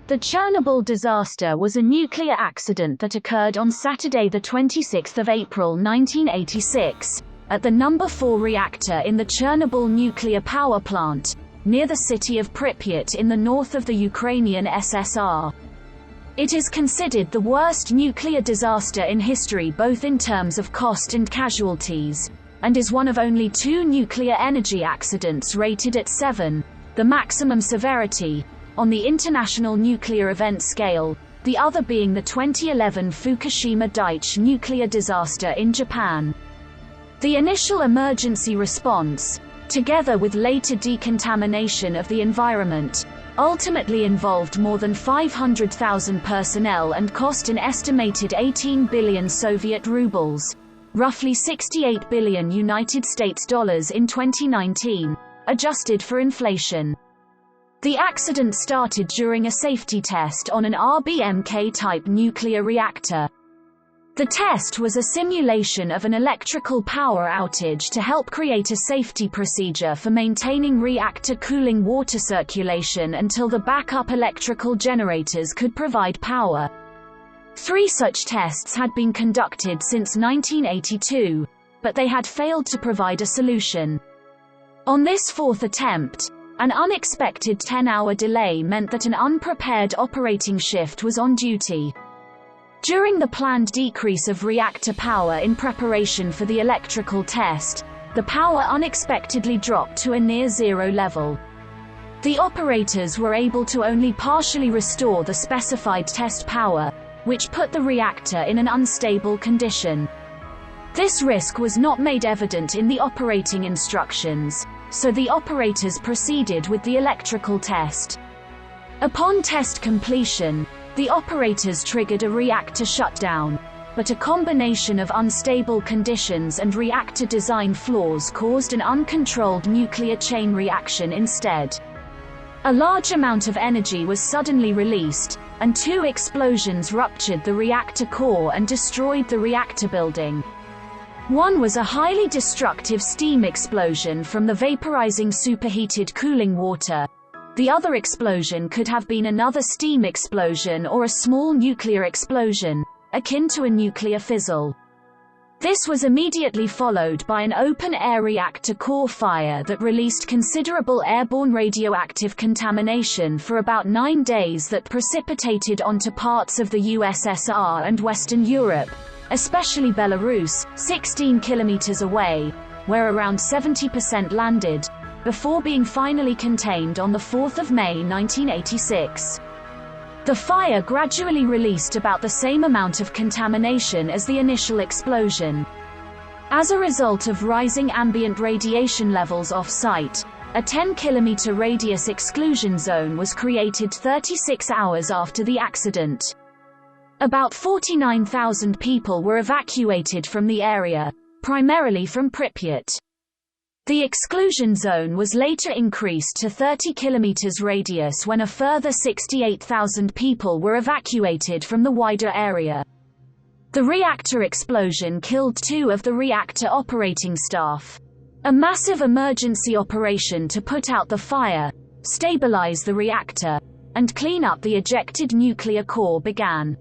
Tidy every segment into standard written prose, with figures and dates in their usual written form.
The Chernobyl disaster was a nuclear accident that occurred on Saturday, 26 April 1986, at the number 4 reactor in the Chernobyl nuclear power plant, near the city of Pripyat in the north of the Ukrainian SSR. It is considered the worst nuclear disaster in history both in terms of cost and casualties, and is one of only 2 nuclear energy accidents rated at 7, the maximum severity, on the International Nuclear Event Scale, the other being the 2011 Fukushima Daiichi nuclear disaster in Japan. The initial emergency response, together with later decontamination of the environment, ultimately involved more than 500,000 personnel and cost an estimated 18 billion Soviet rubles, roughly 68 billion United States dollars in 2019, adjusted for inflation. The accident started during a safety test on an RBMK-type nuclear reactor. The test was a simulation of an electrical power outage to help create a safety procedure for maintaining reactor cooling water circulation until the backup electrical generators could provide power. 3 such tests had been conducted since 1982, but they had failed to provide a solution. On this 4th attempt, an unexpected 10-hour delay meant that an unprepared operating shift was on duty. During the planned decrease of reactor power in preparation for the electrical test, the power unexpectedly dropped to a near-zero level. The operators were able to only partially restore the specified test power, which put the reactor in an unstable condition. This risk was not made evident in the operating instructions, so the operators proceeded with the electrical test. Upon test completion, the operators triggered a reactor shutdown, but a combination of unstable conditions and reactor design flaws caused an uncontrolled nuclear chain reaction instead. A large amount of energy was suddenly released, and 2 explosions ruptured the reactor core and destroyed the reactor building. One was a highly destructive steam explosion from the vaporizing superheated cooling water. The other explosion could have been another steam explosion or a small nuclear explosion, akin to a nuclear fizzle. This was immediately followed by an open-air reactor core fire that released considerable airborne radioactive contamination for about 9 days that precipitated onto parts of the USSR and Western Europe, especially Belarus, 16 kilometers away, where around 70% landed, before being finally contained on 4 May 1986. The fire gradually released about the same amount of contamination as the initial explosion. As a result of rising ambient radiation levels off-site, a 10-kilometer radius exclusion zone was created 36 hours after the accident. About 49,000 people were evacuated from the area, primarily from Pripyat. The exclusion zone was later increased to 30 km radius when a further 68,000 people were evacuated from the wider area. The reactor explosion killed 2 of the reactor operating staff. A massive emergency operation to put out the fire, stabilize the reactor, and clean up the ejected nuclear core began.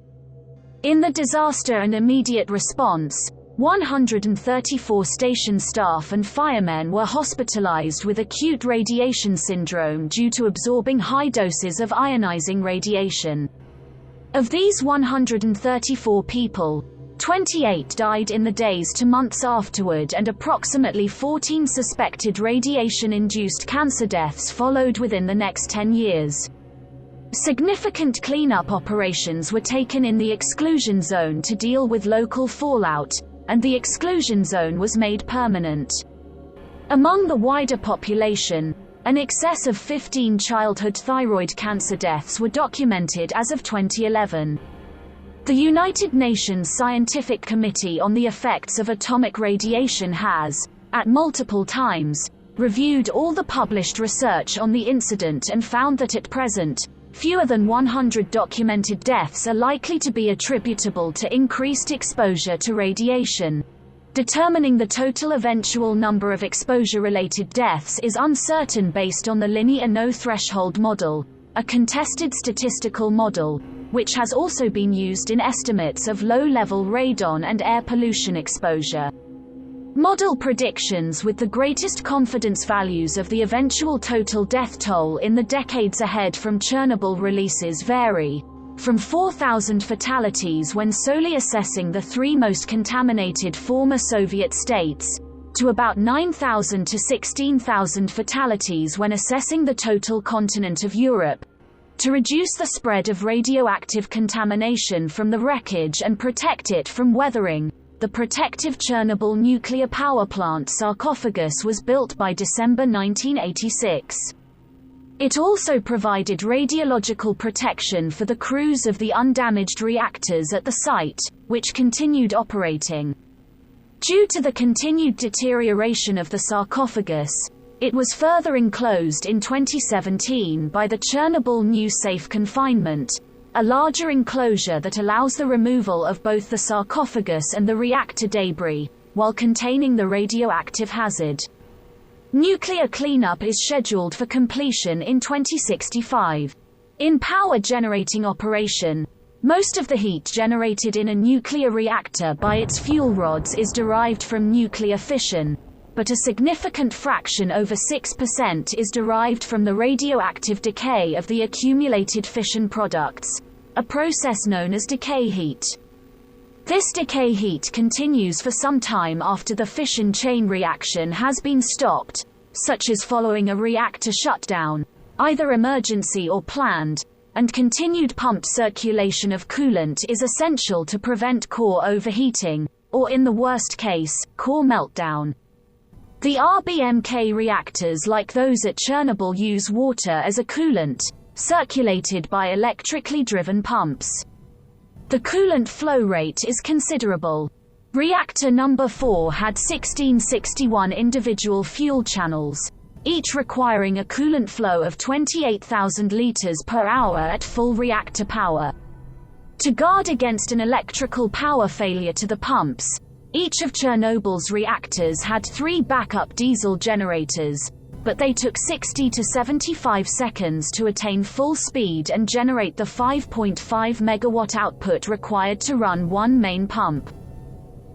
In the disaster and immediate response, 134 station staff and firemen were hospitalized with acute radiation syndrome due to absorbing high doses of ionizing radiation. Of these 134 people, 28 died in the days to months afterward, and approximately 14 suspected radiation-induced cancer deaths followed within the next 10 years. Significant cleanup operations were taken in the exclusion zone to deal with local fallout, and the exclusion zone was made permanent. Among the wider population, an excess of 15 childhood thyroid cancer deaths were documented as of 2011. The United Nations Scientific Committee on the Effects of Atomic Radiation has, at multiple times, reviewed all the published research on the incident and found that at present, fewer than 100 documented deaths are likely to be attributable to increased exposure to radiation. Determining the total eventual number of exposure-related deaths is uncertain based on the linear no-threshold model, a contested statistical model, which has also been used in estimates of low-level radon and air pollution exposure. Model predictions with the greatest confidence values of the eventual total death toll in the decades ahead from Chernobyl releases vary, from 4,000 fatalities when solely assessing the three most contaminated former Soviet states, to about 9,000 to 16,000 fatalities when assessing the total continent of Europe. To reduce the spread of radioactive contamination from the wreckage and protect it from weathering, the protective Chernobyl nuclear power plant sarcophagus was built by December 1986. It also provided radiological protection for the crews of the undamaged reactors at the site, which continued operating. Due to the continued deterioration of the sarcophagus, it was further enclosed in 2017 by the Chernobyl New Safe Confinement, a larger enclosure that allows the removal of both the sarcophagus and the reactor debris, while containing the radioactive hazard. Nuclear cleanup is scheduled for completion in 2065. In power generating operation, most of the heat generated in a nuclear reactor by its fuel rods is derived from nuclear fission, but a significant fraction, over 6%, is derived from the radioactive decay of the accumulated fission products, a process known as decay heat. This decay heat continues for some time after the fission chain reaction has been stopped, such as following a reactor shutdown, either emergency or planned, and continued pumped circulation of coolant is essential to prevent core overheating, or in the worst case, core meltdown. The RBMK reactors, like those at Chernobyl, use water as a coolant, circulated by electrically driven pumps. The coolant flow rate is considerable. Reactor number 4 had 1661 individual fuel channels, each requiring a coolant flow of 28,000 liters per hour at full reactor power. To guard against an electrical power failure to the pumps, each of Chernobyl's reactors had 3 backup diesel generators, but they took 60 to 75 seconds to attain full speed and generate the 5.5 megawatt output required to run one main pump.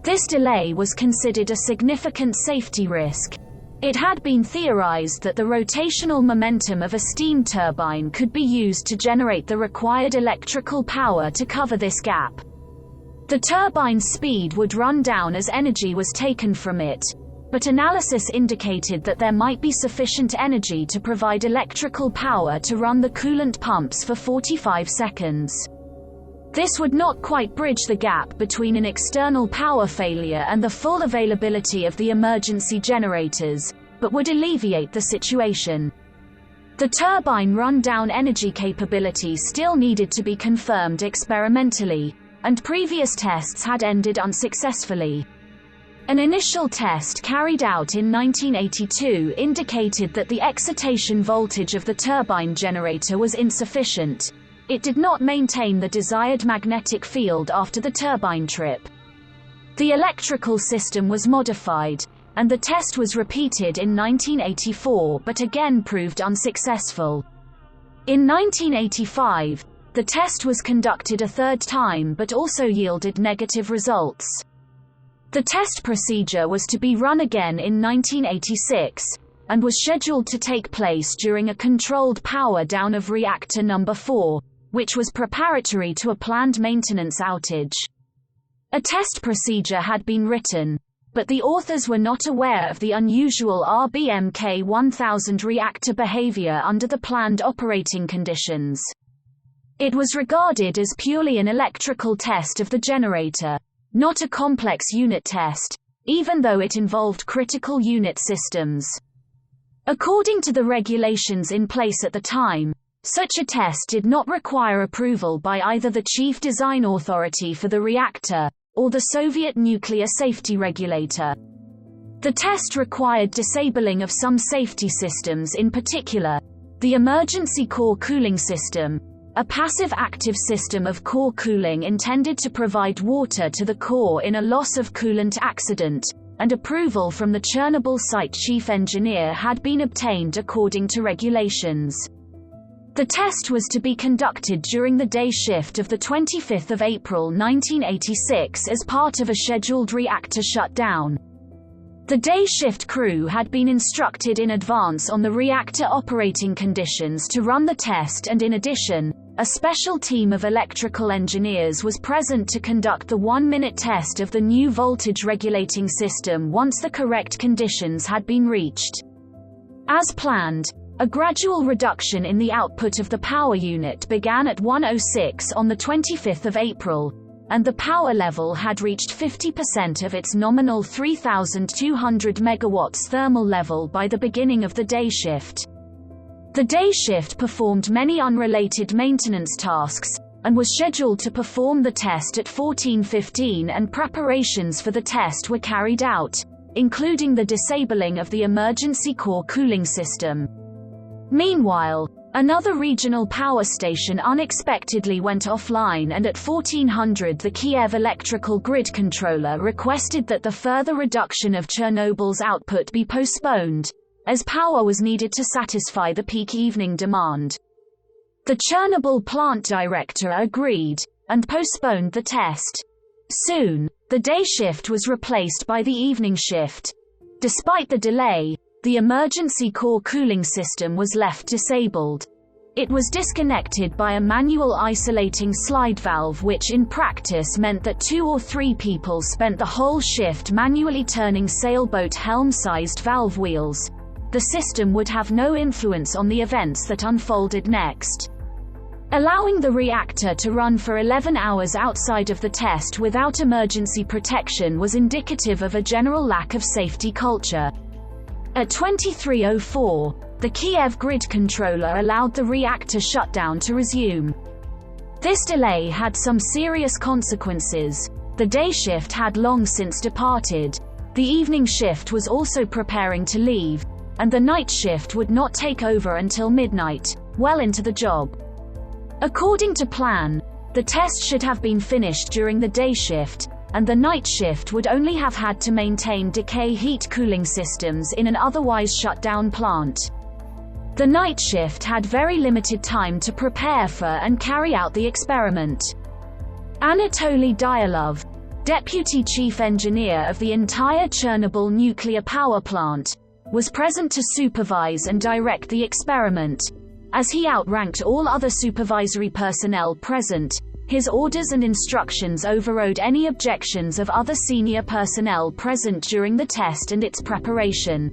This delay was considered a significant safety risk. It had been theorized that the rotational momentum of a steam turbine could be used to generate the required electrical power to cover this gap. The turbine's speed would run down as energy was taken from it, but analysis indicated that there might be sufficient energy to provide electrical power to run the coolant pumps for 45 seconds. This would not quite bridge the gap between an external power failure and the full availability of the emergency generators, but would alleviate the situation. The turbine run-down energy capability still needed to be confirmed experimentally, and previous tests had ended unsuccessfully. An initial test carried out in 1982 indicated that the excitation voltage of the turbine generator was insufficient. It did not maintain the desired magnetic field after the turbine trip. The electrical system was modified, and the test was repeated in 1984 but again proved unsuccessful. In 1985, the test was conducted a third time but also yielded negative results. The test procedure was to be run again in 1986, and was scheduled to take place during a controlled power down of reactor number 4, which was preparatory to a planned maintenance outage. A test procedure had been written, but the authors were not aware of the unusual RBMK 1000 reactor behavior under the planned operating conditions. It was regarded as purely an electrical test of the generator, not a complex unit test, even though it involved critical unit systems. According to the regulations in place at the time, such a test did not require approval by either the chief design authority for the reactor, or the Soviet nuclear safety regulator. The test required disabling of some safety systems, in particular, the emergency core cooling system, a passive active system of core cooling intended to provide water to the core in a loss of coolant accident, and approval from the Chernobyl site chief engineer had been obtained according to regulations. The test was to be conducted during the day shift of the 25th of April 1986 as part of a scheduled reactor shutdown. The day shift crew had been instructed in advance on the reactor operating conditions to run the test, and in addition, a special team of electrical engineers was present to conduct the 1-minute test of the new voltage regulating system once the correct conditions had been reached. As planned, a gradual reduction in the output of the power unit began at 1:06 on the 25th of April, and the power level had reached 50% of its nominal 3,200 megawatts thermal level by the beginning of the day shift. The day shift performed many unrelated maintenance tasks, and was scheduled to perform the test at 14:15, and preparations for the test were carried out, including the disabling of the emergency core cooling system. Meanwhile, another regional power station unexpectedly went offline, and at 1400 the Kiev electrical grid controller requested that the further reduction of Chernobyl's output be postponed, as power was needed to satisfy the peak evening demand. The Chernobyl plant director agreed, and postponed the test. Soon, the day shift was replaced by the evening shift. Despite the delay, the emergency core cooling system was left disabled. It was disconnected by a manual isolating slide valve, which in practice meant that 2 or 3 people spent the whole shift manually turning sailboat helm-sized valve wheels. The system would have no influence on the events that unfolded next. Allowing the reactor to run for 11 hours outside of the test without emergency protection was indicative of a general lack of safety culture. At 23:04, the Kiev grid controller allowed the reactor shutdown to resume. This delay had some serious consequences. The day shift had long since departed. The evening shift was also preparing to leave, and the night shift would not take over until midnight, well into the job. According to plan, the test should have been finished during the day shift, and the night shift would only have had to maintain decay heat cooling systems in an otherwise shut down plant. The night shift had very limited time to prepare for and carry out the experiment. Anatoly Dyalov, deputy chief engineer of the entire Chernobyl nuclear power plant, was present to supervise and direct the experiment. As he outranked all other supervisory personnel present, his orders and instructions overrode any objections of other senior personnel present during the test and its preparation.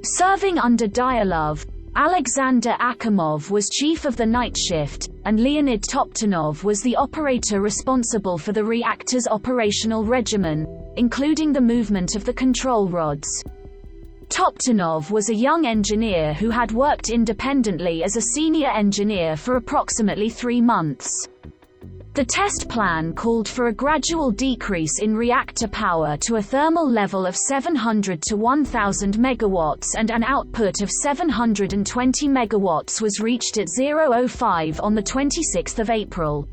Serving under Dyalov, Alexander Akimov was chief of the night shift, and Leonid Toptanov was the operator responsible for the reactor's operational regimen, including the movement of the control rods. Toptanov was a young engineer who had worked independently as a senior engineer for approximately 3 months. The test plan called for a gradual decrease in reactor power to a thermal level of 700 to 1000 megawatts, and an output of 720 megawatts was reached at 0:05 on the 26th of April.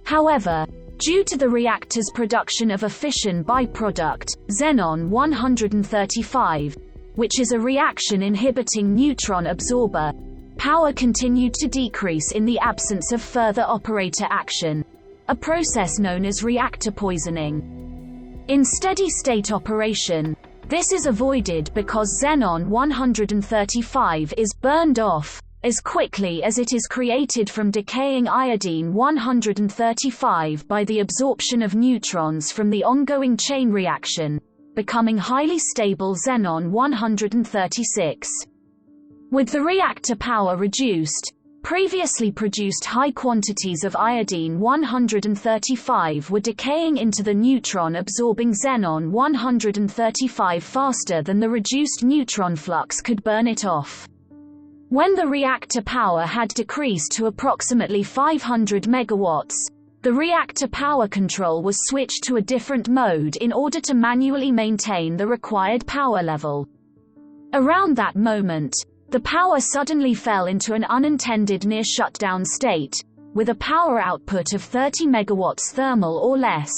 However, due to the reactor's production of a fission byproduct, xenon 135, which is a reaction-inhibiting neutron absorber, power continued to decrease in the absence of further operator action, a process known as reactor poisoning. In steady-state operation, this is avoided because xenon 135 is burned off as quickly as it is created from decaying iodine 135 by the absorption of neutrons from the ongoing chain reaction, becoming highly stable xenon 136. With the reactor power reduced, previously produced high quantities of iodine 135 were decaying into the neutron-absorbing xenon 135 faster than the reduced neutron flux could burn it off. When the reactor power had decreased to approximately 500 megawatts, the reactor power control was switched to a different mode in order to manually maintain the required power level. Around that moment, the power suddenly fell into an unintended near-shutdown state, with a power output of 30 megawatts thermal or less.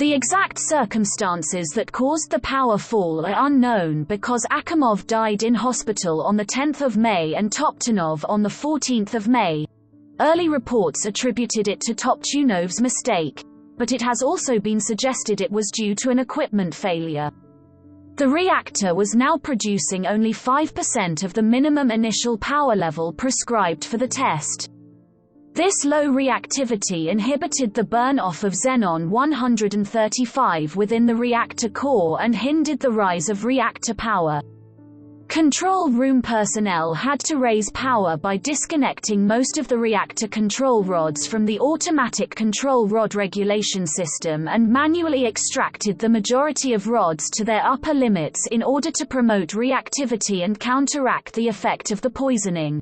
The exact circumstances that caused the power fall are unknown because Akimov died in hospital on 10 May and Toptunov on 14 May. Early reports attributed it to Toptunov's mistake, but it has also been suggested it was due to an equipment failure. The reactor was now producing only 5% of the minimum initial power level prescribed for the test. This low reactivity inhibited the burn-off of xenon-135 within the reactor core and hindered the rise of reactor power. Control room personnel had to raise power by disconnecting most of the reactor control rods from the automatic control rod regulation system and manually extracted the majority of rods to their upper limits in order to promote reactivity and counteract the effect of the poisoning.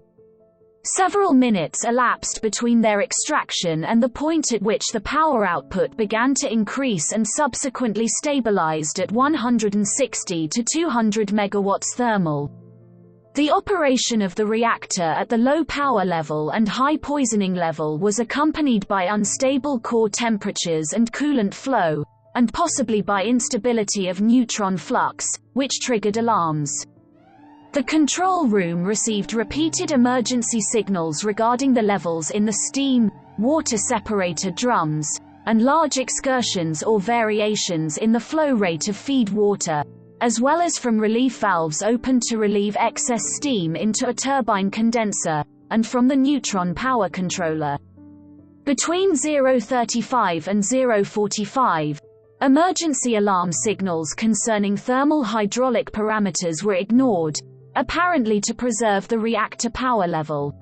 Several minutes elapsed between their extraction and the point at which the power output began to increase and subsequently stabilized at 160 to 200 megawatts thermal. The operation of the reactor at the low power level and high poisoning level was accompanied by unstable core temperatures and coolant flow, and possibly by instability of neutron flux, which triggered alarms. The control room received repeated emergency signals regarding the levels in the steam, water separator drums, and large excursions or variations in the flow rate of feed water, as well as from relief valves opened to relieve excess steam into a turbine condenser, and from the neutron power controller. Between 0:35 and 0:45, emergency alarm signals concerning thermal hydraulic parameters were ignored, apparently to preserve the reactor power level.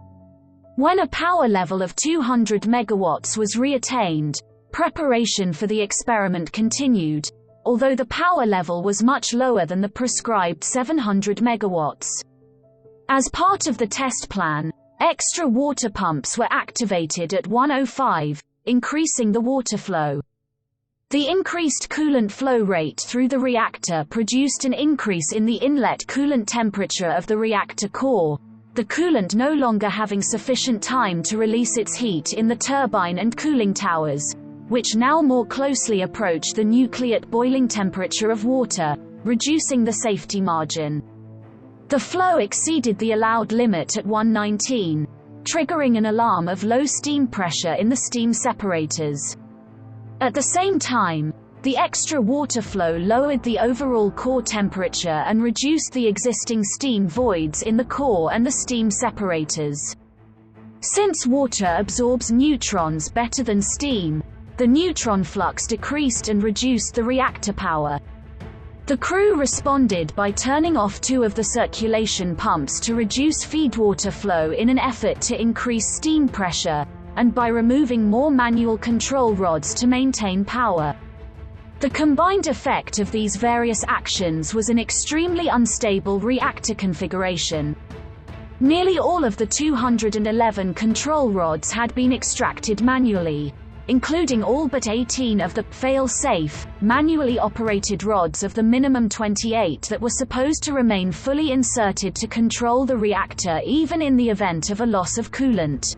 When a power level of 200 megawatts was reattained, preparation for the experiment continued, although the power level was much lower than the prescribed 700 megawatts. As part of the test plan, extra water pumps were activated at 1:05, increasing the water flow. The increased coolant flow rate through the reactor produced an increase in the inlet coolant temperature of the reactor core, the coolant no longer having sufficient time to release its heat in the turbine and cooling towers, which now more closely approach the nucleate boiling temperature of water, reducing the safety margin. The flow exceeded the allowed limit at 119, triggering an alarm of low steam pressure in the steam separators. At the same time, the extra water flow lowered the overall core temperature and reduced the existing steam voids in the core and the steam separators. Since water absorbs neutrons better than steam, the neutron flux decreased and reduced the reactor power. The crew responded by turning off 2 of the circulation pumps to reduce feedwater flow in an effort to increase steam pressure, and by removing more manual control rods to maintain power. The combined effect of these various actions was an extremely unstable reactor configuration. Nearly all of the 211 control rods had been extracted manually, including all but 18 of the fail-safe, manually operated rods of the minimum 28 that were supposed to remain fully inserted to control the reactor even in the event of a loss of coolant.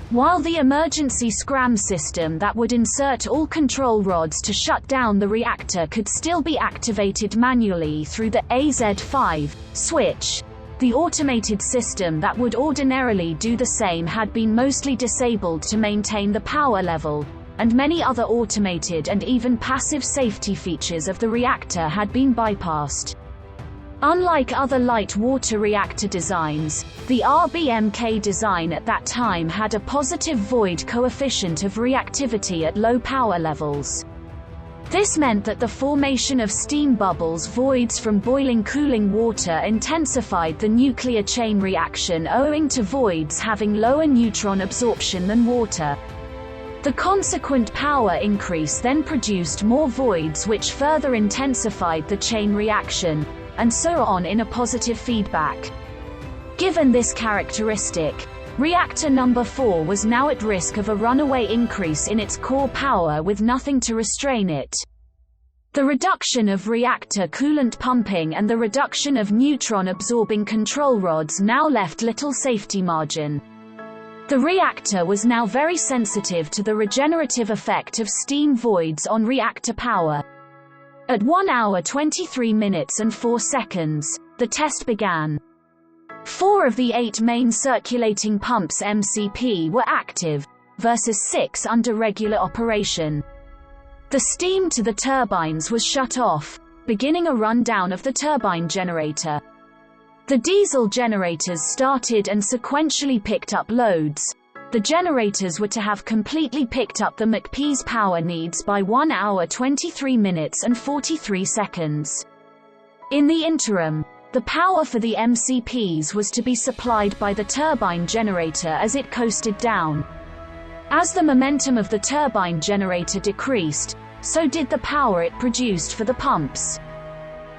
While the emergency scram system that would insert all control rods to shut down the reactor could still be activated manually through the AZ5 switch, the automated system that would ordinarily do the same had been mostly disabled to maintain the power level, and many other automated and even passive safety features of the reactor had been bypassed. Unlike other light water reactor designs, the RBMK design at that time had a positive void coefficient of reactivity at low power levels. This meant that the formation of steam bubbles voids from boiling cooling water intensified the nuclear chain reaction owing to voids having lower neutron absorption than water. The consequent power increase then produced more voids which further intensified the chain reaction, and so on in a positive feedback. Given this characteristic, reactor number 4 was now at risk of a runaway increase in its core power with nothing to restrain it. The reduction of reactor coolant pumping and the reduction of neutron-absorbing control rods now left little safety margin. The reactor was now very sensitive to the regenerative effect of steam voids on reactor power. At 1 hour 23 minutes and 4 seconds, the test began. 4 of the 8 main circulating pumps MCP were active, versus 6 under regular operation. The steam to the turbines was shut off, beginning a rundown of the turbine generator. The diesel generators started and sequentially picked up loads. The generators were to have completely picked up the MCP's power needs by 1 hour 23 minutes and 43 seconds. In the interim, the power for the MCPs was to be supplied by the turbine generator as it coasted down. As the momentum of the turbine generator decreased, so did the power it produced for the pumps.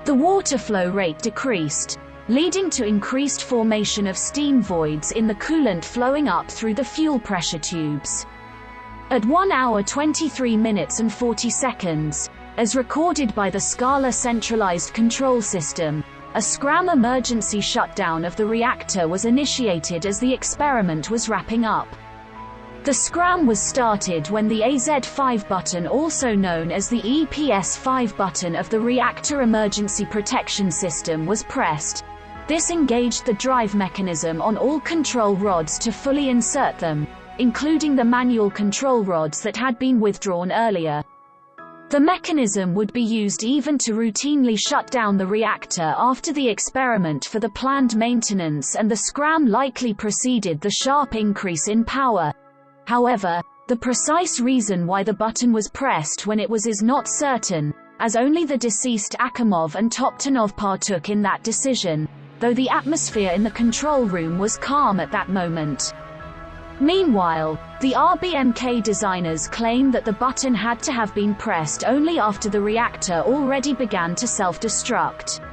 The water flow rate decreased, leading to increased formation of steam voids in the coolant flowing up through the fuel pressure tubes. At 1 hour 23 minutes and 40 seconds, as recorded by the Scala centralized control system, a scram emergency shutdown of the reactor was initiated as the experiment was wrapping up. The scram was started when the AZ5 button, also known as the EPS5 button of the reactor emergency protection system, was pressed. This engaged the drive mechanism on all control rods to fully insert them, including the manual control rods that had been withdrawn earlier. The mechanism would be used even to routinely shut down the reactor after the experiment for the planned maintenance, and the scram likely preceded the sharp increase in power. However, the precise reason why the button was pressed when it was is not certain, as only the deceased Akimov and Toptonov partook in that decision, though the atmosphere in the control room was calm at that moment. Meanwhile, the RBMK designers claim that the button had to have been pressed only after the reactor already began to self-destruct.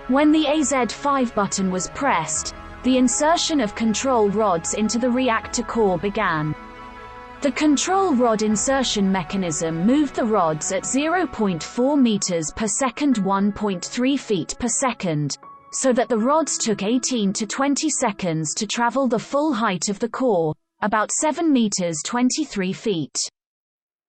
When the AZ5 button was pressed, the insertion of control rods into the reactor core began. The control rod insertion mechanism moved the rods at 0.4 meters per second, 1.3 feet per second, so that the rods took 18 to 20 seconds to travel the full height of the core, about 7 meters 23 feet.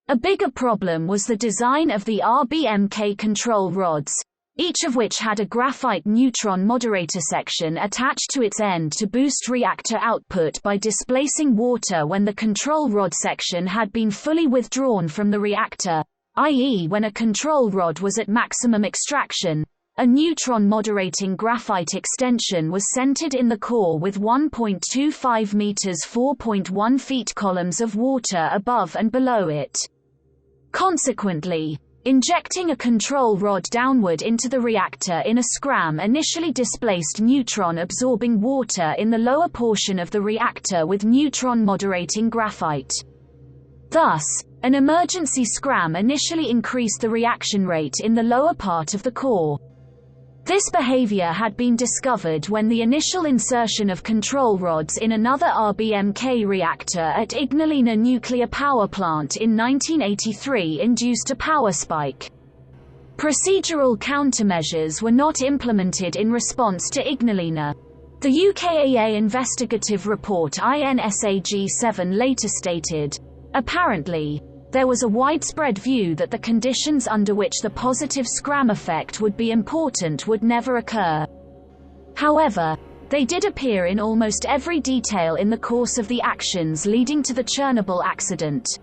A bigger problem was the design of the RBMK control rods, each of which had a graphite neutron moderator section attached to its end to boost reactor output by displacing water when the control rod section had been fully withdrawn from the reactor, i.e. when a control rod was at maximum extraction. A neutron moderating graphite extension was centered in the core with 1.25 meters 4.1 feet columns of water above and below it. Consequently, injecting a control rod downward into the reactor in a scram initially displaced neutron-absorbing water in the lower portion of the reactor with neutron-moderating graphite. Thus, an emergency scram initially increased the reaction rate in the lower part of the core. This behavior had been discovered when the initial insertion of control rods in another RBMK reactor at Ignalina nuclear power plant in 1983 induced a power spike. Procedural countermeasures were not implemented in response to Ignalina. The UKAA investigative report INSAG-7 later stated, apparently, there was a widespread view that the conditions under which the positive scram effect would be important would never occur. However, they did appear in almost every detail in the course of the actions leading to the Chernobyl accident.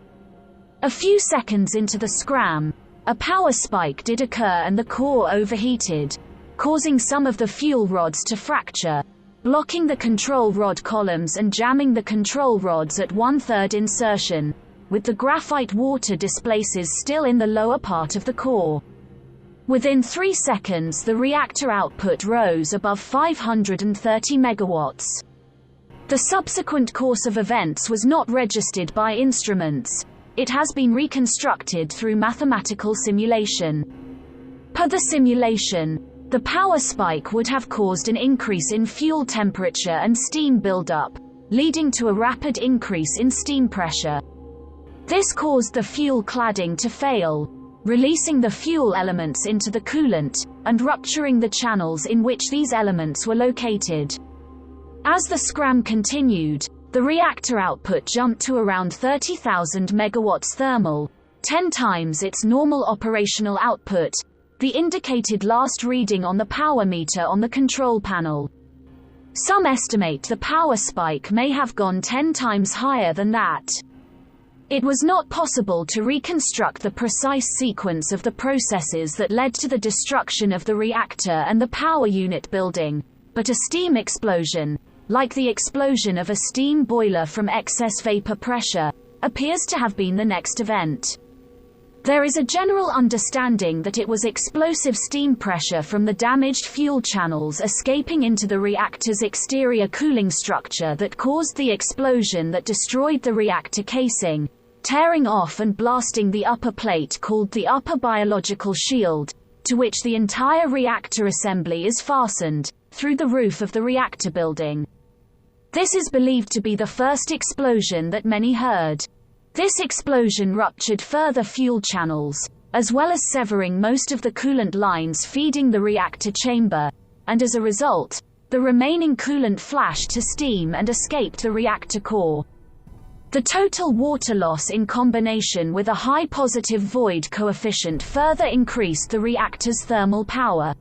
A few seconds into the scram, a power spike did occur and the core overheated, causing some of the fuel rods to fracture, blocking the control rod columns and jamming the control rods at 1/3 insertion, with the graphite water displaces still in the lower part of the core. Within 3 seconds the reactor output rose above 530 megawatts. The subsequent course of events was not registered by instruments. It has been reconstructed through mathematical simulation. Per the simulation, the power spike would have caused an increase in fuel temperature and steam buildup, leading to a rapid increase in steam pressure. This caused the fuel cladding to fail, releasing the fuel elements into the coolant, and rupturing the channels in which these elements were located. As the scram continued, The reactor output jumped to around 30,000 megawatts thermal, 10 times its normal operational output, the indicated last reading on the power meter on the control panel. Some estimate the power spike may have gone 10 times higher than that. It was not possible to reconstruct the precise sequence of the processes that led to the destruction of the reactor and the power unit building, but a steam explosion, like the explosion of a steam boiler from excess vapor pressure, appears to have been the next event. There is a general understanding that it was explosive steam pressure from the damaged fuel channels escaping into the reactor's exterior cooling structure that caused the explosion that destroyed the reactor casing, tearing off and blasting the upper plate called the upper biological shield, to which the entire reactor assembly is fastened, through the roof of the reactor building. This is believed to be the first explosion that many heard. This explosion ruptured further fuel channels, as well as severing most of the coolant lines feeding the reactor chamber, and as a result, the remaining coolant flashed to steam and escaped the reactor core. The total water loss in combination with a high positive void coefficient further increased the reactor's thermal power.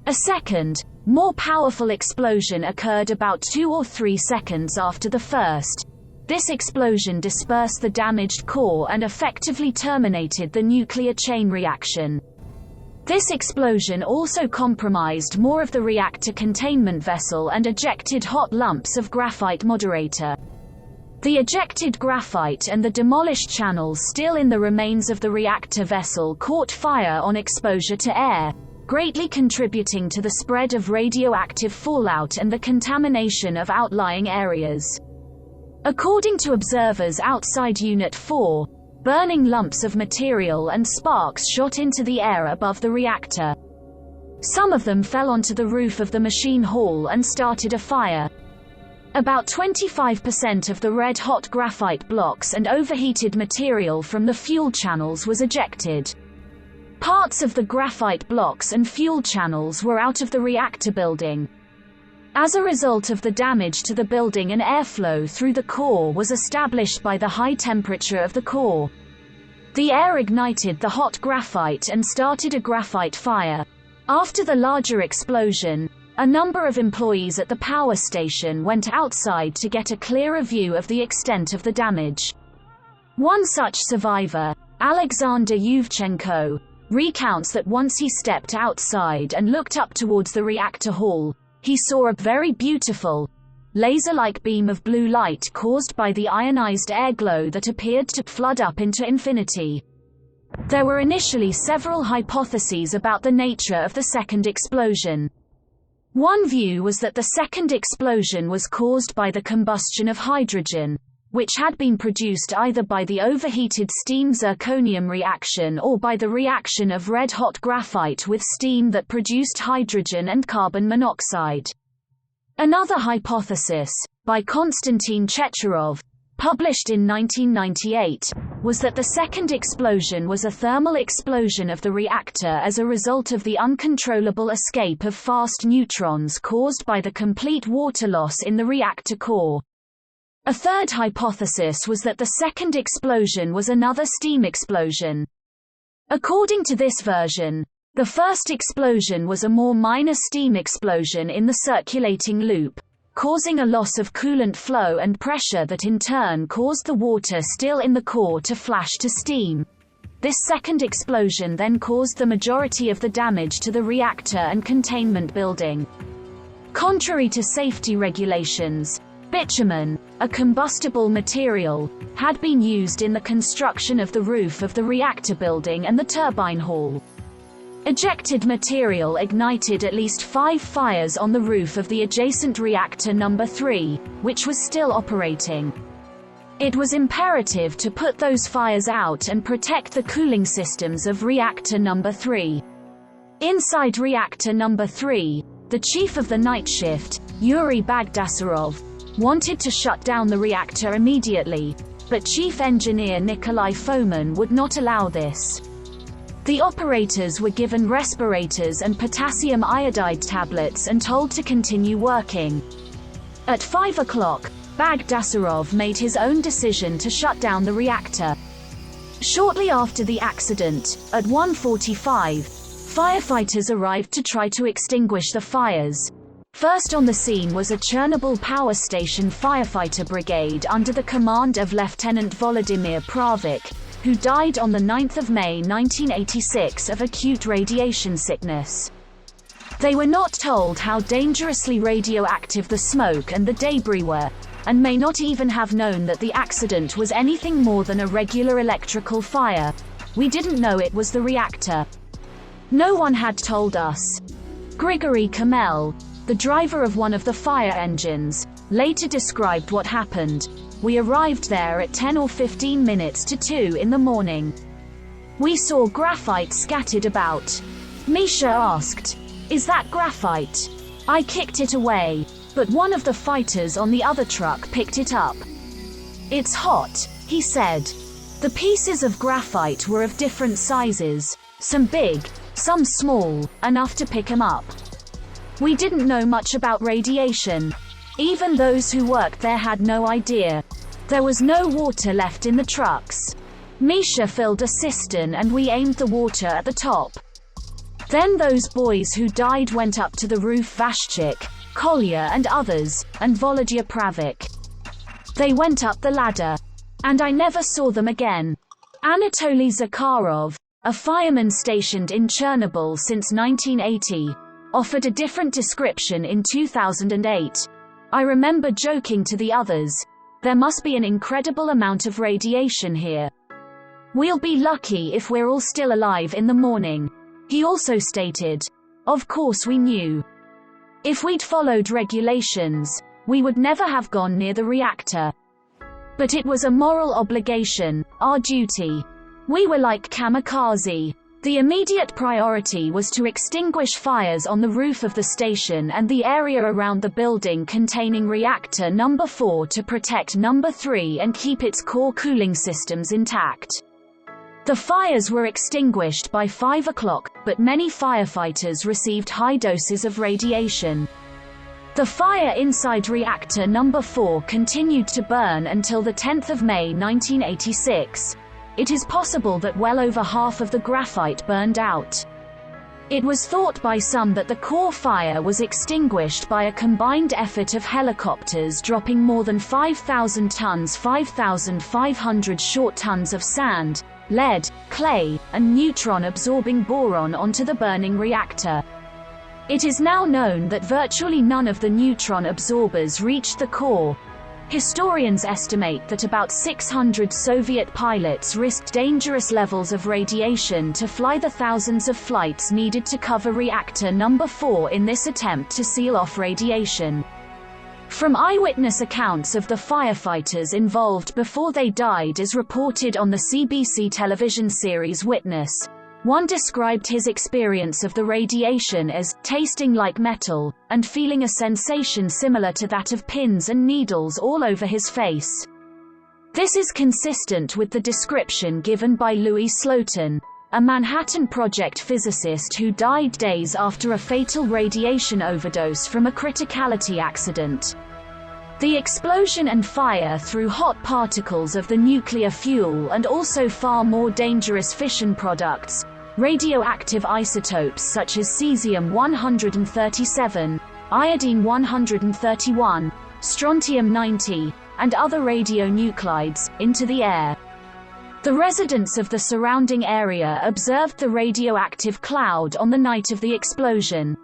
A second, more powerful explosion occurred about 2 or 3 seconds after the first. This explosion dispersed the damaged core and effectively terminated the nuclear chain reaction. This explosion also compromised more of the reactor containment vessel and ejected hot lumps of graphite moderator. The ejected graphite and the demolished channels still in the remains of the reactor vessel caught fire on exposure to air, greatly contributing to the spread of radioactive fallout and the contamination of outlying areas. According to observers outside Unit 4, burning lumps of material and sparks shot into the air above the reactor. Some of them fell onto the roof of the machine hall and started a fire. About 25% of the red-hot graphite blocks and overheated material from the fuel channels was ejected. Parts of the graphite blocks and fuel channels were out of the reactor building. As a result of the damage to the building, an airflow through the core was established by the high temperature of the core. The air ignited the hot graphite and started a graphite fire. After the larger explosion, a number of employees at the power station went outside to get a clearer view of the extent of the damage. One such survivor, Alexander Yuvchenko, recounts that once he stepped outside and looked up towards the reactor hall, he saw a very beautiful, laser-like beam of blue light caused by the ionized air glow that appeared to flood up into infinity. There were initially several hypotheses about the nature of the second explosion. One view was that the second explosion was caused by the combustion of hydrogen, which had been produced either by the overheated steam zirconium reaction or by the reaction of red-hot graphite with steam that produced hydrogen and carbon monoxide. Another hypothesis, by Konstantin Checharov, published in 1998, was that the second explosion was a thermal explosion of the reactor as a result of the uncontrollable escape of fast neutrons caused by the complete water loss in the reactor core. A third hypothesis was that the second explosion was another steam explosion. According to this version, the first explosion was a more minor steam explosion in the circulating loop, causing a loss of coolant flow and pressure that in turn caused the water still in the core to flash to steam. This second explosion then caused the majority of the damage to the reactor and containment building. Contrary to safety regulations, bitumen, a combustible material, had been used in the construction of the roof of the reactor building and the turbine hall. Ejected material ignited at least 5 fires on the roof of the adjacent reactor number 3, which was still operating. It was imperative to put those fires out and protect the cooling systems of reactor number 3. Inside reactor number 3, the chief of the night shift, Yuri Bagdasarov, wanted to shut down the reactor immediately, but chief engineer Nikolai Fomin would not allow this. The operators were given respirators and potassium iodide tablets and told to continue working. At 5 o'clock, Bagdasarov made his own decision to shut down the reactor. Shortly after the accident, at 1:45, firefighters arrived to try to extinguish the fires. First on the scene was a Chernobyl power station firefighter brigade under the command of Lieutenant Volodymyr Pravik, who died on the 9th of May 1986 of acute radiation sickness. They were not told how dangerously radioactive the smoke and the debris were, and may not even have known that the accident was anything more than a regular electrical fire. We didn't know it was the reactor. No one had told us. Grigory Kamel, the driver of one of the fire engines, later described what happened. We arrived there at 10 or 15 minutes to 2 in the morning. We saw graphite scattered about. Misha asked, "Is that graphite?" I kicked it away, but one of the fighters on the other truck picked it up. "It's hot," he said. The pieces of graphite were of different sizes, some big, some small, enough to pick 'em up. We didn't know much about radiation. Even those who worked there had no idea. There was no water left in the trucks. Misha filled a cistern and we aimed the water at the top. Then those boys who died went up to the roof, Vashchik, Kolya and others, and Volodya Pravik. They went up the ladder. And I never saw them again. Anatoly Zakharov, a fireman stationed in Chernobyl since 1980, offered a different description in 2008. I remember joking to the others, "There must be an incredible amount of radiation here. We'll be lucky if we're all still alive in the morning." He also stated, "Of course we knew. If we'd followed regulations, we would never have gone near the reactor. But it was a moral obligation, our duty. We were like kamikaze. The immediate priority was to extinguish fires on the roof of the station and the area around the building containing reactor number 4 to protect number 3 and keep its core cooling systems intact." The fires were extinguished by 5 o'clock, but many firefighters received high doses of radiation. The fire inside reactor number 4 continued to burn until the 10th of May 1986. It is possible that well over half of the graphite burned out. It was thought by some that the core fire was extinguished by a combined effort of helicopters dropping more than 5,000 tons, 5,500 short tons of sand, lead, clay, and neutron-absorbing boron onto the burning reactor. It is now known that virtually none of the neutron absorbers reached the core. Historians estimate that about 600 Soviet pilots risked dangerous levels of radiation to fly the thousands of flights needed to cover reactor number 4 in this attempt to seal off radiation. From eyewitness accounts of the firefighters involved before they died as reported on the CBC television series Witness, one described his experience of the radiation as tasting like metal, and feeling a sensation similar to that of pins and needles all over his face. This is consistent with the description given by Louis Slotin, a Manhattan Project physicist who died days after a fatal radiation overdose from a criticality accident. The explosion and fire threw hot particles of the nuclear fuel and also far more dangerous fission products, radioactive isotopes such as cesium-137, iodine-131, strontium-90, and other radionuclides, into the air. The residents of the surrounding area observed the radioactive cloud on the night of the explosion.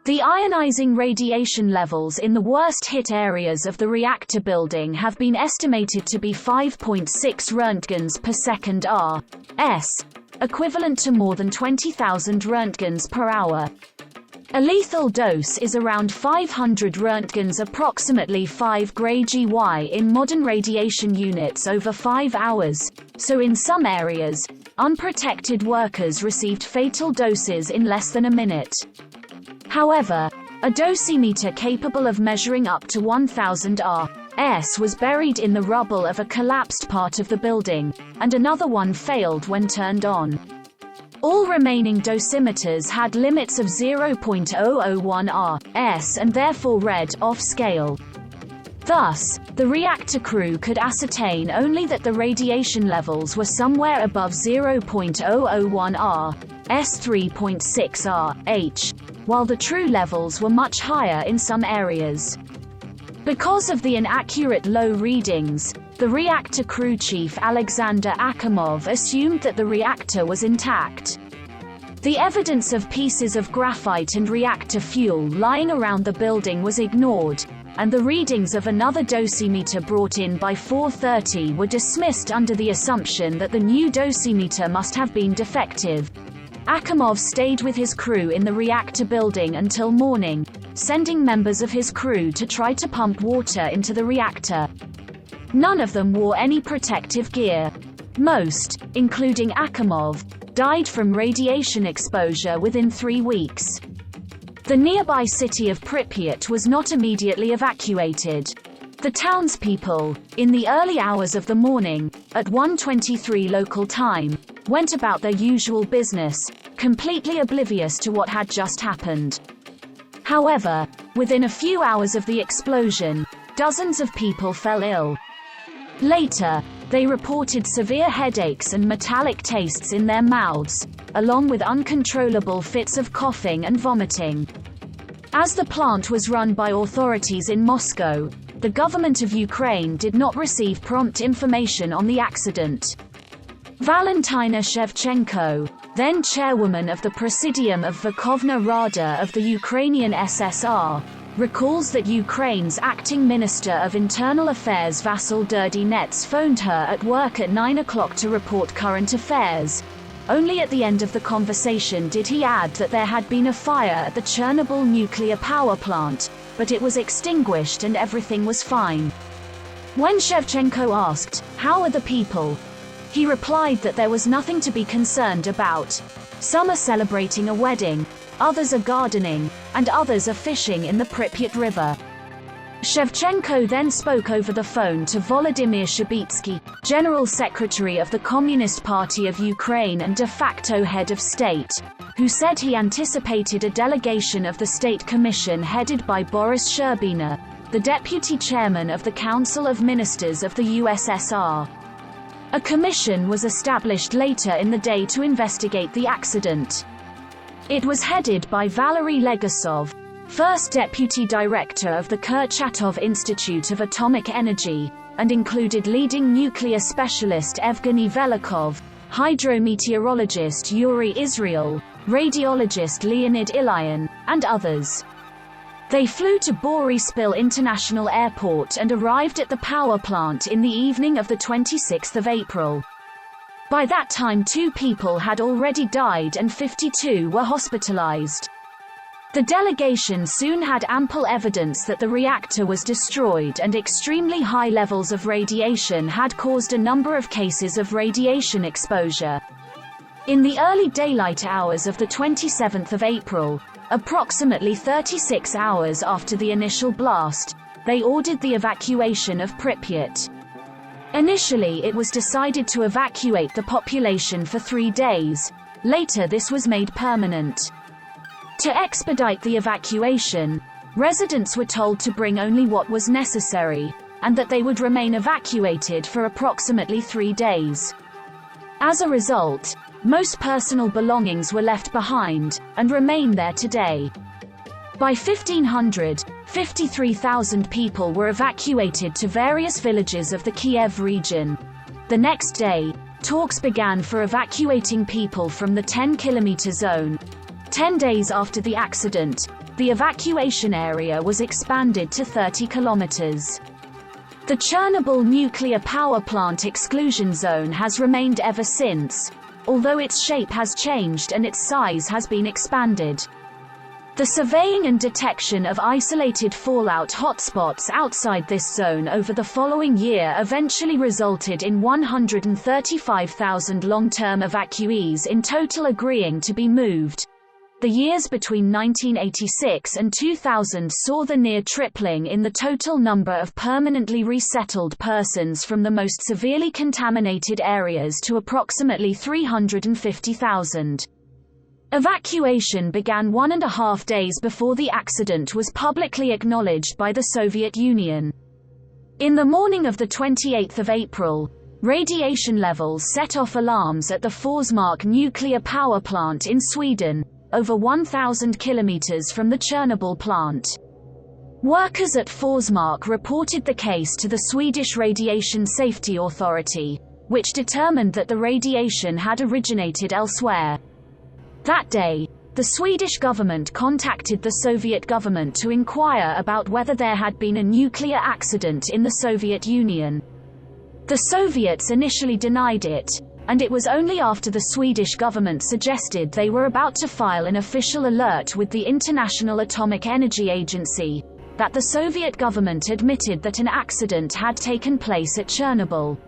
The ionizing radiation levels in the worst-hit areas of the reactor building have been estimated to be 5.6 roentgens per second (R.S.), equivalent to more than 20,000 roentgens per hour. A lethal dose is around 500 roentgens, approximately 5 Gray-Gy in modern radiation units over 5 hours, so in some areas, unprotected workers received fatal doses in less than a minute. However, a dosimeter capable of measuring up to 1,000 R.S. was buried in the rubble of a collapsed part of the building, and another one failed when turned on. All remaining dosimeters had limits of 0.001 R.S. and therefore read off scale. Thus, the reactor crew could ascertain only that the radiation levels were somewhere above 0.001 R, S 3.6 R, H, while the true levels were much higher in some areas. Because of the inaccurate low readings, the reactor crew chief Alexander Akimov assumed that the reactor was intact. The evidence of pieces of graphite and reactor fuel lying around the building was ignored, and the readings of another dosimeter brought in by 4:30 were dismissed under the assumption that the new dosimeter must have been defective. Akimov stayed with his crew in the reactor building until morning, sending members of his crew to try to pump water into the reactor. None of them wore any protective gear. Most, including Akimov, died from radiation exposure within 3 weeks. The nearby city of Pripyat was not immediately evacuated. The townspeople, in the early hours of the morning, at 1:23 local time, went about their usual business, completely oblivious to what had just happened. However, within a few hours of the explosion, dozens of people fell ill. Later, they reported severe headaches and metallic tastes in their mouths, along with uncontrollable fits of coughing and vomiting. As the plant was run by authorities in Moscow, the government of Ukraine did not receive prompt information on the accident. Valentina Shevchenko, then chairwoman of the Presidium of Verkhovna Rada of the Ukrainian SSR, recalls that Ukraine's acting Minister of Internal Affairs Vasyl Durdynets phoned her at work at 9 o'clock to report current affairs. Only at the end of the conversation did he add that there had been a fire at the Chernobyl nuclear power plant, but it was extinguished and everything was fine. When Shevchenko asked, "How are the people?" he replied that there was nothing to be concerned about. Some are celebrating a wedding, others are gardening, and others are fishing in the Pripyat River. Shevchenko then spoke over the phone to Volodymyr Shebitsky, General Secretary of the Communist Party of Ukraine and de facto head of state, who said he anticipated a delegation of the State Commission headed by Boris Sherbina, the deputy chairman of the Council of Ministers of the USSR. A commission was established later in the day to investigate the accident. It was headed by Valery Legasov, first deputy director of the Kurchatov Institute of Atomic Energy, and included leading nuclear specialist Evgeny Velikov, hydrometeorologist Yuri Israel, radiologist Leonid Ilyin, and others. They flew to Boryspil International Airport and arrived at the power plant in the evening of the 26th of April. By that time 2 people had already died and 52 were hospitalized. The delegation soon had ample evidence that the reactor was destroyed and extremely high levels of radiation had caused a number of cases of radiation exposure. In the early daylight hours of the 27th of April, approximately 36 hours after the initial blast, they ordered the evacuation of Pripyat. Initially it was decided to evacuate the population for 3 days. Later this was made permanent. To expedite the evacuation, residents were told to bring only what was necessary, and that they would remain evacuated for approximately 3 days. As a result, most personal belongings were left behind, and remain there today. By 1500, 53,000 people were evacuated to various villages of the Kiev region. The next day, talks began for evacuating people from the 10-kilometer zone. 10 days after the accident, the evacuation area was expanded to 30 kilometers. The Chernobyl nuclear power plant exclusion zone has remained ever since, although its shape has changed and its size has been expanded. The surveying and detection of isolated fallout hotspots outside this zone over the following year eventually resulted in 135,000 long-term evacuees in total agreeing to be moved. The years between 1986 and 2000 saw the near tripling in the total number of permanently resettled persons from the most severely contaminated areas to approximately 350,000. Evacuation began 1.5 days before the accident was publicly acknowledged by the Soviet Union. In the morning of the 28th of April, radiation levels set off alarms at the Forsmark nuclear power plant in Sweden, over 1,000 kilometers from the Chernobyl plant. Workers at Forsmark reported the case to the Swedish Radiation Safety Authority, which determined that the radiation had originated elsewhere. That day, the Swedish government contacted the Soviet government to inquire about whether there had been a nuclear accident in the Soviet Union. The Soviets initially denied it, and it was only after the Swedish government suggested they were about to file an official alert with the International Atomic Energy Agency that the Soviet government admitted that an accident had taken place at Chernobyl.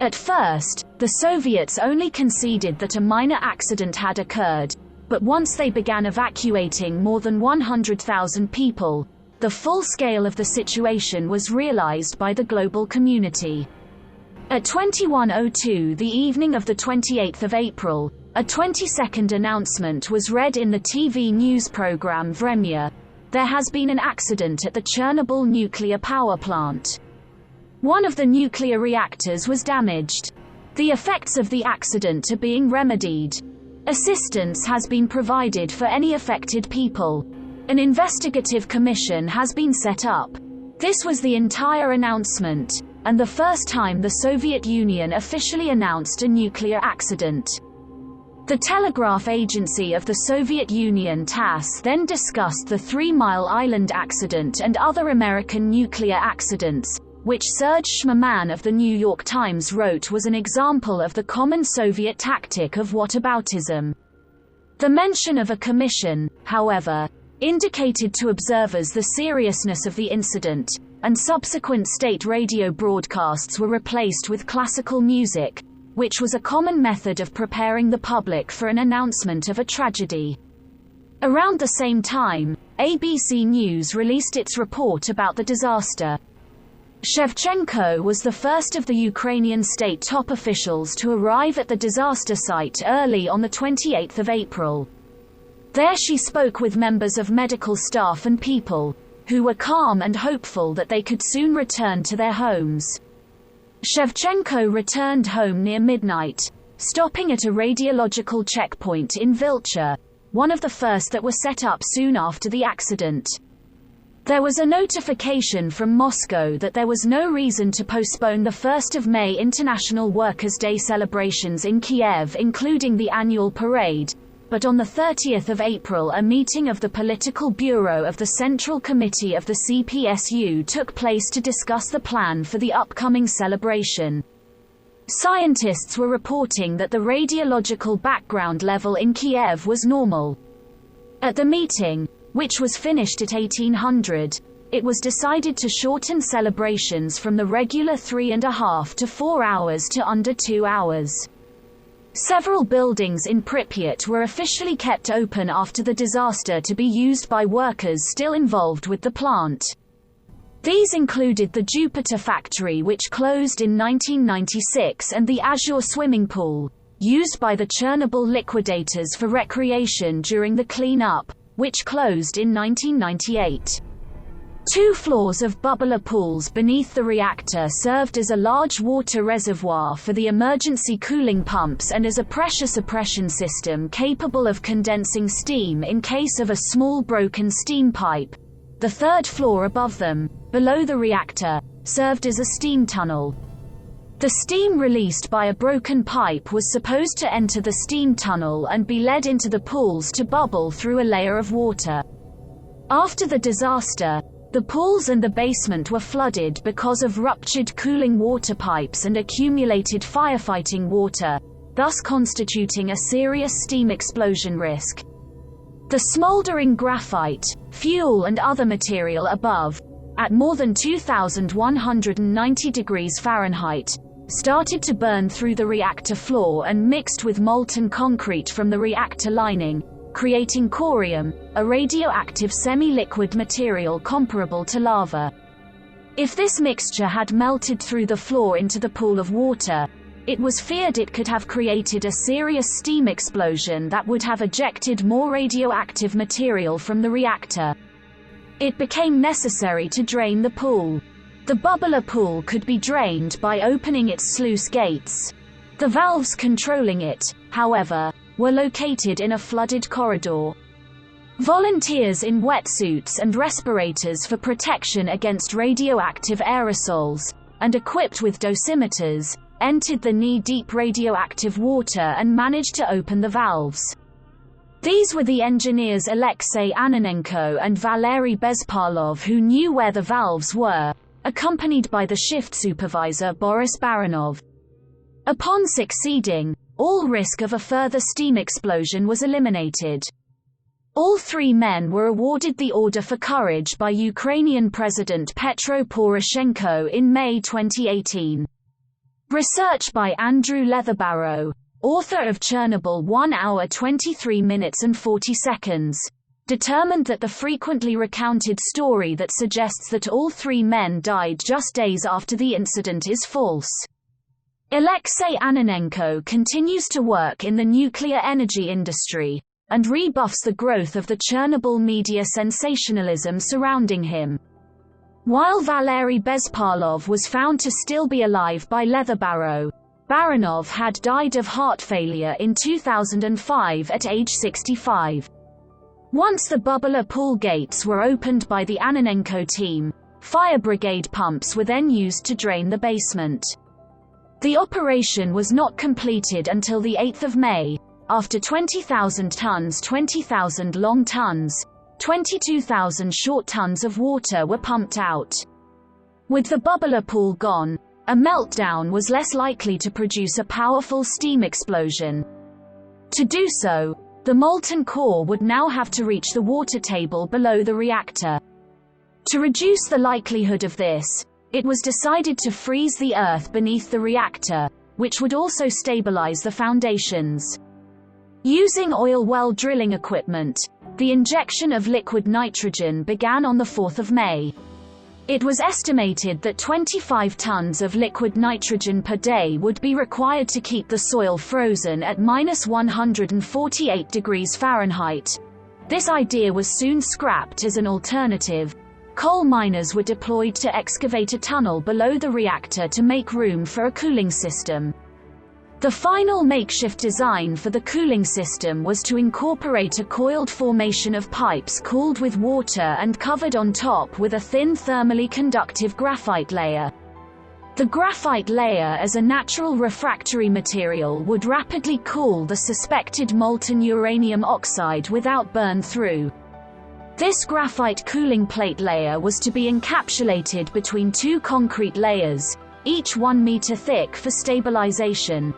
At first, the Soviets only conceded that a minor accident had occurred, but once they began evacuating more than 100,000 people, the full scale of the situation was realized by the global community. At 21:02 the evening of the 28th of April, a 20-second announcement was read in the TV news program Vremya. There has been an accident at the Chernobyl nuclear power plant. One of the nuclear reactors was damaged. The effects of the accident are being remedied. Assistance has been provided for any affected people. An investigative commission has been set up. This was the entire announcement, and the first time the Soviet Union officially announced a nuclear accident. The telegraph agency of the Soviet Union TASS then discussed the 3 Mile Island accident and other American nuclear accidents, which Serge Schmerman of the New York Times wrote was an example of the common Soviet tactic of whataboutism. The mention of a commission, however, indicated to observers the seriousness of the incident, and subsequent state radio broadcasts were replaced with classical music, which was a common method of preparing the public for an announcement of a tragedy. Around the same time, ABC News released its report about the disaster. Shevchenko was the first of the Ukrainian state top officials to arrive at the disaster site early on the 28th of April. There she spoke with members of medical staff and people, who were calm and hopeful that they could soon return to their homes. Shevchenko returned home near midnight, stopping at a radiological checkpoint in Vilcha, one of the first that were set up soon after the accident. There was a notification from Moscow that there was no reason to postpone the 1st of May International Workers' Day celebrations in Kiev, including the annual parade, but on the 30th of April a meeting of the Political Bureau of the Central Committee of the CPSU took place to discuss the plan for the upcoming celebration. Scientists were reporting that the radiological background level in Kiev was normal. At the meeting, which was finished at 1800, it was decided to shorten celebrations from the regular 3.5 to 4 hours to under 2 hours. Several buildings in Pripyat were officially kept open after the disaster to be used by workers still involved with the plant. These included the Jupiter factory, which closed in 1996, and the Azure swimming pool, used by the Chernobyl liquidators for recreation during the clean-up, which closed in 1998. 2 floors of bubbler pools beneath the reactor served as a large water reservoir for the emergency cooling pumps and as a pressure suppression system capable of condensing steam in case of a small broken steam pipe. The 3rd floor above them, below the reactor, served as a steam tunnel. The steam released by a broken pipe was supposed to enter the steam tunnel and be led into the pools to bubble through a layer of water. After the disaster, the pools and the basement were flooded because of ruptured cooling water pipes and accumulated firefighting water, thus constituting a serious steam explosion risk. The smoldering graphite, fuel and other material above, at more than 2,190 degrees Fahrenheit, started to burn through the reactor floor and mixed with molten concrete from the reactor lining, creating corium, a radioactive semi-liquid material comparable to lava. If this mixture had melted through the floor into the pool of water, it was feared it could have created a serious steam explosion that would have ejected more radioactive material from the reactor. It became necessary to drain the pool. The bubbler pool could be drained by opening its sluice gates. The valves controlling it, however, were located in a flooded corridor. Volunteers in wetsuits and respirators for protection against radioactive aerosols, and equipped with dosimeters, entered the knee-deep radioactive water and managed to open the valves. These were the engineers Alexei Ananenko and Valery Bezpalov who knew where the valves were, accompanied by the shift supervisor Boris Baranov. Upon succeeding, all risk of a further steam explosion was eliminated. All three men were awarded the Order for Courage by Ukrainian President Petro Poroshenko in May 2018. Research by Andrew Leatherbarrow, author of Chernobyl 1 hour 23 minutes and 40 seconds, determined that the frequently recounted story that suggests that all three men died just days after the incident is false. Alexei Ananenko continues to work in the nuclear energy industry, and rebuffs the growth of the Chernobyl media sensationalism surrounding him. While Valery Bezpalov was found to still be alive by Leatherbarrow, Baranov had died of heart failure in 2005 at age 65. Once the bubbler pool gates were opened by the Ananenko team, fire brigade pumps were then used to drain the basement. The operation was not completed until the 8th of May, after 20,000 tons 20,000 long tons, 22,000 short tons of water were pumped out. With the bubbler pool gone, a meltdown was less likely to produce a powerful steam explosion. To do so, the molten core would now have to reach the water table below the reactor. To reduce the likelihood of this, it was decided to freeze the earth beneath the reactor, which would also stabilize the foundations. Using oil well drilling equipment, the injection of liquid nitrogen began on the 4th of May. It was estimated that 25 tons of liquid nitrogen per day would be required to keep the soil frozen at -148 degrees Fahrenheit. This idea was soon scrapped as an alternative. Coal miners were deployed to excavate a tunnel below the reactor to make room for a cooling system. The final makeshift design for the cooling system was to incorporate a coiled formation of pipes cooled with water and covered on top with a thin thermally conductive graphite layer. The graphite layer as a natural refractory material would rapidly cool the suspected molten uranium oxide without burn through. This graphite cooling plate layer was to be encapsulated between two concrete layers, each 1 meter thick for stabilization.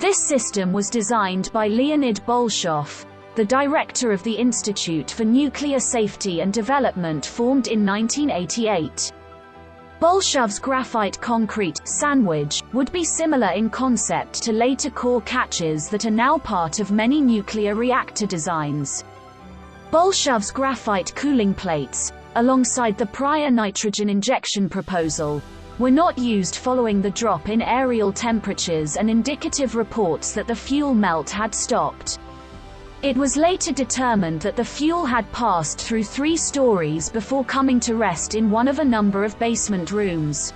This system was designed by Leonid Bolshov, the director of the Institute for Nuclear Safety and Development formed in 1988. Bolshov's graphite concrete sandwich would be similar in concept to later core catches that are now part of many nuclear reactor designs. Bolshov's graphite cooling plates, alongside the prior nitrogen injection proposal, were not used following the drop in aerial temperatures and indicative reports that the fuel melt had stopped. It was later determined that the fuel had passed through 3 stories before coming to rest in one of a number of basement rooms.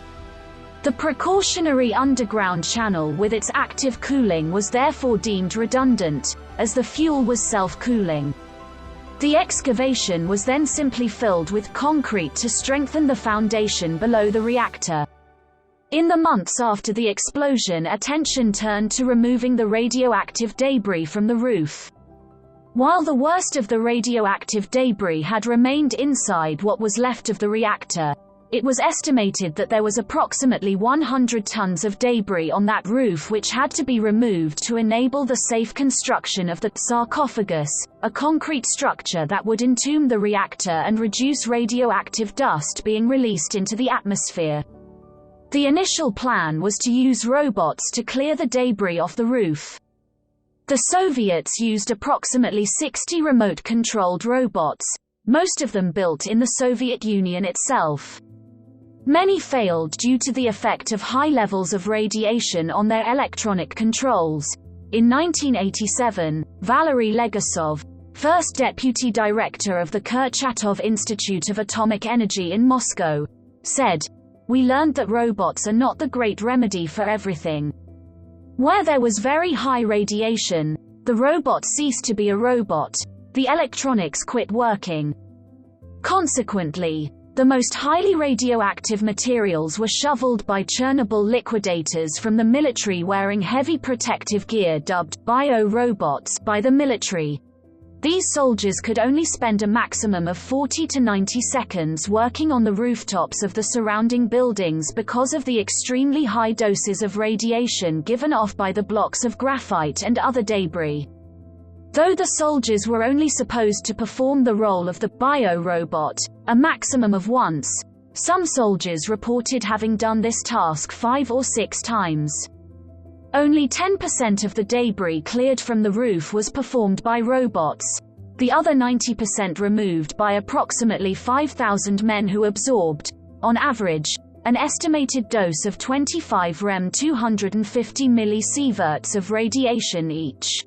The precautionary underground channel with its active cooling was therefore deemed redundant, as the fuel was self-cooling. The excavation was then simply filled with concrete to strengthen the foundation below the reactor. In the months after the explosion, attention turned to removing the radioactive debris from the roof. While the worst of the radioactive debris had remained inside what was left of the reactor, it was estimated that there was approximately 100 tons of debris on that roof which had to be removed to enable the safe construction of the sarcophagus, a concrete structure that would entomb the reactor and reduce radioactive dust being released into the atmosphere. The initial plan was to use robots to clear the debris off the roof. The Soviets used approximately 60 remote-controlled robots, most of them built in the Soviet Union itself. Many failed due to the effect of high levels of radiation on their electronic controls. In 1987, Valery Legasov, first deputy director of the Kurchatov Institute of Atomic Energy in Moscow, said, we learned that robots are not the great remedy for everything. Where there was very high radiation, the robot ceased to be a robot. The electronics quit working. Consequently, the most highly radioactive materials were shoveled by Chernobyl liquidators from the military wearing heavy protective gear dubbed bio-robots by the military. These soldiers could only spend a maximum of 40 to 90 seconds working on the rooftops of the surrounding buildings because of the extremely high doses of radiation given off by the blocks of graphite and other debris. Though the soldiers were only supposed to perform the role of the bio-robot a maximum of once, some soldiers reported having done this task 5 or 6 times. Only 10% of the debris cleared from the roof was performed by robots. The other 90% removed by approximately 5,000 men who absorbed, on average, an estimated dose of 25 rem 250 millisieverts of radiation each.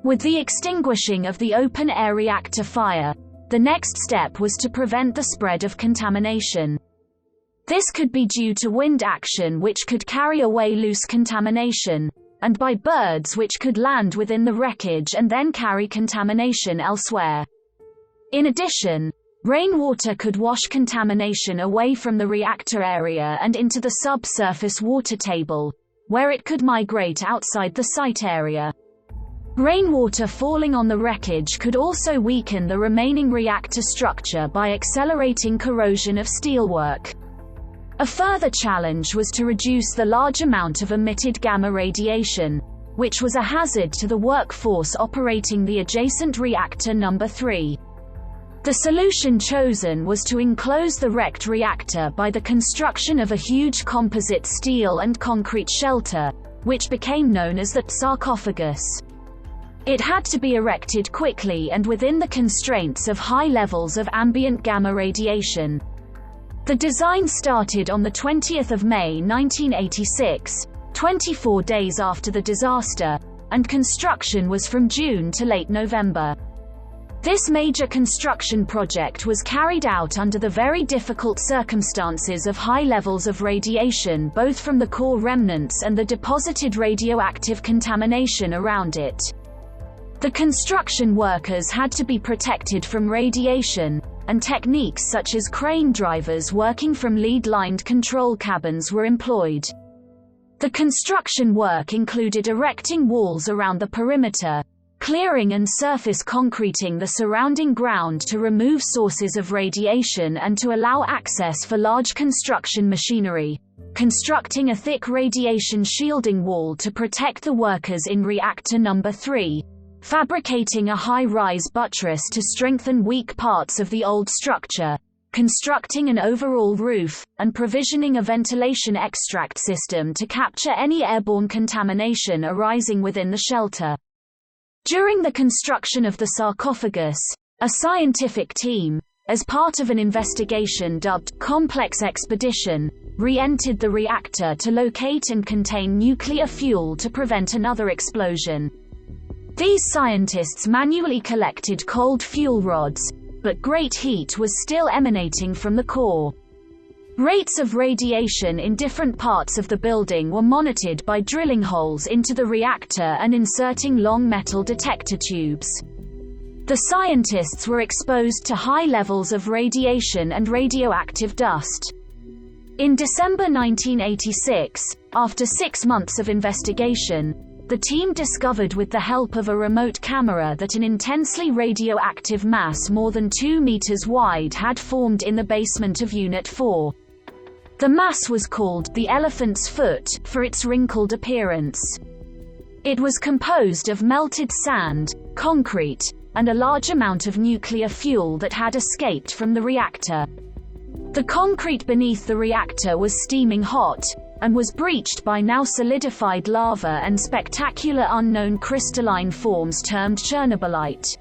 With the extinguishing of the open-air reactor fire, the next step was to prevent the spread of contamination. This could be due to wind action which could carry away loose contamination, and by birds which could land within the wreckage and then carry contamination elsewhere. In addition, rainwater could wash contamination away from the reactor area and into the subsurface water table, where it could migrate outside the site area. Rainwater falling on the wreckage could also weaken the remaining reactor structure by accelerating corrosion of steelwork. A further challenge was to reduce the large amount of emitted gamma radiation, which was a hazard to the workforce operating the adjacent reactor number 3. The solution chosen was to enclose the wrecked reactor by the construction of a huge composite steel and concrete shelter, which became known as the sarcophagus. It had to be erected quickly and within the constraints of high levels of ambient gamma radiation. The design started on the 20th of May 1986, 24 days after the disaster, and construction was from June to late November. This major construction project was carried out under the very difficult circumstances of high levels of radiation both from the core remnants and the deposited radioactive contamination around it. The construction workers had to be protected from radiation, and techniques such as crane drivers working from lead-lined control cabins were employed. The construction work included erecting walls around the perimeter, clearing and surface concreting the surrounding ground to remove sources of radiation and to allow access for large construction machinery, constructing a thick radiation shielding wall to protect the workers in reactor number 3, fabricating a high-rise buttress to strengthen weak parts of the old structure, constructing an overall roof, and provisioning a ventilation extract system to capture any airborne contamination arising within the shelter. During the construction of the sarcophagus, a scientific team, as part of an investigation dubbed Complex Expedition, re-entered the reactor to locate and contain nuclear fuel to prevent another explosion. These scientists manually collected cold fuel rods, but great heat was still emanating from the core. Rates of radiation in different parts of the building were monitored by drilling holes into the reactor and inserting long metal detector tubes. The scientists were exposed to high levels of radiation and radioactive dust. In December 1986, after 6 months of investigation, the team discovered with the help of a remote camera that an intensely radioactive mass more than 2 meters wide had formed in the basement of Unit 4. The mass was called the elephant's foot for its wrinkled appearance. It was composed of melted sand, concrete, and a large amount of nuclear fuel that had escaped from the reactor. The concrete beneath the reactor was steaming hot, and was breached by now solidified lava and spectacular unknown crystalline forms termed Chernobylite.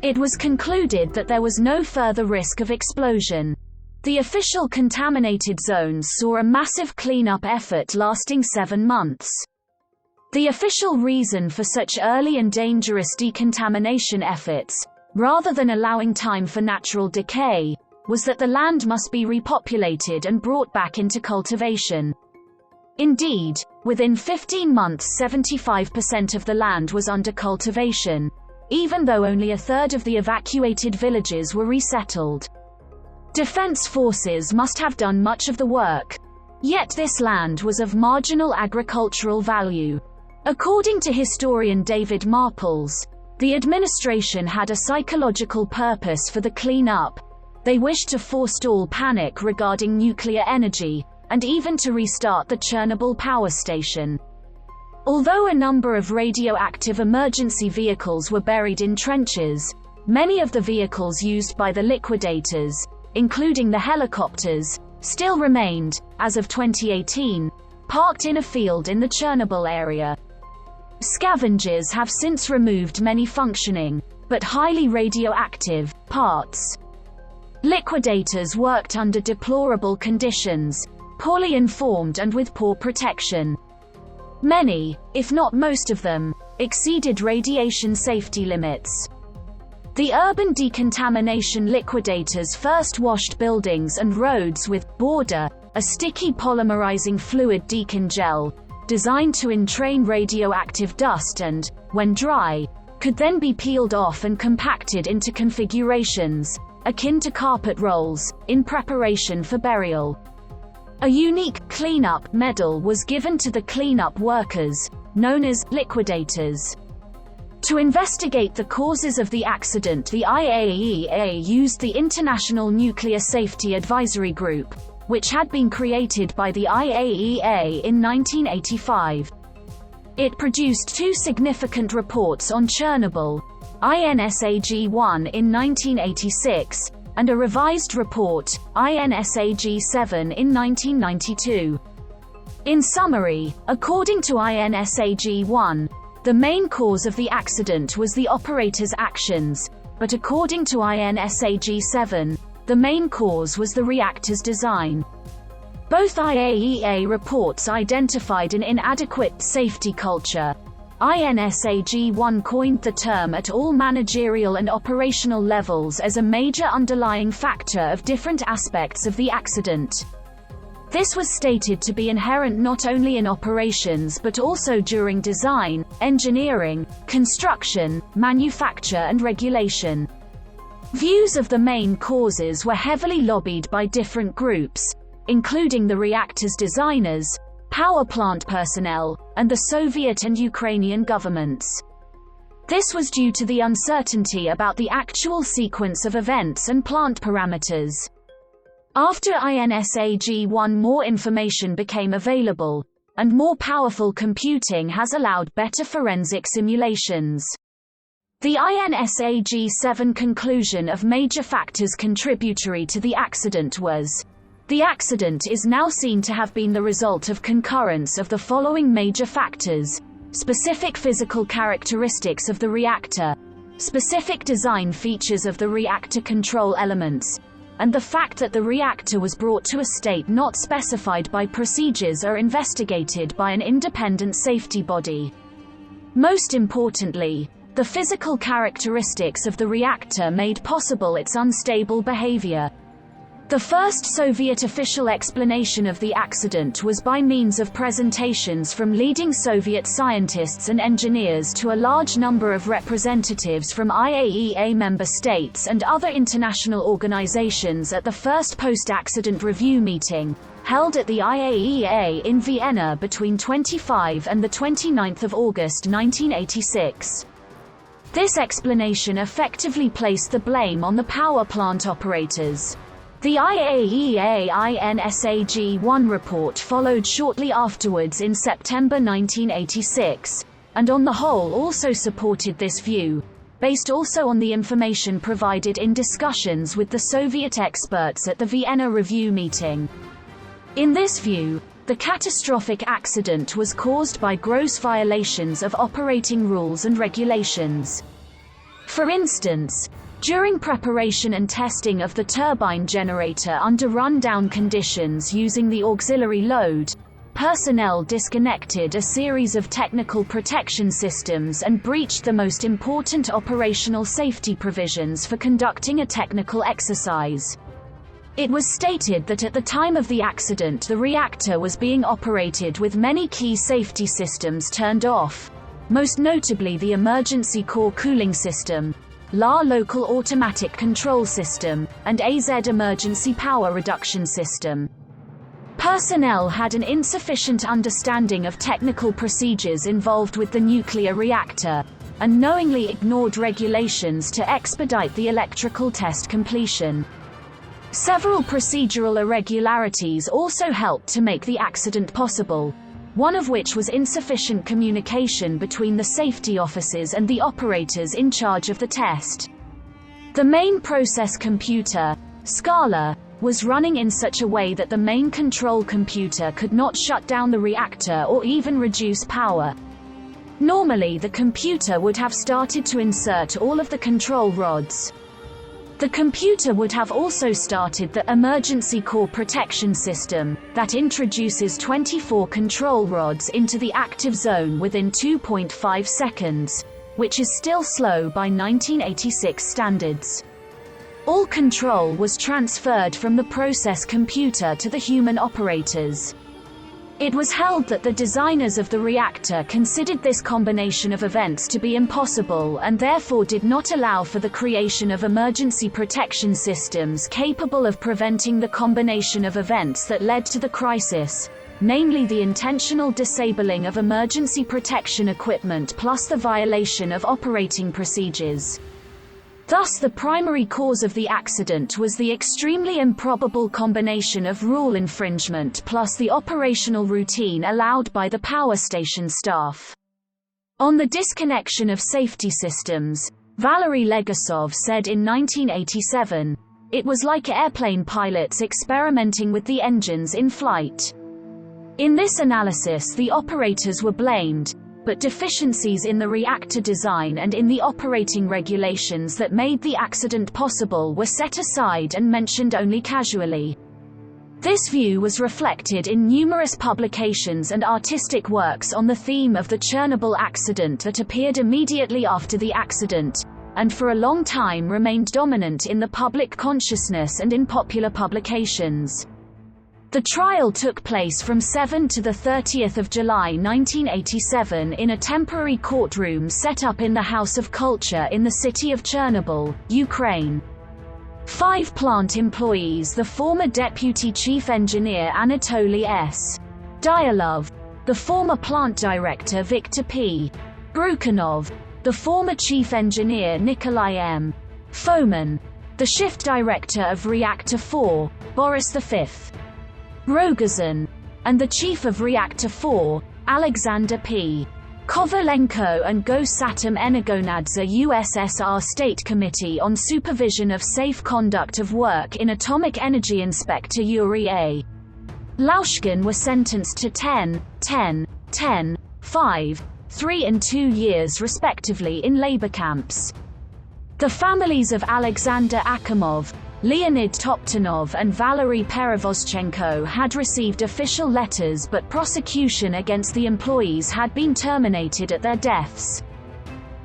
It was concluded that there was no further risk of explosion. The official contaminated zones saw a massive cleanup effort lasting 7 months. The official reason for such early and dangerous decontamination efforts, rather than allowing time for natural decay, was that the land must be repopulated and brought back into cultivation. Indeed, within 15 months 75% of the land was under cultivation, even though only a third of the evacuated villages were resettled. Defense forces must have done much of the work. Yet this land was of marginal agricultural value. According to historian David Marples, the administration had a psychological purpose for the clean-up. They wished to forestall panic regarding nuclear energy, and even to restart the Chernobyl power station. Although a number of radioactive emergency vehicles were buried in trenches, many of the vehicles used by the liquidators, including the helicopters, still remained, as of 2018, parked in a field in the Chernobyl area. Scavengers have since removed many functioning, but highly radioactive, parts. Liquidators worked under deplorable conditions, poorly informed and with poor protection. Many, if not most of them, exceeded radiation safety limits. The urban decontamination liquidators first washed buildings and roads with border, a sticky polymerizing fluid decon gel, designed to entrain radioactive dust and, when dry, could then be peeled off and compacted into configurations, akin to carpet rolls, in preparation for burial. A unique cleanup medal was given to the cleanup workers, known as liquidators. To investigate the causes of the accident, the IAEA used the International Nuclear Safety Advisory Group, which had been created by the IAEA in 1985. It produced two significant reports on Chernobyl, INSAG-1 in 1986, and a revised report, INSAG-7 in 1992. In summary, according to INSAG-1, the main cause of the accident was the operator's actions, but according to INSAG-7, the main cause was the reactor's design. Both IAEA reports identified an inadequate safety culture. INSAG-1 coined the term at all managerial and operational levels as a major underlying factor of different aspects of the accident. This was stated to be inherent not only in operations but also during design, engineering, construction, manufacture and regulation. Views of the main causes were heavily lobbied by different groups, including the reactor's designers, power plant personnel, and the Soviet and Ukrainian governments. This was due to the uncertainty about the actual sequence of events and plant parameters. After INSAG-1, more information became available, and more powerful computing has allowed better forensic simulations. The INSAG-7 conclusion of major factors contributory to the accident was, the accident is now seen to have been the result of concurrence of the following major factors: specific physical characteristics of the reactor, specific design features of the reactor control elements, and the fact that the reactor was brought to a state not specified by procedures or investigated by an independent safety body. Most importantly, the physical characteristics of the reactor made possible its unstable behavior. The first Soviet official explanation of the accident was by means of presentations from leading Soviet scientists and engineers to a large number of representatives from IAEA member states and other international organizations at the first post-accident review meeting, held at the IAEA in Vienna between 25 and 29 August 1986. This explanation effectively placed the blame on the power plant operators. The IAEA INSAG-1 report followed shortly afterwards in September 1986, and on the whole also supported this view, based also on the information provided in discussions with the Soviet experts at the Vienna review meeting. In this view, the catastrophic accident was caused by gross violations of operating rules and regulations. For instance, during preparation and testing of the turbine generator under rundown conditions using the auxiliary load, personnel disconnected a series of technical protection systems and breached the most important operational safety provisions for conducting a technical exercise. It was stated that at the time of the accident the reactor was being operated with many key safety systems turned off, most notably the emergency core cooling system, LA local automatic control system, and AZ emergency power reduction system. Personnel had an insufficient understanding of technical procedures involved with the nuclear reactor, and knowingly ignored regulations to expedite the electrical test completion. Several procedural irregularities also helped to make the accident possible, one of which was insufficient communication between the safety officers and the operators in charge of the test. The main process computer, SCALA, was running in such a way that the main control computer could not shut down the reactor or even reduce power. Normally, the computer would have started to insert all of the control rods. The computer would have also started the emergency core protection system, that introduces 24 control rods into the active zone within 2.5 seconds, which is still slow by 1986 standards. All control was transferred from the process computer to the human operators. It was held that the designers of the reactor considered this combination of events to be impossible and therefore did not allow for the creation of emergency protection systems capable of preventing the combination of events that led to the crisis, namely the intentional disabling of emergency protection equipment plus the violation of operating procedures. Thus, the primary cause of the accident was the extremely improbable combination of rule infringement plus the operational routine allowed by the power station staff. On the disconnection of safety systems, Valery Legasov said in 1987, "It was like airplane pilots experimenting with the engines in flight." In this analysis, the operators were blamed, but deficiencies in the reactor design and in the operating regulations that made the accident possible were set aside and mentioned only casually. This view was reflected in numerous publications and artistic works on the theme of the Chernobyl accident that appeared immediately after the accident, and for a long time remained dominant in the public consciousness and in popular publications. The trial took place from 7 to 30 July 1987 in a temporary courtroom set up in the House of Culture in the city of Chernobyl, Ukraine. 5 plant employees, the former deputy chief engineer Anatoly S. Dyalov, the former plant director Viktor P. Brukhanov, the former chief engineer Nikolai M. Fomin, the shift director of Reactor 4, Boris V. Rogozin, and the chief of Reactor 4, Alexander P. Kovalenko, and Gosatom Energonadza USSR State Committee on Supervision of Safe Conduct of Work in Atomic Energy Inspector Yuri A. Laushkin were sentenced to 10, 5, 3 and 2 years respectively in labor camps. The families of Alexander Akimov, Leonid Toptanov and Valery Perevoschenko had received official letters, but prosecution against the employees had been terminated at their deaths.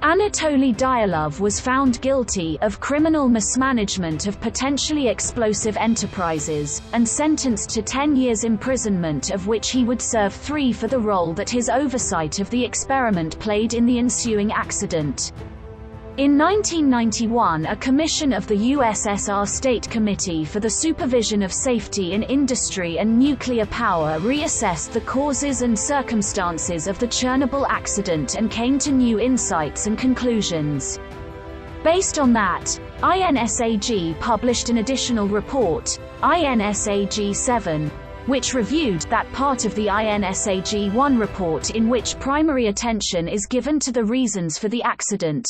Anatoly Dyalov was found guilty of criminal mismanagement of potentially explosive enterprises, and sentenced to 10 years imprisonment, of which he would serve 3 for the role that his oversight of the experiment played in the ensuing accident. In 1991, a commission of the USSR State Committee for the Supervision of Safety in Industry and Nuclear Power reassessed the causes and circumstances of the Chernobyl accident and came to new insights and conclusions. Based on that, INSAG published an additional report, INSAG 7, which reviewed that part of the INSAG 1 report in which primary attention is given to the reasons for the accident,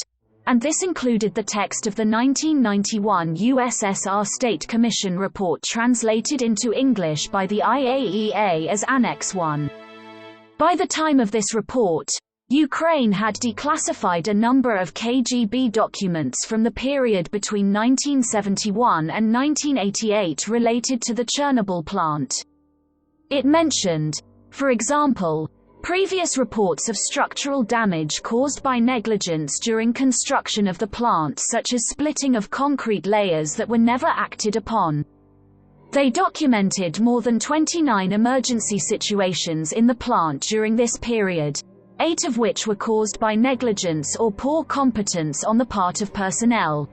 and this included the text of the 1991 USSR State Commission report translated into English by the IAEA as Annex 1. By the time of this report, Ukraine had declassified a number of KGB documents from the period between 1971 and 1988 related to the Chernobyl plant. It mentioned, for example, previous reports of structural damage caused by negligence during construction of the plant, such as splitting of concrete layers that were never acted upon. They documented more than 29 emergency situations in the plant during this period, 8 of which were caused by negligence or poor competence on the part of personnel.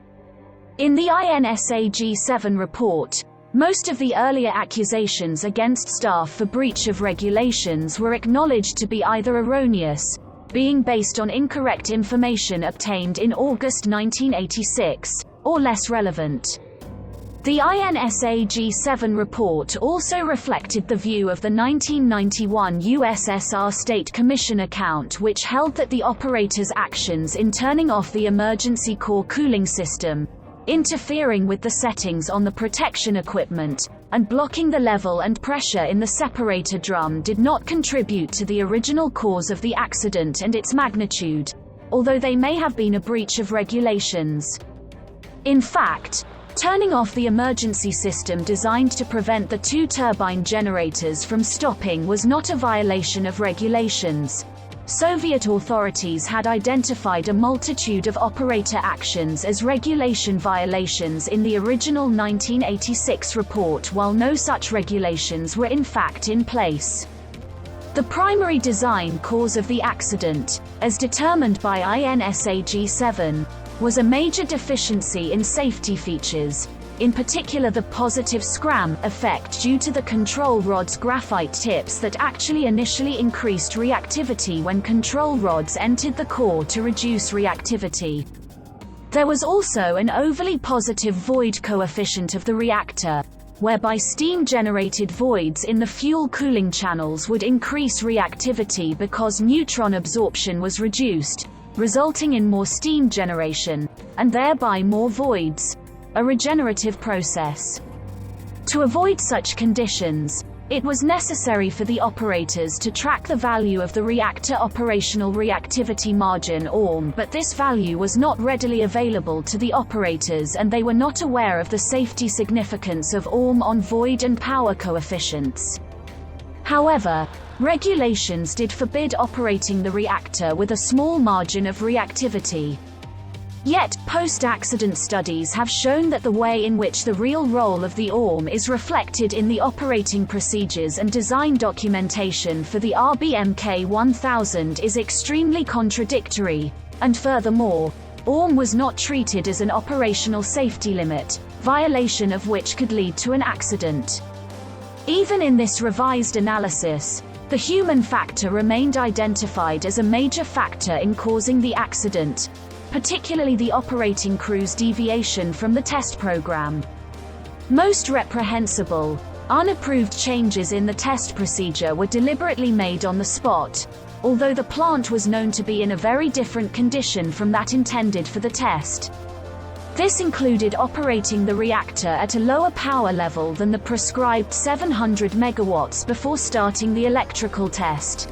In the INSAG-7 report, most of the earlier accusations against staff for breach of regulations were acknowledged to be either erroneous, being based on incorrect information obtained in August 1986, or less relevant. The INSAG-7 report also reflected the view of the 1991 USSR State Commission account, which held that the operator's actions in turning off the emergency core cooling system, interfering with the settings on the protection equipment, and blocking the level and pressure in the separator drum did not contribute to the original cause of the accident and its magnitude, although they may have been a breach of regulations. In fact, turning off the emergency system designed to prevent the 2 turbine generators from stopping was not a violation of regulations. Soviet authorities had identified a multitude of operator actions as regulation violations in the original 1986 report, while no such regulations were in fact in place. The primary design cause of the accident, as determined by INSAG-7, was a major deficiency in safety features, in particular the positive scram effect due to the control rod's graphite tips that actually initially increased reactivity when control rods entered the core to reduce reactivity. There was also an overly positive void coefficient of the reactor, whereby steam-generated voids in the fuel cooling channels would increase reactivity because neutron absorption was reduced, resulting in more steam generation, and thereby more voids, a regenerative process. To avoid such conditions, it was necessary for the operators to track the value of the reactor operational reactivity margin (ORM), but this value was not readily available to the operators and they were not aware of the safety significance of ORM on void and power coefficients. However, regulations did forbid operating the reactor with a small margin of reactivity. Yet, post-accident studies have shown that the way in which the real role of the ORM is reflected in the operating procedures and design documentation for the RBMK 1000 is extremely contradictory, and furthermore, ORM was not treated as an operational safety limit, violation of which could lead to an accident. Even in this revised analysis, the human factor remained identified as a major factor in causing the accident, particularly the operating crew's deviation from the test program. Most reprehensible, unapproved changes in the test procedure were deliberately made on the spot, although the plant was known to be in a very different condition from that intended for the test. This included operating the reactor at a lower power level than the prescribed 700 megawatts before starting the electrical test.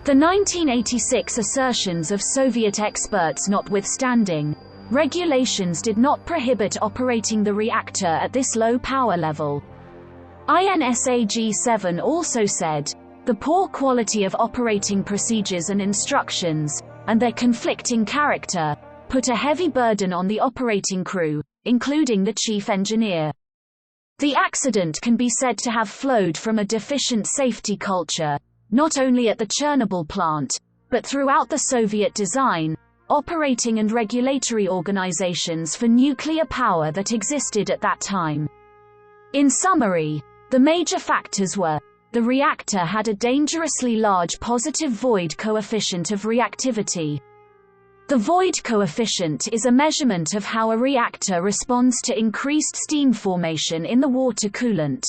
The 1986 assertions of Soviet experts notwithstanding, regulations did not prohibit operating the reactor at this low power level. INSAG-7 also said, the poor quality of operating procedures and instructions, and their conflicting character, put a heavy burden on the operating crew, including the chief engineer. The accident can be said to have flowed from a deficient safety culture, not only at the Chernobyl plant, but throughout the Soviet design, operating and regulatory organizations for nuclear power that existed at that time. In summary, the major factors were, the reactor had a dangerously large positive void coefficient of reactivity. The void coefficient is a measurement of how a reactor responds to increased steam formation in the water coolant.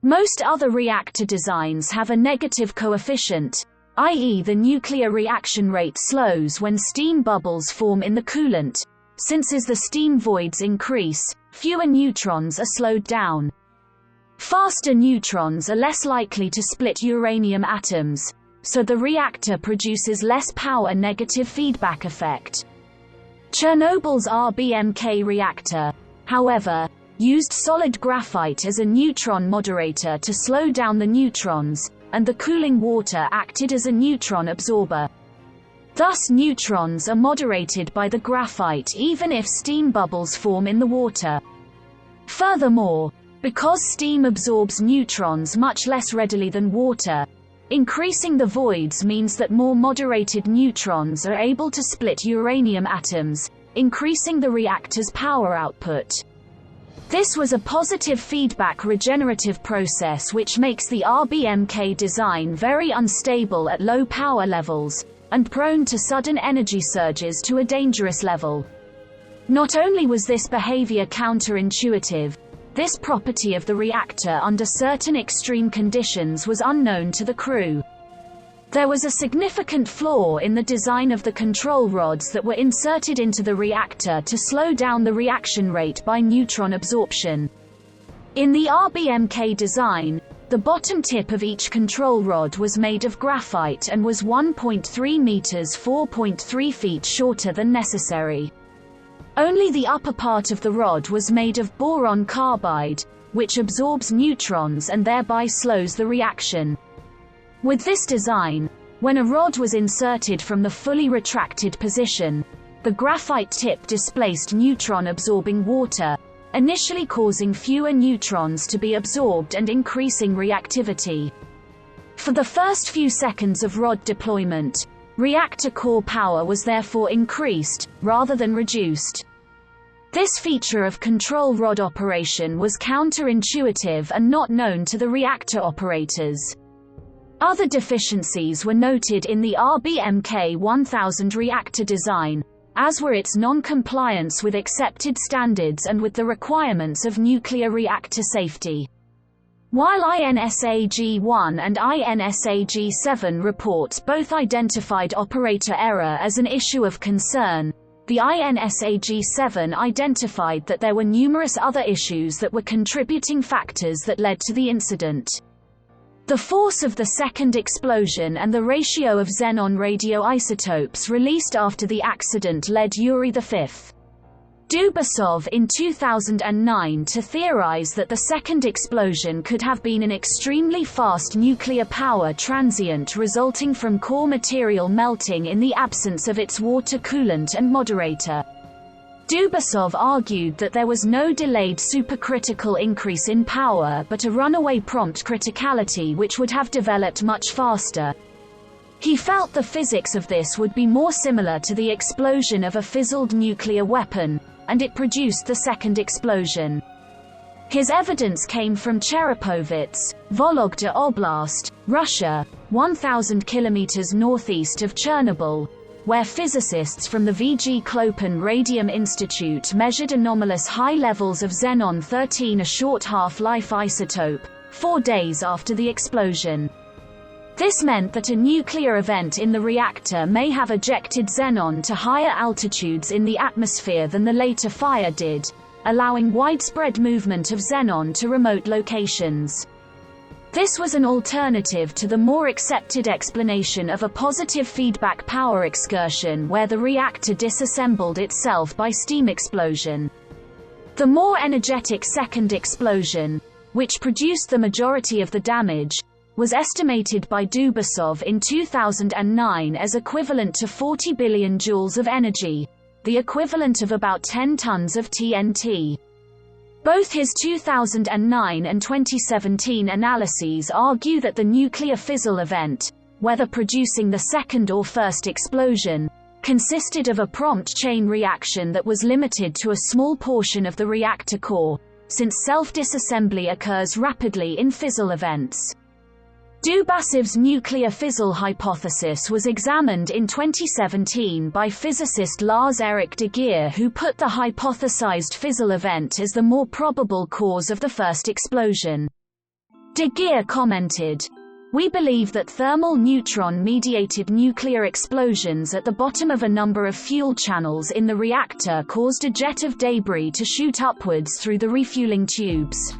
Most other reactor designs have a negative coefficient, i.e. the nuclear reaction rate slows when steam bubbles form in the coolant. Since as the steam voids increase, fewer neutrons are slowed down. Faster neutrons are less likely to split uranium atoms, so the reactor produces less power negative feedback effect. Chernobyl's RBMK reactor, however, used solid graphite as a neutron moderator to slow down the neutrons, and the cooling water acted as a neutron absorber. Thus neutrons are moderated by the graphite even if steam bubbles form in the water. Furthermore, Because steam absorbs neutrons much less readily than water, increasing the voids means that more moderated neutrons are able to split uranium atoms, increasing the reactor's power output. This was a positive feedback regenerative process which makes the RBMK design very unstable at low power levels, and prone to sudden energy surges to a dangerous level. Not only was this behavior counterintuitive, this property of the reactor under certain extreme conditions was unknown to the crew. There was a significant flaw in the design of the control rods that were inserted into the reactor to slow down the reaction rate by neutron absorption. In the RBMK design, the bottom tip of each control rod was made of graphite and was 1.3 meters (4.3 feet) shorter than necessary. Only the upper part of the rod was made of boron carbide, which absorbs neutrons and thereby slows the reaction. With this design, when a rod was inserted from the fully retracted position, the graphite tip displaced neutron-absorbing water, initially causing fewer neutrons to be absorbed and increasing reactivity. For the first few seconds of rod deployment, reactor core power was therefore increased, rather than reduced. This feature of control rod operation was counterintuitive and not known to the reactor operators. Other deficiencies were noted in the RBMK 1000 reactor design, as were its non-compliance with accepted standards and with the requirements of nuclear reactor safety. While INSAG-1 and INSAG-7 reports both identified operator error as an issue of concern, the INSAG-7 identified that there were numerous other issues that were contributing factors that led to the incident. The force of the second explosion and the ratio of xenon radioisotopes released after the accident led Yuri V. Dubasov in 2009 to theorize that the second explosion could have been an extremely fast nuclear power transient resulting from core material melting in the absence of its water coolant and moderator. Dubasov argued that there was no delayed supercritical increase in power but a runaway prompt criticality which would have developed much faster. He felt the physics of this would be more similar to the explosion of a fizzled nuclear weapon, and it produced the second explosion. His evidence came from Cherepovets, Vologda Oblast, Russia, 1,000 kilometers northeast of Chernobyl, where physicists from the V.G. Klopen Radium Institute measured anomalous high levels of xenon-13, a short half-life isotope, 4 days after the explosion. This meant that a nuclear event in the reactor may have ejected xenon to higher altitudes in the atmosphere than the later fire did, allowing widespread movement of xenon to remote locations. This was an alternative to the more accepted explanation of a positive feedback power excursion where the reactor disassembled itself by steam explosion. The more energetic second explosion, which produced the majority of the damage, was estimated by Dubasov in 2009 as equivalent to 40 billion joules of energy, the equivalent of about 10 tons of TNT. Both his 2009 and 2017 analyses argue that the nuclear fizzle event, whether producing the second or first explosion, consisted of a prompt chain reaction that was limited to a small portion of the reactor core, since self-disassembly occurs rapidly in fizzle events. Dubasov's nuclear fizzle hypothesis was examined in 2017 by physicist Lars-Erik de Geer, who put the hypothesized fizzle event as the more probable cause of the first explosion. De Geer commented, "We believe that thermal neutron-mediated nuclear explosions at the bottom of a number of fuel channels in the reactor caused a jet of debris to shoot upwards through the refueling tubes.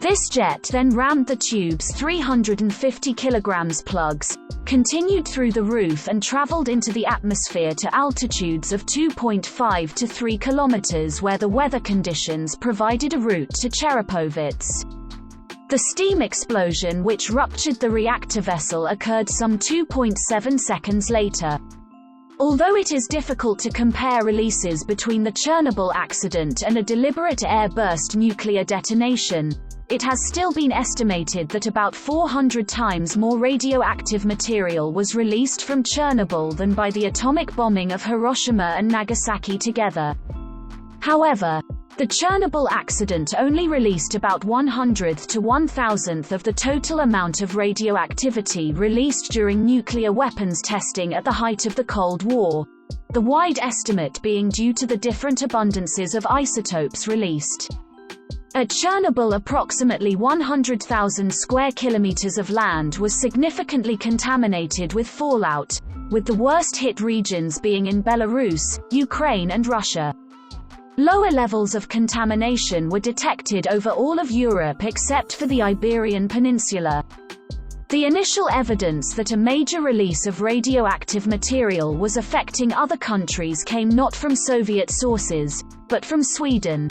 This jet then rammed the tube's 350 kg plugs, continued through the roof and traveled into the atmosphere to altitudes of 2.5 to 3 kilometers where the weather conditions provided a route to Cherepovets. The steam explosion which ruptured the reactor vessel occurred some 2.7 seconds later. Although it is difficult to compare releases between the Chernobyl accident and a deliberate air-burst nuclear detonation, it has still been estimated that about 400 times more radioactive material was released from Chernobyl than by the atomic bombing of Hiroshima and Nagasaki together. However, the Chernobyl accident only released about 100th to 1,000th of the total amount of radioactivity released during nuclear weapons testing at the height of the Cold War, the wide estimate being due to the different abundances of isotopes released. At Chernobyl, approximately 100,000 square kilometers of land was significantly contaminated with fallout, with the worst-hit regions being in Belarus, Ukraine and Russia. Lower levels of contamination were detected over all of Europe except for the Iberian Peninsula. The initial evidence that a major release of radioactive material was affecting other countries came not from Soviet sources, but from Sweden.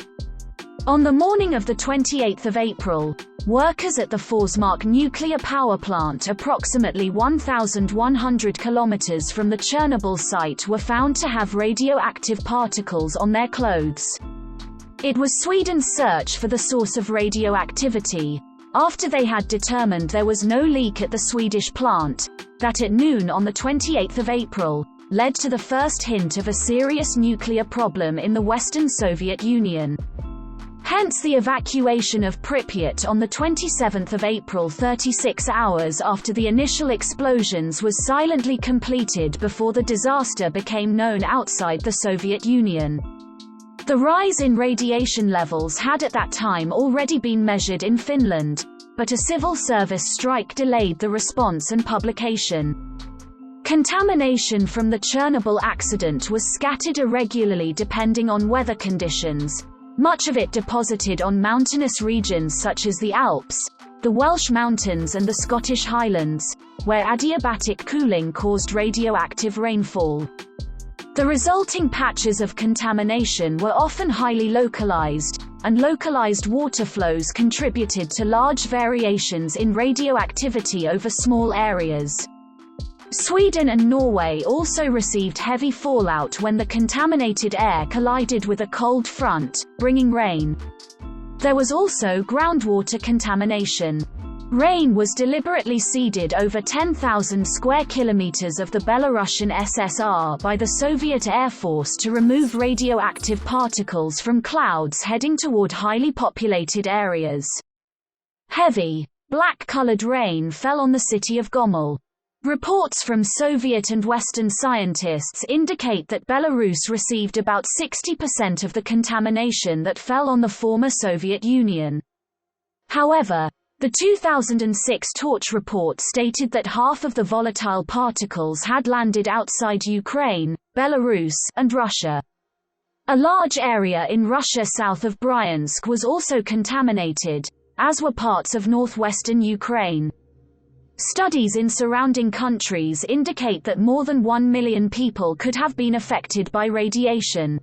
On the morning of the 28th of April, workers at the Forsmark nuclear power plant approximately 1,100 kilometers from the Chernobyl site were found to have radioactive particles on their clothes. It was Sweden's search for the source of radioactivity, after they had determined there was no leak at the Swedish plant, that at noon on the 28th of April, led to the first hint of a serious nuclear problem in the Western Soviet Union. Hence the evacuation of Pripyat on the 27th of April, 36 hours after the initial explosions, was silently completed before the disaster became known outside the Soviet Union. The rise in radiation levels had at that time already been measured in Finland, but a civil service strike delayed the response and publication. Contamination from the Chernobyl accident was scattered irregularly depending on weather conditions, much of it deposited on mountainous regions such as the Alps, the Welsh Mountains and the Scottish Highlands, where adiabatic cooling caused radioactive rainfall. The resulting patches of contamination were often highly localized, and localized water flows contributed to large variations in radioactivity over small areas. Sweden and Norway also received heavy fallout when the contaminated air collided with a cold front, bringing rain. There was also groundwater contamination. Rain was deliberately seeded over 10,000 square kilometers of the Belarusian SSR by the Soviet Air Force to remove radioactive particles from clouds heading toward highly populated areas. Heavy, black-colored rain fell on the city of Gomel. Reports from Soviet and Western scientists indicate that Belarus received about 60% of the contamination that fell on the former Soviet Union. However, the 2006 Torch report stated that half of the volatile particles had landed outside Ukraine, Belarus, and Russia. A large area in Russia south of Bryansk was also contaminated, as were parts of northwestern Ukraine. Studies in surrounding countries indicate that more than 1 million people could have been affected by radiation.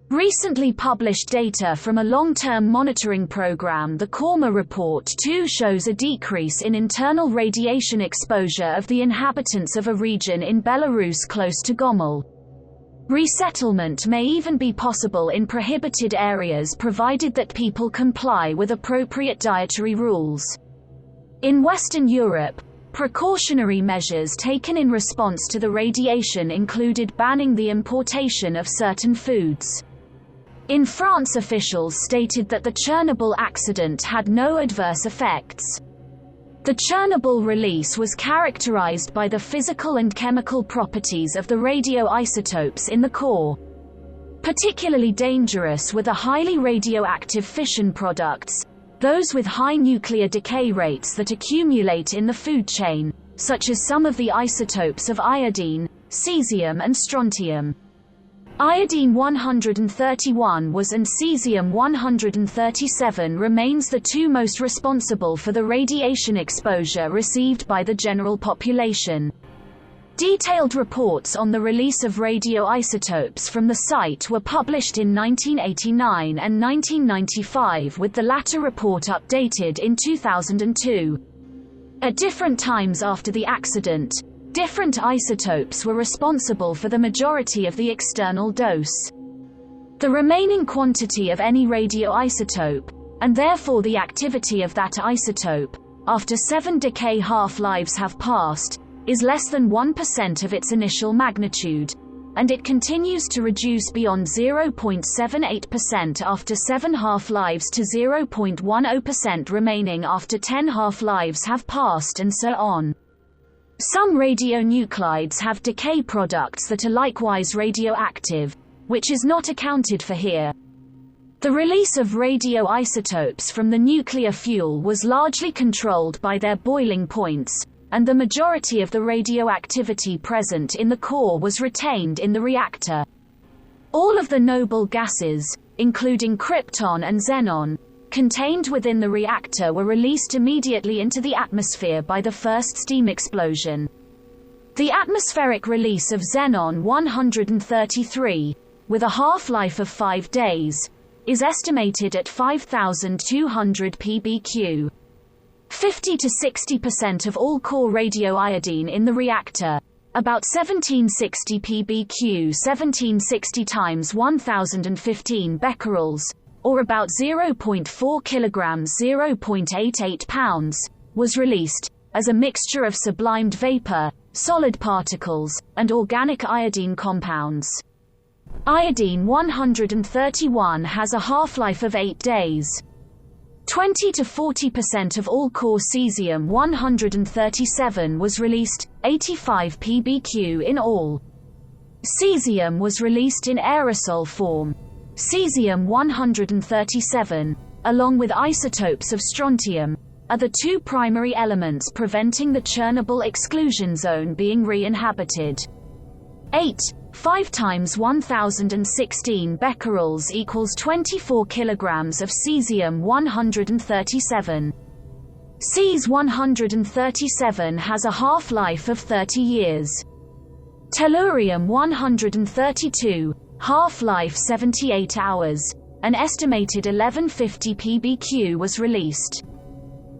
Recently published data from a long-term monitoring program, the Korma report, too shows a decrease in internal radiation exposure of the inhabitants of a region in Belarus close to Gomel. Resettlement may even be possible in prohibited areas provided that people comply with appropriate dietary rules. In Western Europe, precautionary measures taken in response to the radiation included banning the importation of certain foods. In France, officials stated that the Chernobyl accident had no adverse effects. The Chernobyl release was characterized by the physical and chemical properties of the radioisotopes in the core. Particularly dangerous were the highly radioactive fission products, those with high nuclear decay rates that accumulate in the food chain, such as some of the isotopes of iodine, cesium and strontium. Iodine-131 was and cesium-137 remains the two most responsible for the radiation exposure received by the general population. Detailed reports on the release of radioisotopes from the site were published in 1989 and 1995, with the latter report updated in 2002. At different times after the accident, Different isotopes were responsible for the majority of the external dose. The remaining quantity of any radioisotope, and therefore the activity of that isotope, after 7 decay half-lives have passed, is less than 1% of its initial magnitude, and it continues to reduce beyond 0.78% after 7 half-lives to 0.10% remaining after 10 half-lives have passed, and so on. Some radionuclides have decay products that are likewise radioactive, which is not accounted for here. The release of radioisotopes from the nuclear fuel was largely controlled by their boiling points, and the majority of the radioactivity present in the core was retained in the reactor. All of the noble gases, including krypton and xenon, contained within the reactor were released immediately into the atmosphere by the first steam explosion. The atmospheric release of xenon-133, with a half-life of 5 days, is estimated at 5,200 pbq. 50 to 60% of all core radioiodine in the reactor, about 1760 pbq 1760 times 1015 becquerels, or about 0.4 kilograms 0.88 pounds, was released, as a mixture of sublimed vapor, solid particles, and organic iodine compounds. Iodine-131 has a half-life of 8 days. 20 to 40% of all core cesium-137 was released, 85 pbq in all. Cesium was released in aerosol form. Cesium-137, along with isotopes of strontium, are the 2 primary elements preventing the Chernobyl exclusion zone being re-inhabited. 5 times 1016 becquerels equals 24 kilograms of cesium-137. Cesium-137 has a half-life of 30 years. Tellurium-132, half-life 78 hours, an estimated 1150 pbq was released.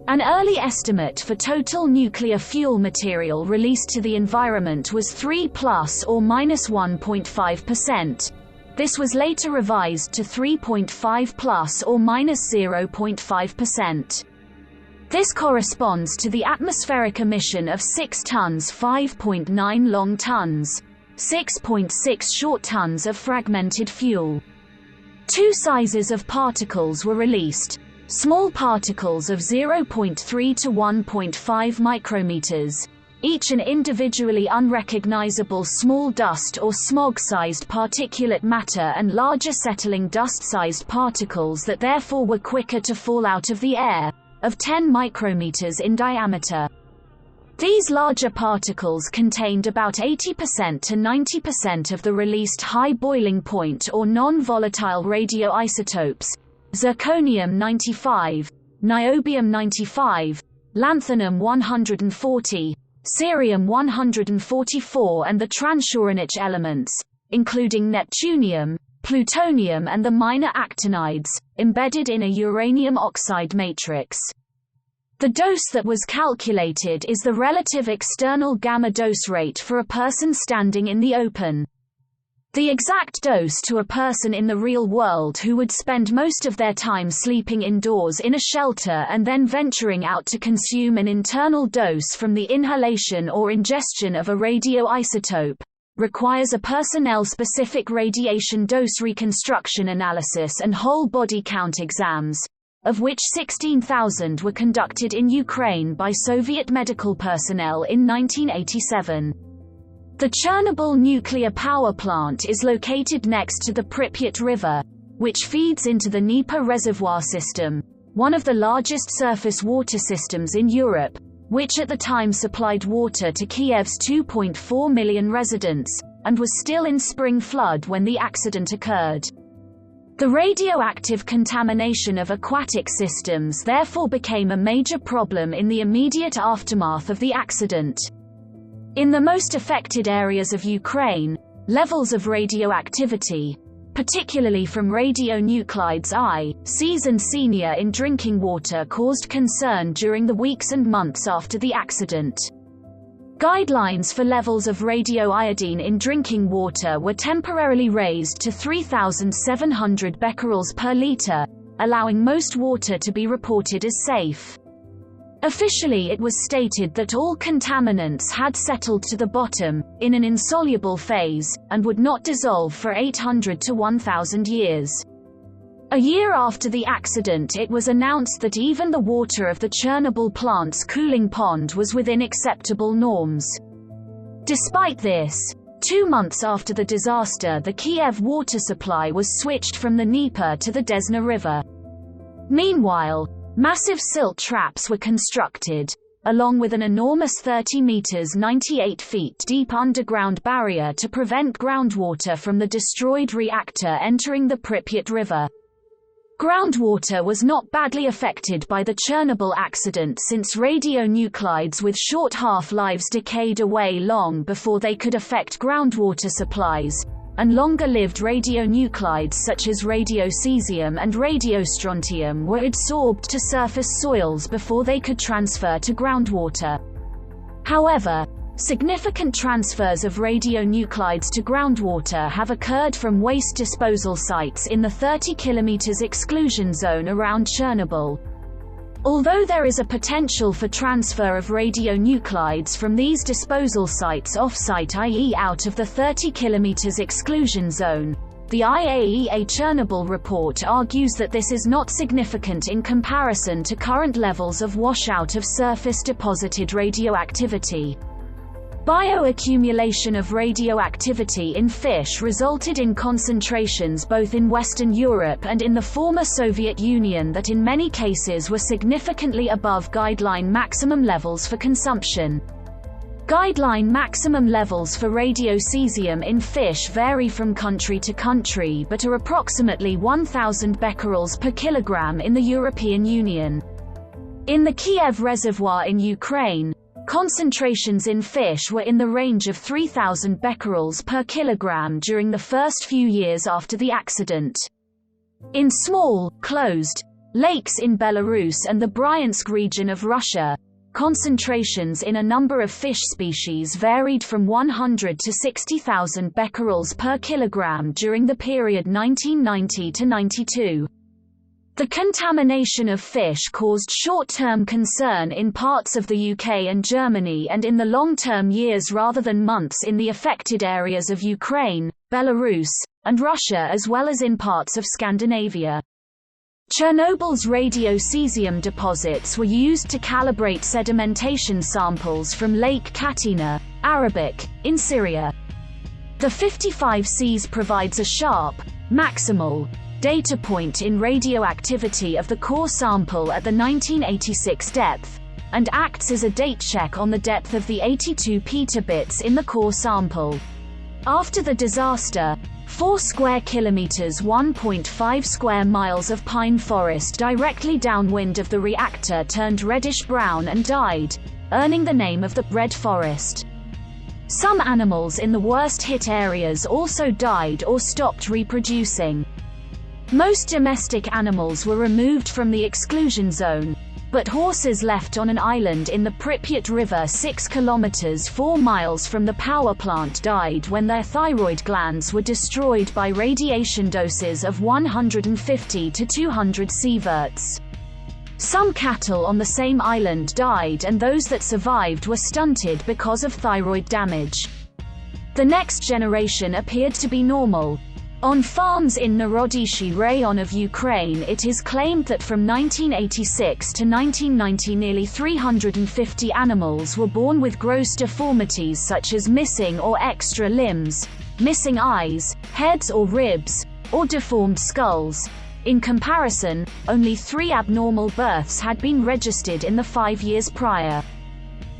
An early estimate for total nuclear fuel material released to the environment was 3 plus or minus 1.5%. This was later revised to 3.5 plus or minus 0.5%. This corresponds to the atmospheric emission of 6 tons 5.9 long tons, 6.6 short tons of fragmented fuel. 2 sizes of particles were released. Small particles of 0.3 to 1.5 micrometers, each an individually unrecognizable small dust or smog-sized particulate matter, and larger settling dust-sized particles that therefore were quicker to fall out of the air, of 10 micrometers in diameter. These larger particles contained about 80% to 90% of the released high boiling point or non-volatile radioisotopes, zirconium-95, niobium-95, lanthanum-140, cerium-144 and the transuranic elements, including neptunium, plutonium and the minor actinides, embedded in a uranium oxide matrix. The dose that was calculated is the relative external gamma dose rate for a person standing in the open. The exact dose to a person in the real world who would spend most of their time sleeping indoors in a shelter and then venturing out to consume an internal dose from the inhalation or ingestion of a radioisotope, requires a personnel-specific radiation dose reconstruction analysis and whole body count exams, of which 16,000 were conducted in Ukraine by Soviet medical personnel in 1987. The Chernobyl nuclear power plant is located next to the Pripyat River, which feeds into the Dnieper reservoir system, one of the largest surface water systems in Europe, which at the time supplied water to Kiev's 2.4 million residents, and was still in spring flood when the accident occurred. The radioactive contamination of aquatic systems therefore became a major problem in the immediate aftermath of the accident. In the most affected areas of Ukraine, levels of radioactivity, particularly from radionuclides I, Cs and Senior in drinking water, caused concern during the weeks and months after the accident. Guidelines for levels of radioiodine in drinking water were temporarily raised to 3,700 becquerels per liter, allowing most water to be reported as safe. Officially, it was stated that all contaminants had settled to the bottom, in an insoluble phase, and would not dissolve for 800 to 1,000 years. A year after the accident, it was announced that even the water of the Chernobyl plant's cooling pond was within acceptable norms. Despite this, 2 months after the disaster, the Kiev water supply was switched from the Dnieper to the Desna River. Meanwhile, massive silt traps were constructed, along with an enormous 30 meters (98 feet) deep underground barrier to prevent groundwater from the destroyed reactor entering the Pripyat River. Groundwater was not badly affected by the Chernobyl accident, since radionuclides with short half-lives decayed away long before they could affect groundwater supplies, and longer-lived radionuclides such as radiocesium and radiostrontium were adsorbed to surface soils before they could transfer to groundwater. However, significant transfers of radionuclides to groundwater have occurred from waste disposal sites in the 30 km exclusion zone around Chernobyl. Although there is a potential for transfer of radionuclides from these disposal sites off-site, i.e. out of the 30 km exclusion zone, the IAEA Chernobyl report argues that this is not significant in comparison to current levels of washout of surface-deposited radioactivity. Bioaccumulation of radioactivity in fish resulted in concentrations both in Western Europe and in the former Soviet Union that in many cases were significantly above guideline maximum levels for consumption. Guideline maximum levels for radiocesium in fish vary from country to country but are approximately 1,000 becquerels per kilogram in the European Union. In the Kiev reservoir in Ukraine, concentrations in fish were in the range of 3,000 becquerels per kilogram during the first few years after the accident. In small, closed lakes in Belarus and the Bryansk region of Russia, concentrations in a number of fish species varied from 100 to 60,000 becquerels per kilogram during the period 1990 to 92. The contamination of fish caused short-term concern in parts of the UK and Germany, and in the long-term years rather than months in the affected areas of Ukraine, Belarus, and Russia, as well as in parts of Scandinavia. Chernobyl's radiocesium deposits were used to calibrate sedimentation samples from Lake Katina, Arabic, in Syria. The 55Cs provides a sharp, maximal, data point in radioactivity of the core sample at the 1986 depth, and acts as a date check on the depth of the 82 petabits in the core sample. After the disaster, 4 square kilometers (1.5 square miles) of pine forest directly downwind of the reactor turned reddish-brown and died, earning the name of the Red Forest. Some animals in the worst-hit areas also died or stopped reproducing. Most domestic animals were removed from the exclusion zone, but horses left on an island in the Pripyat River 6 kilometers (4 miles) from the power plant died when their thyroid glands were destroyed by radiation doses of 150 to 200 sieverts. Some cattle on the same island died, and those that survived were stunted because of thyroid damage. The next generation appeared to be normal. On farms in Narodishi Rayon of Ukraine, it is claimed that from 1986 to 1990 nearly 350 animals were born with gross deformities such as missing or extra limbs, missing eyes, heads or ribs, or deformed skulls. In comparison, only 3 abnormal births had been registered in the 5 years prior.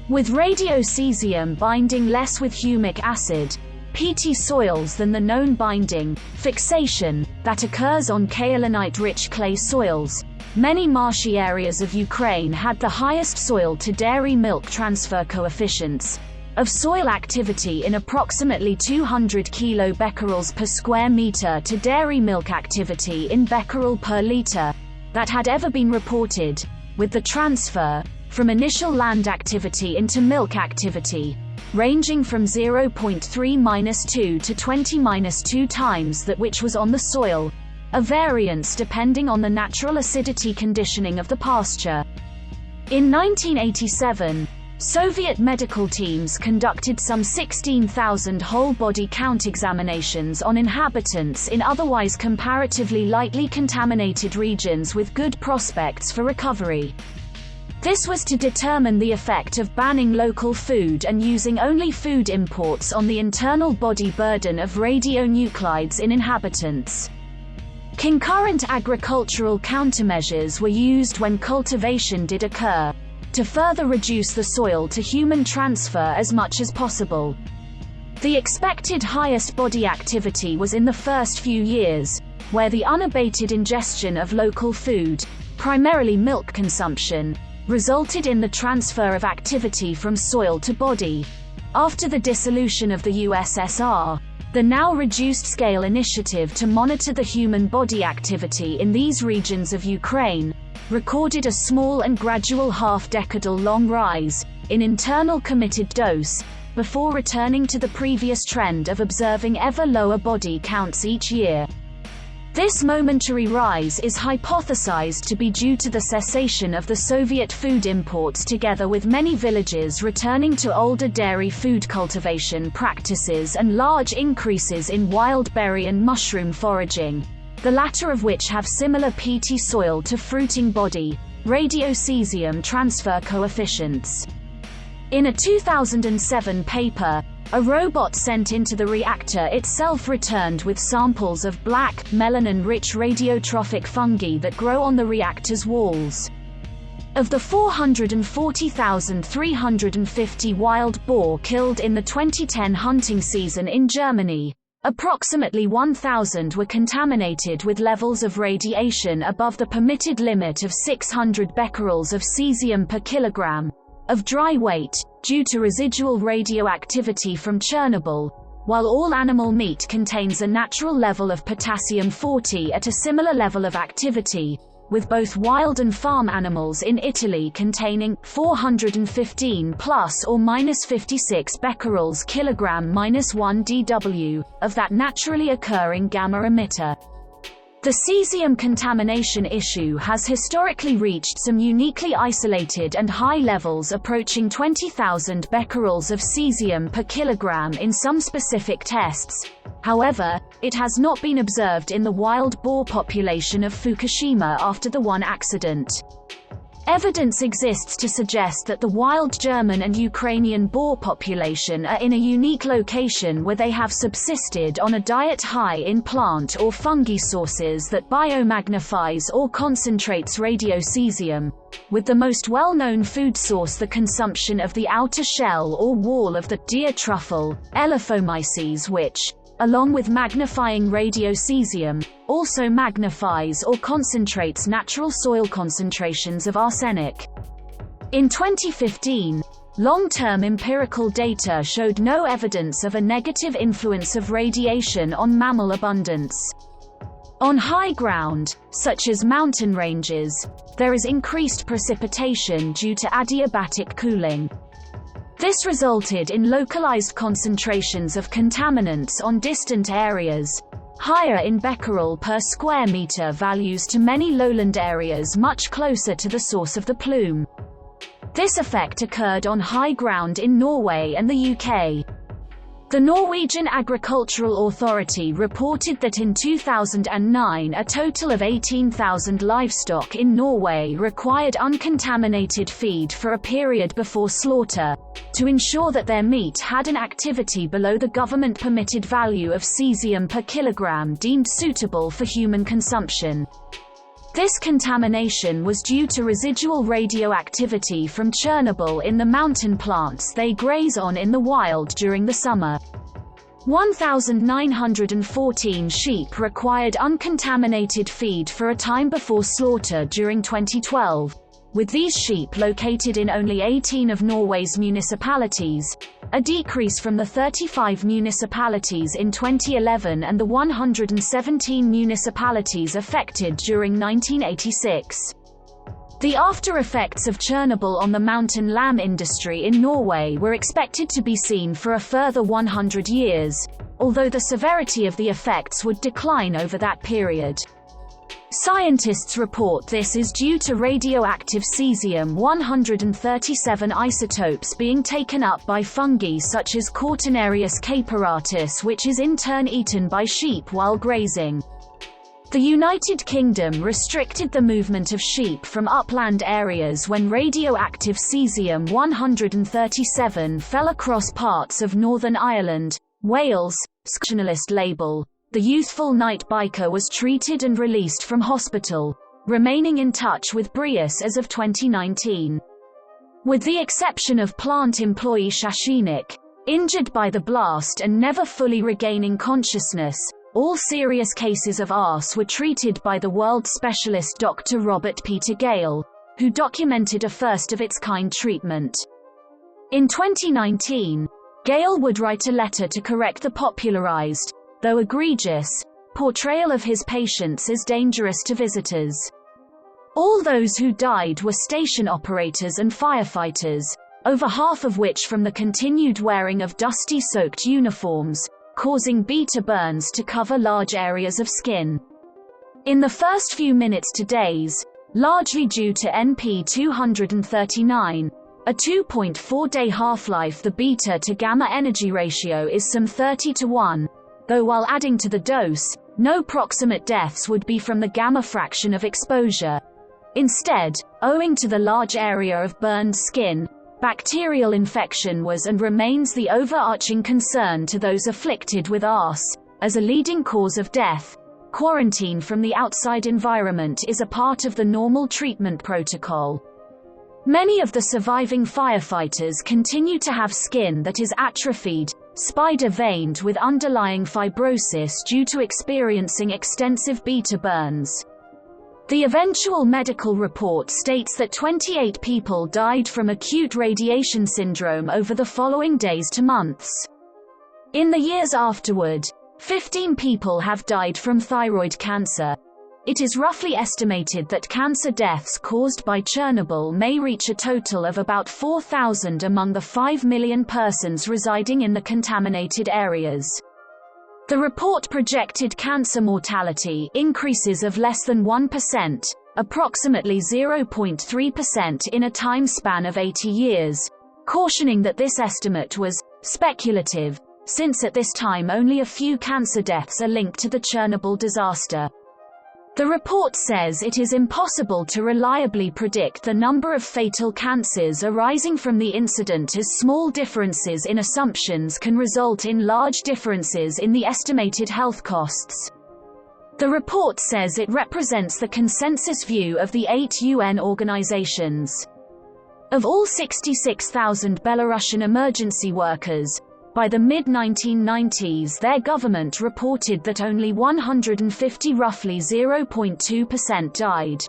With radiocesium binding less with humic acid, peaty soils than the known binding, fixation, that occurs on kaolinite-rich clay soils, many marshy areas of Ukraine had the highest soil-to-dairy milk transfer coefficients of soil activity in approximately 200 kilobecquerels per square meter to dairy milk activity in becquerel per liter that had ever been reported, with the transfer from initial land activity into milk activity ranging from 0.3-2 to 20-2 times that which was on the soil, a variance depending on the natural acidity conditioning of the pasture. In 1987, Soviet medical teams conducted some 16,000 whole-body count examinations on inhabitants in otherwise comparatively lightly contaminated regions with good prospects for recovery. This was to determine the effect of banning local food and using only food imports on the internal body burden of radionuclides in inhabitants. Concurrent agricultural countermeasures were used when cultivation did occur, to further reduce the soil-to-human transfer as much as possible. The expected highest body activity was in the first few years, where the unabated ingestion of local food, primarily milk consumption, resulted in the transfer of activity from soil to body. After the dissolution of the USSR, the now reduced-scale initiative to monitor the human body activity in these regions of Ukraine recorded a small and gradual half-decadal-long rise in internal committed dose, before returning to the previous trend of observing ever lower body counts each year. This momentary rise is hypothesized to be due to the cessation of the Soviet food imports together with many villages returning to older dairy food cultivation practices and large increases in wild berry and mushroom foraging, the latter of which have similar peaty soil to fruiting body, radiocesium transfer coefficients. In a 2007 paper, a robot sent into the reactor itself returned with samples of black, melanin-rich radiotrophic fungi that grow on the reactor's walls. Of the 440,350 wild boar killed in the 2010 hunting season in Germany, approximately 1,000 were contaminated with levels of radiation above the permitted limit of 600 becquerels of cesium per kilogram of dry weight, due to residual radioactivity from Chernobyl, while all animal meat contains a natural level of potassium-40 at a similar level of activity, with both wild and farm animals in Italy containing 415 plus or minus 56 becquerels kilogram minus 1 dW of that naturally occurring gamma emitter. The cesium contamination issue has historically reached some uniquely isolated and high levels approaching 20,000 becquerels of cesium per kilogram in some specific tests. However, it has not been observed in the wild boar population of Fukushima after the one accident. Evidence exists to suggest that the wild German and Ukrainian boar population are in a unique location where they have subsisted on a diet high in plant or fungi sources that biomagnifies or concentrates radiocesium, with the most well-known food source the consumption of the outer shell or wall of the deer truffle, Elaphomyces, which, along with magnifying radiocesium, also magnifies or concentrates natural soil concentrations of arsenic. In 2015, long-term empirical data showed no evidence of a negative influence of radiation on mammal abundance. On high ground, such as mountain ranges, there is increased precipitation due to adiabatic cooling. This resulted in localized concentrations of contaminants on distant areas, higher in becquerel per square meter values to many lowland areas much closer to the source of the plume. This effect occurred on high ground in Norway and the UK. The Norwegian Agricultural Authority reported that in 2009 a total of 18,000 livestock in Norway required uncontaminated feed for a period before slaughter, to ensure that their meat had an activity below the government-permitted value of cesium per kilogram deemed suitable for human consumption. This contamination was due to residual radioactivity from Chernobyl in the mountain plants they graze on in the wild during the summer. 1,914 sheep required uncontaminated feed for a time before slaughter during 2012, with these sheep located in only 18 of Norway's municipalities, a decrease from the 35 municipalities in 2011 and the 117 municipalities affected during 1986. The after effects of Chernobyl on the mountain lamb industry in Norway were expected to be seen for a further 100 years, although the severity of the effects would decline over that period. Scientists report this is due to radioactive cesium-137 isotopes being taken up by fungi such as Cortinarius caperatus, which is in turn eaten by sheep while grazing. The United Kingdom restricted the movement of sheep from upland areas when radioactive cesium-137 fell across parts of Northern Ireland, Wales. Journalist label. The youthful night biker was treated and released from hospital, remaining in touch with Brius as of 2019. With the exception of plant employee Shashinik, injured by the blast and never fully regaining consciousness, all serious cases of ARS were treated by the world specialist Dr. Robert Peter Gale, who documented a first-of-its-kind treatment. In 2019, Gale would write a letter to correct the popularized, though egregious, portrayal of his patients as dangerous to visitors. All those who died were station operators and firefighters, over half of which from the continued wearing of dusty soaked uniforms, causing beta burns to cover large areas of skin. In the first few minutes to days, largely due to NP239, a 2.4-day half-life, the beta to gamma energy ratio is some 30 to 1. Though while adding to the dose, no proximate deaths would be from the gamma fraction of exposure. Instead, owing to the large area of burned skin, bacterial infection was and remains the overarching concern to those afflicted with ARS. As a leading cause of death, quarantine from the outside environment is a part of the normal treatment protocol. Many of the surviving firefighters continue to have skin that is atrophied, spider-veined with underlying fibrosis due to experiencing extensive beta burns. The eventual medical report states that 28 people died from acute radiation syndrome over the following days to months. In the years afterward, 15 people have died from thyroid cancer. It is roughly estimated that cancer deaths caused by Chernobyl may reach a total of about 4,000 among the 5 million persons residing in the contaminated areas. The report projected cancer mortality increases of less than 1%, approximately 0.3% in a time span of 80 years, cautioning that this estimate was speculative, since at this time only a few cancer deaths are linked to the Chernobyl disaster. The report says it is impossible to reliably predict the number of fatal cancers arising from the incident, as small differences in assumptions can result in large differences in the estimated health costs. The report says it represents the consensus view of the 8 UN organizations. Of all 66,000 Belarusian emergency workers, by the mid-1990s their government reported that only 150, roughly 0.2%, died.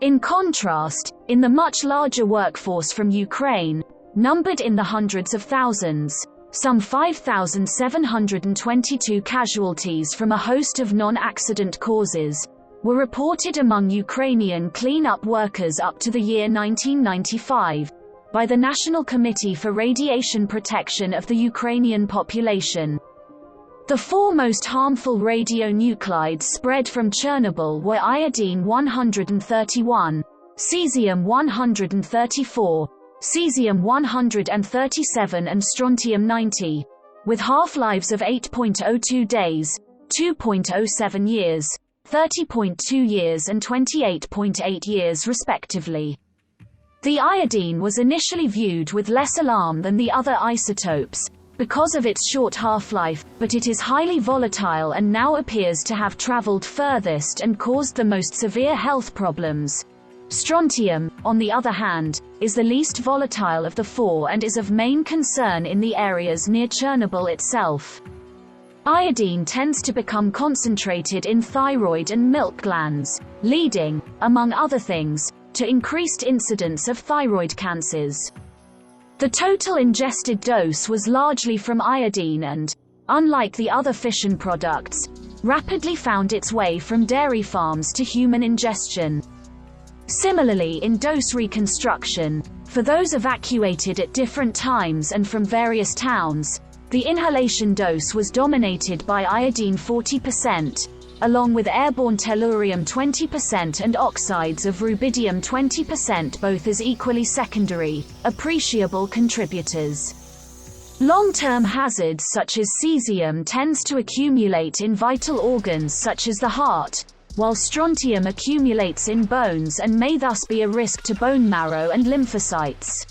In contrast, in the much larger workforce from Ukraine, numbered in the hundreds of thousands, some 5,722 casualties from a host of non-accident causes were reported among Ukrainian clean-up workers up to the year 1995. By the National Committee for Radiation Protection of the Ukrainian Population. The 4 most harmful radionuclides spread from Chernobyl were iodine-131, cesium-134, cesium-137 and strontium-90, with half-lives of 8.02 days, 2.07 years, 30.2 years and 28.8 years respectively. The iodine was initially viewed with less alarm than the other isotopes, because of its short half-life, but it is highly volatile and now appears to have traveled furthest and caused the most severe health problems. Strontium, on the other hand, is the least volatile of the 4 and is of main concern in the areas near Chernobyl itself. Iodine tends to become concentrated in thyroid and milk glands, leading, among other things, to increased incidence of thyroid cancers. The total ingested dose was largely from iodine and, unlike the other fission products, rapidly found its way from dairy farms to human ingestion. Similarly, in dose reconstruction, for those evacuated at different times and from various towns, the inhalation dose was dominated by iodine 40%, along with airborne tellurium 20% and oxides of rubidium 20%, both as equally secondary, appreciable contributors. Long-term hazards such as cesium tends to accumulate in vital organs such as the heart, while strontium accumulates in bones and may thus be a risk to bone marrow and lymphocytes.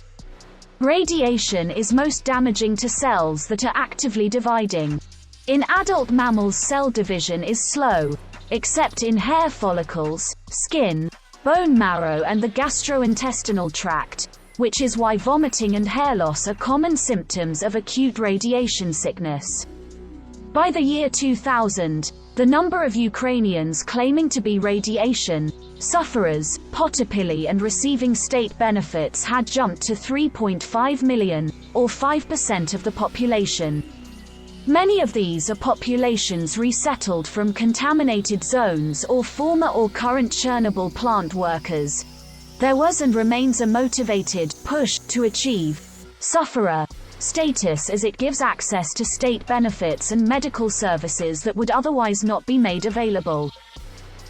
Radiation is most damaging to cells that are actively dividing. In adult mammals, cell division is slow, except in hair follicles, skin, bone marrow and the gastrointestinal tract, which is why vomiting and hair loss are common symptoms of acute radiation sickness. By the year 2000, the number of Ukrainians claiming to be radiation sufferers, potopili and receiving state benefits had jumped to 3.5 million, or 5% of the population. Many of these are populations resettled from contaminated zones or former or current Chernobyl plant workers. There was and remains a motivated push to achieve sufferer status, as it gives access to state benefits and medical services that would otherwise not be made available.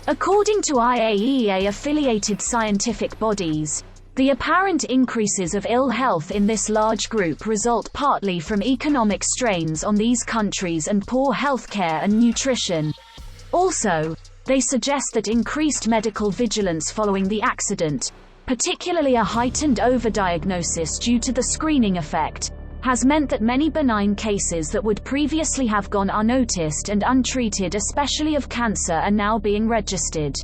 According to IAEA-affiliated scientific bodies, the apparent increases of ill health in this large group result partly from economic strains on these countries and poor healthcare and nutrition. Also, they suggest that increased medical vigilance following the accident, particularly a heightened overdiagnosis due to the screening effect, has meant that many benign cases that would previously have gone unnoticed and untreated, especially of cancer, are now being registered.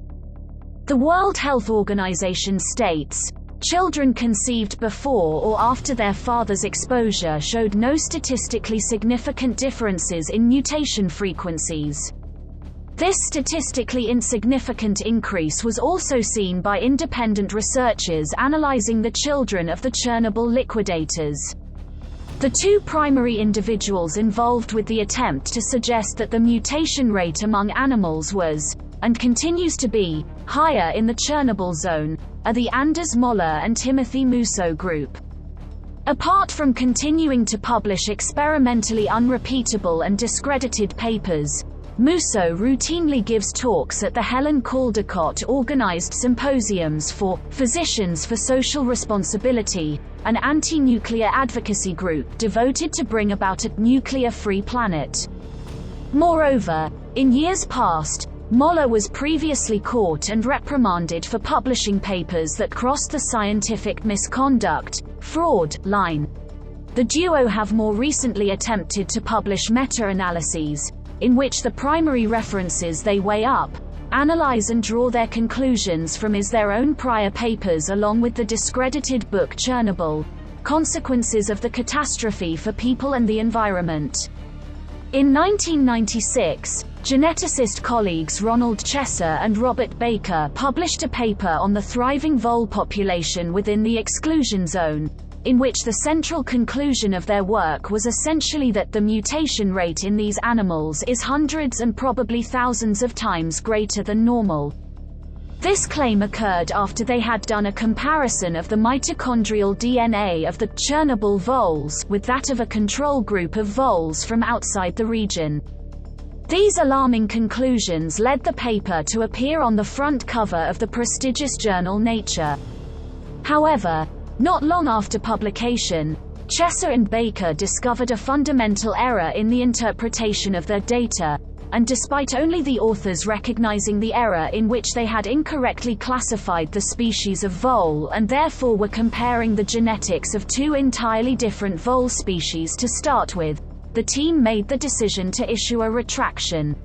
The World Health Organization states, children conceived before or after their father's exposure showed no statistically significant differences in mutation frequencies. This statistically insignificant increase was also seen by independent researchers analyzing the children of the Chernobyl liquidators. The two primary individuals involved with the attempt to suggest that the mutation rate among animals was, and continues to be, higher in the Chernobyl zone, are the Anders Moller and Timothy Musso group. Apart from continuing to publish experimentally unrepeatable and discredited papers, Musso routinely gives talks at the Helen Caldecott-organized symposiums for Physicians for Social Responsibility, an anti-nuclear advocacy group devoted to bring about a nuclear-free planet. Moreover, in years past, Moller was previously caught and reprimanded for publishing papers that crossed the scientific misconduct, fraud line. The duo have more recently attempted to publish meta-analyses, in which the primary references they weigh up, analyze and draw their conclusions from is their own prior papers, along with the discredited book Chernobyl: Consequences of the Catastrophe for People and the Environment. In 1996, geneticist colleagues Ronald Chesser and Robert Baker published a paper on the thriving vole population within the exclusion zone, in which the central conclusion of their work was essentially that the mutation rate in these animals is hundreds and probably thousands of times greater than normal. This claim occurred after they had done a comparison of the mitochondrial DNA of the Chernobyl voles with that of a control group of voles from outside the region. These alarming conclusions led the paper to appear on the front cover of the prestigious journal Nature. However, not long after publication, Chesser and Baker discovered a fundamental error in the interpretation of their data, and despite only the authors recognizing the error in which they had incorrectly classified the species of vole and therefore were comparing the genetics of two entirely different vole species to start with, the team made the decision to issue a retraction.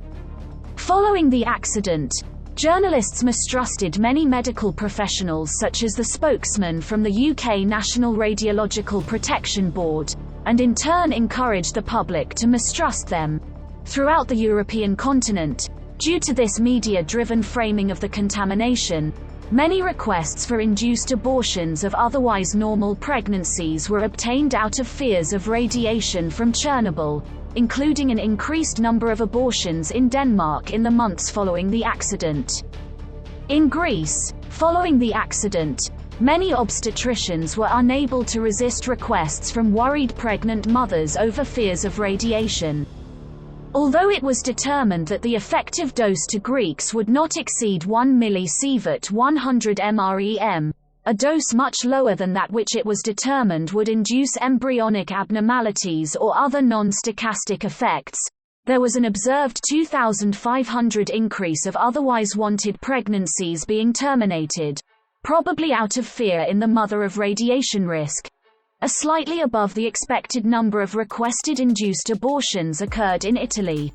Following the accident, journalists mistrusted many medical professionals such as the spokesman from the UK National Radiological Protection Board, and in turn encouraged the public to mistrust them. Throughout the European continent, due to this media-driven framing of the contamination, many requests for induced abortions of otherwise normal pregnancies were obtained out of fears of radiation from Chernobyl, including an increased number of abortions in Denmark in the months following the accident. In Greece, Following the accident, many obstetricians were unable to resist requests from worried pregnant mothers over fears of radiation. Although it was determined that the effective dose to Greeks would not exceed 1 mSv 100 mrem, a dose much lower than that which it was determined would induce embryonic abnormalities or other non-stochastic effects, there was an observed 2,500 increase of otherwise wanted pregnancies being terminated, probably out of fear in the mother of radiation risk. A slightly above the expected number of requested induced abortions occurred in Italy.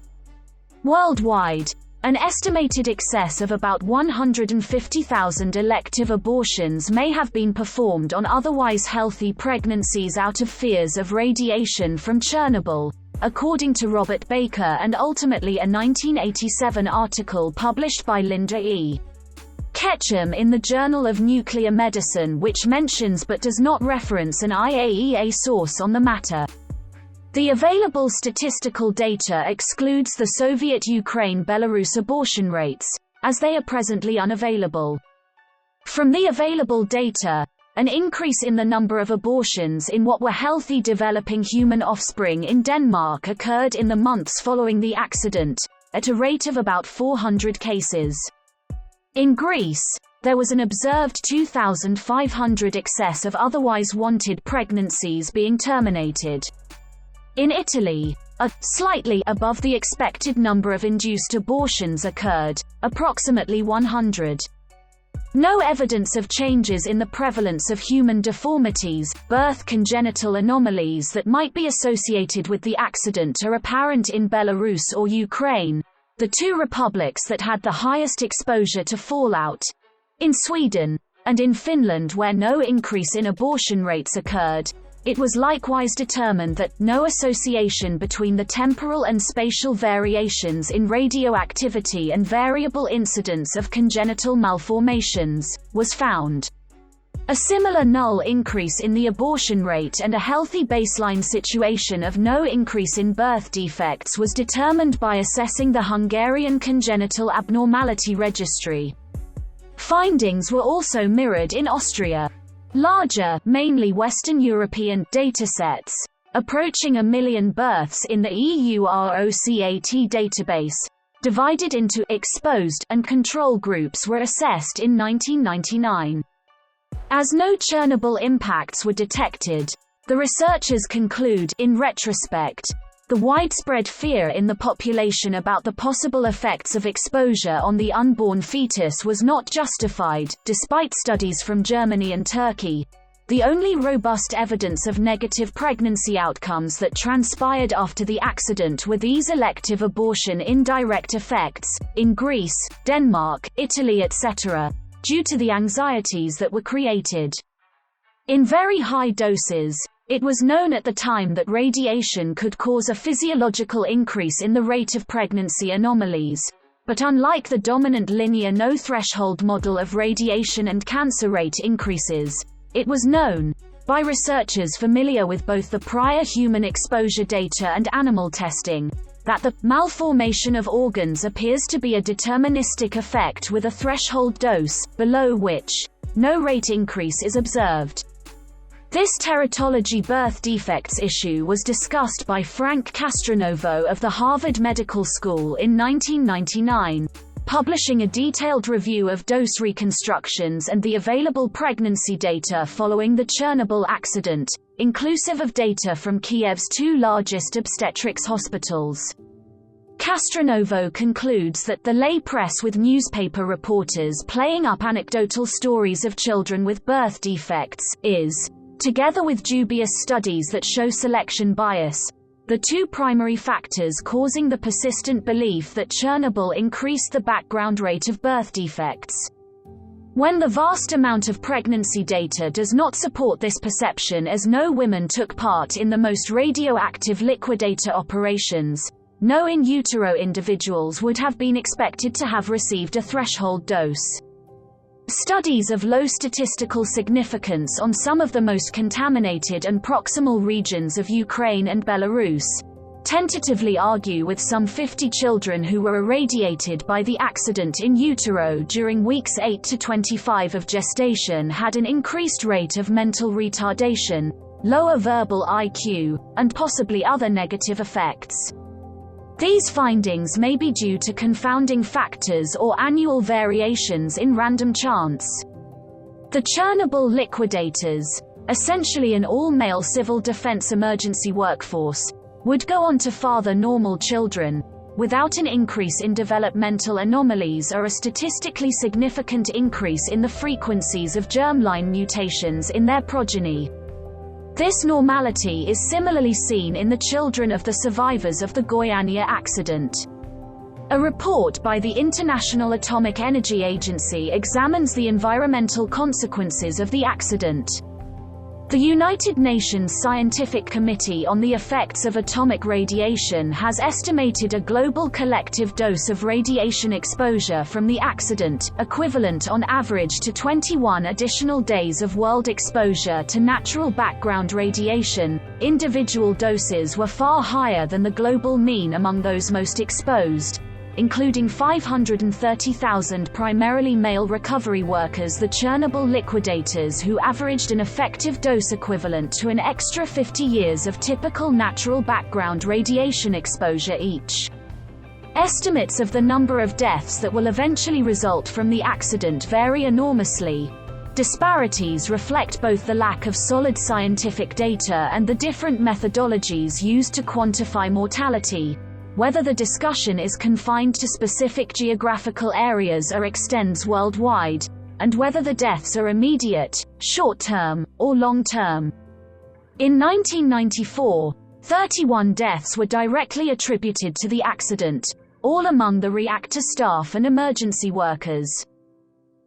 Worldwide, an estimated excess of about 150,000 elective abortions may have been performed on otherwise healthy pregnancies out of fears of radiation from Chernobyl, according to Robert Baker and ultimately a 1987 article published by Linda E. Ketchum in the Journal of Nuclear Medicine, which mentions but does not reference an IAEA source on the matter. The available statistical data excludes the Soviet Ukraine-Belarus abortion rates, as they are presently unavailable. From the available data, an increase in the number of abortions in what were healthy developing human offspring in Denmark occurred in the months following the accident, at a rate of about 400 cases. In Greece, there was an observed 2,500 excess of otherwise wanted pregnancies being terminated. In Italy, a slightly above the expected number of induced abortions occurred, approximately 100. No evidence of changes in the prevalence of human deformities, birth congenital anomalies that might be associated with the accident are apparent in Belarus or Ukraine, the two republics that had the highest exposure to fallout. In Sweden, and in Finland where no increase in abortion rates occurred, it was likewise determined that no association between the temporal and spatial variations in radioactivity and variable incidence of congenital malformations was found. A similar null increase in the abortion rate and a healthy baseline situation of no increase in birth defects was determined by assessing the Hungarian Congenital Abnormality Registry. Findings were also mirrored in Austria. Larger, mainly Western European, datasets, approaching 1 million births in the EU ROCAT database, divided into exposed and control groups were assessed in 1999. As no Chernobyl impacts were detected, the researchers conclude, in retrospect, the widespread fear in the population about the possible effects of exposure on the unborn fetus was not justified, despite studies from Germany and Turkey. The only robust evidence of negative pregnancy outcomes that transpired after the accident were these elective abortion indirect effects, in Greece, Denmark, Italy etc., due to the anxieties that were created. In very high doses, it was known at the time that radiation could cause a physiological increase in the rate of pregnancy anomalies, but unlike the dominant linear no-threshold model of radiation and cancer rate increases, it was known, by researchers familiar with both the prior human exposure data and animal testing, that the malformation of organs appears to be a deterministic effect with a threshold dose, below which no rate increase is observed. This teratology birth defects issue was discussed by Frank Castronovo of the Harvard Medical School in 1999, publishing a detailed review of dose reconstructions and the available pregnancy data following the Chernobyl accident, inclusive of data from Kiev's two largest obstetrics hospitals. Castronovo concludes that the lay press with newspaper reporters playing up anecdotal stories of children with birth defects is, together with dubious studies that show selection bias, the two primary factors causing the persistent belief that Chernobyl increased the background rate of birth defects. When the vast amount of pregnancy data does not support this perception, as no women took part in the most radioactive liquidator operations, no in utero individuals would have been expected to have received a threshold dose. Studies of low statistical significance on some of the most contaminated and proximal regions of Ukraine and Belarus, tentatively argue with some 50 children who were irradiated by the accident in utero during weeks 8 to 25 of gestation had an increased rate of mental retardation, lower verbal IQ, and possibly other negative effects. These findings may be due to confounding factors or annual variations in random chance. The Chernobyl liquidators, essentially an all-male civil defense emergency workforce, would go on to father normal children, without an increase in developmental anomalies or a statistically significant increase in the frequencies of germline mutations in their progeny. This normality is similarly seen in the children of the survivors of the Goiânia accident. A report by the International Atomic Energy Agency examines the environmental consequences of the accident. The United Nations Scientific Committee on the Effects of Atomic Radiation has estimated a global collective dose of radiation exposure from the accident, equivalent on average to 21 additional days of world exposure to natural background radiation. Individual doses were far higher than the global mean among those most exposed, including 530,000 primarily male recovery workers, the Chernobyl liquidators, who averaged an effective dose equivalent to an extra 50 years of typical natural background radiation exposure each. Estimates of the number of deaths that will eventually result from the accident vary enormously. Disparities reflect both the lack of solid scientific data and the different methodologies used to quantify mortality, whether the discussion is confined to specific geographical areas or extends worldwide, and whether the deaths are immediate, short-term, or long-term. In 1994, 31 deaths were directly attributed to the accident, all among the reactor staff and emergency workers.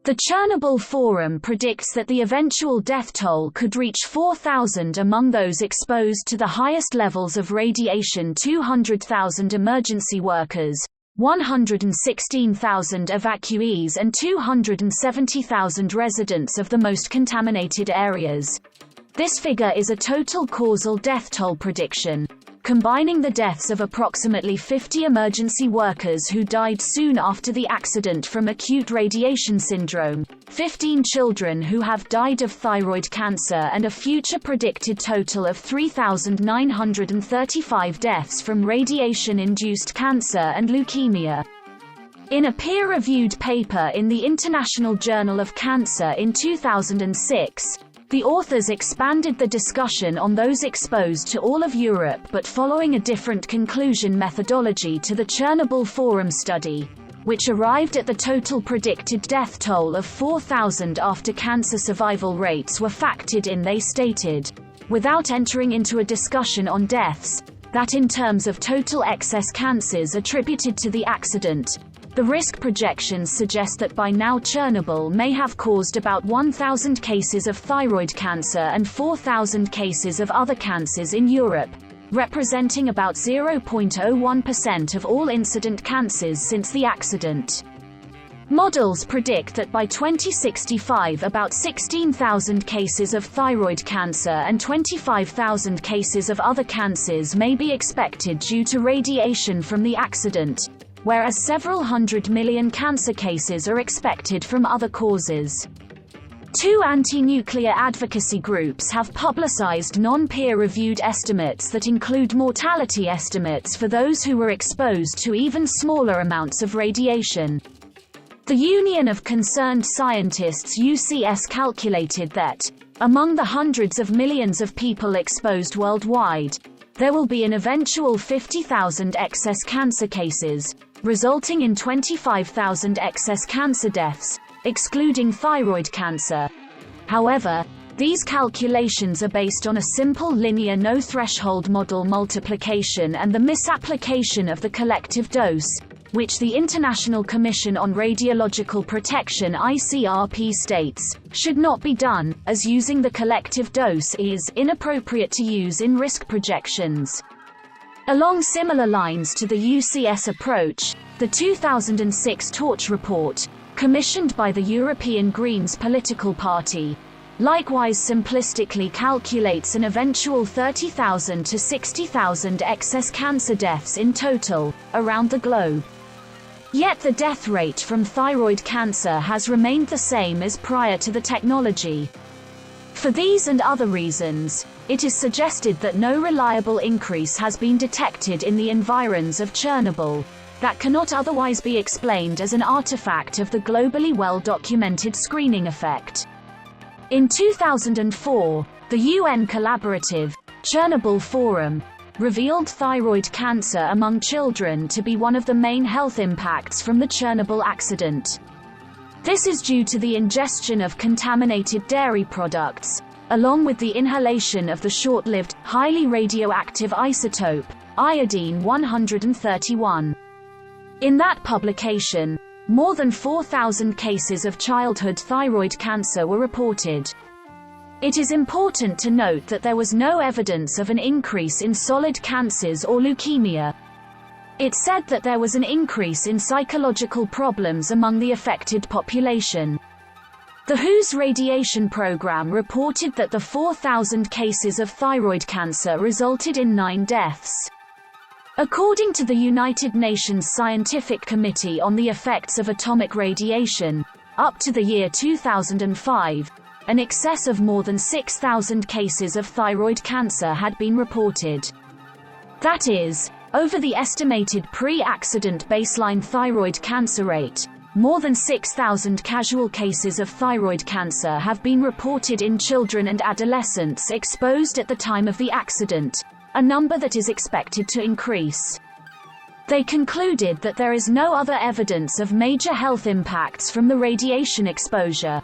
The Chernobyl Forum predicts that the eventual death toll could reach 4,000 among those exposed to the highest levels of radiation: 200,000 emergency workers, 116,000 evacuees and 270,000 residents of the most contaminated areas. This figure is a total causal death toll prediction, combining the deaths of approximately 50 emergency workers who died soon after the accident from acute radiation syndrome, 15 children who have died of thyroid cancer, and a future predicted total of 3,935 deaths from radiation-induced cancer and leukemia. In a peer-reviewed paper in the International Journal of Cancer in 2006, the authors expanded the discussion on those exposed to all of Europe, but following a different conclusion methodology to the Chernobyl Forum study, which arrived at the total predicted death toll of 4,000 after cancer survival rates were factored in. They stated, without entering into a discussion on deaths, that in terms of total excess cancers attributed to the accident, the risk projections suggest that by now Chernobyl may have caused about 1,000 cases of thyroid cancer and 4,000 cases of other cancers in Europe, representing about 0.01% of all incident cancers since the accident. Models predict that by 2065 about 16,000 cases of thyroid cancer and 25,000 cases of other cancers may be expected due to radiation from the accident, whereas several 100 million cancer cases are expected from other causes. Two anti-nuclear advocacy groups have publicized non-peer-reviewed estimates that include mortality estimates for those who were exposed to even smaller amounts of radiation. The Union of Concerned Scientists (UCS) calculated that, among the hundreds of millions of people exposed worldwide, there will be an eventual 50,000 excess cancer cases, resulting in 25,000 excess cancer deaths, excluding thyroid cancer. However, these calculations are based on a simple linear no-threshold model multiplication and the misapplication of the collective dose, which the International Commission on Radiological Protection (ICRP) states, should not be done, as using the collective dose is inappropriate to use in risk projections. Along similar lines to the UCS approach, the 2006 Torch report, commissioned by the European Greens political party, likewise simplistically calculates an eventual 30,000 to 60,000 excess cancer deaths in total, around the globe. Yet the death rate from thyroid cancer has remained the same as prior to the technology. For these and other reasons, it is suggested that no reliable increase has been detected in the environs of Chernobyl, that cannot otherwise be explained as an artifact of the globally well-documented screening effect. In 2004, the UN collaborative Chernobyl Forum revealed thyroid cancer among children to be one of the main health impacts from the Chernobyl accident. This is due to the ingestion of contaminated dairy products, along with the inhalation of the short-lived, highly radioactive isotope, iodine-131. In that publication, more than 4,000 cases of childhood thyroid cancer were reported. It is important to note that there was no evidence of an increase in solid cancers or leukemia. It said that there was an increase in psychological problems among the affected population. The WHO's radiation program reported that the 4,000 cases of thyroid cancer resulted in 9 deaths. According to the United Nations Scientific Committee on the Effects of Atomic Radiation, up to the year 2005, an excess of more than 6,000 cases of thyroid cancer had been reported. That is, over the estimated pre-accident baseline thyroid cancer rate, more than 6,000 casual cases of thyroid cancer have been reported in children and adolescents exposed at the time of the accident, a number that is expected to increase. They concluded that there is no other evidence of major health impacts from the radiation exposure.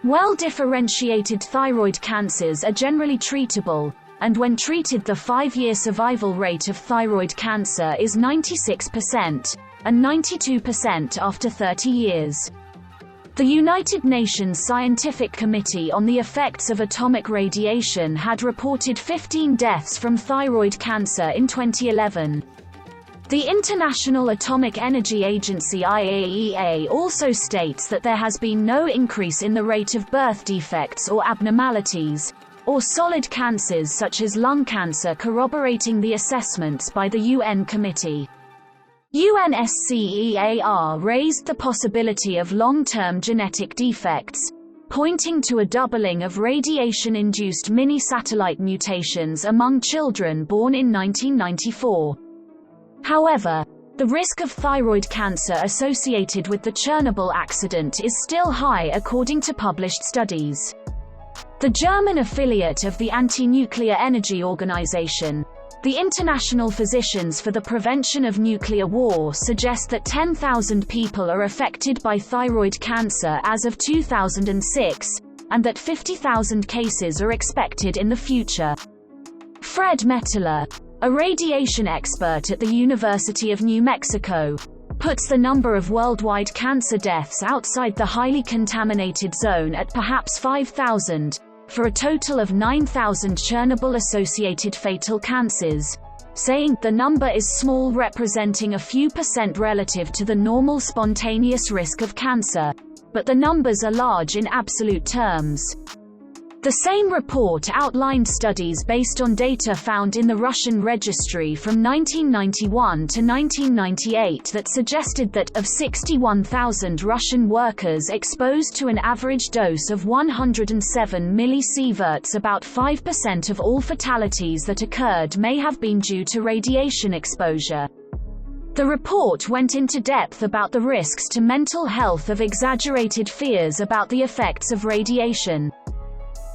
Well-differentiated thyroid cancers are generally treatable, and when treated the 5-year survival rate of thyroid cancer is 96%, and 92% after 30 years. The United Nations Scientific Committee on the Effects of Atomic Radiation had reported 15 deaths from thyroid cancer in 2011. The International Atomic Energy Agency (IAEA) also states that there has been no increase in the rate of birth defects or abnormalities, or solid cancers such as lung cancer, corroborating the assessments by the UN committee. UNSCEAR raised the possibility of long-term genetic defects, pointing to a doubling of radiation-induced mini-satellite mutations among children born in 1994. However, the risk of thyroid cancer associated with the Chernobyl accident is still high according to published studies. The German affiliate of the Anti-Nuclear Energy Organization, the International Physicians for the Prevention of Nuclear War, suggest that 10,000 people are affected by thyroid cancer as of 2006, and that 50,000 cases are expected in the future. Fred Metteler, a radiation expert at the University of New Mexico, puts the number of worldwide cancer deaths outside the highly contaminated zone at perhaps 5,000, for a total of 9,000 Chernobyl-associated fatal cancers, saying the number is small, representing a few percent relative to the normal spontaneous risk of cancer, but the numbers are large in absolute terms. The same report outlined studies based on data found in the Russian registry from 1991 to 1998 that suggested that, of 61,000 Russian workers exposed to an average dose of 107 millisieverts, about 5% of all fatalities that occurred may have been due to radiation exposure. The report went into depth about the risks to mental health of exaggerated fears about the effects of radiation.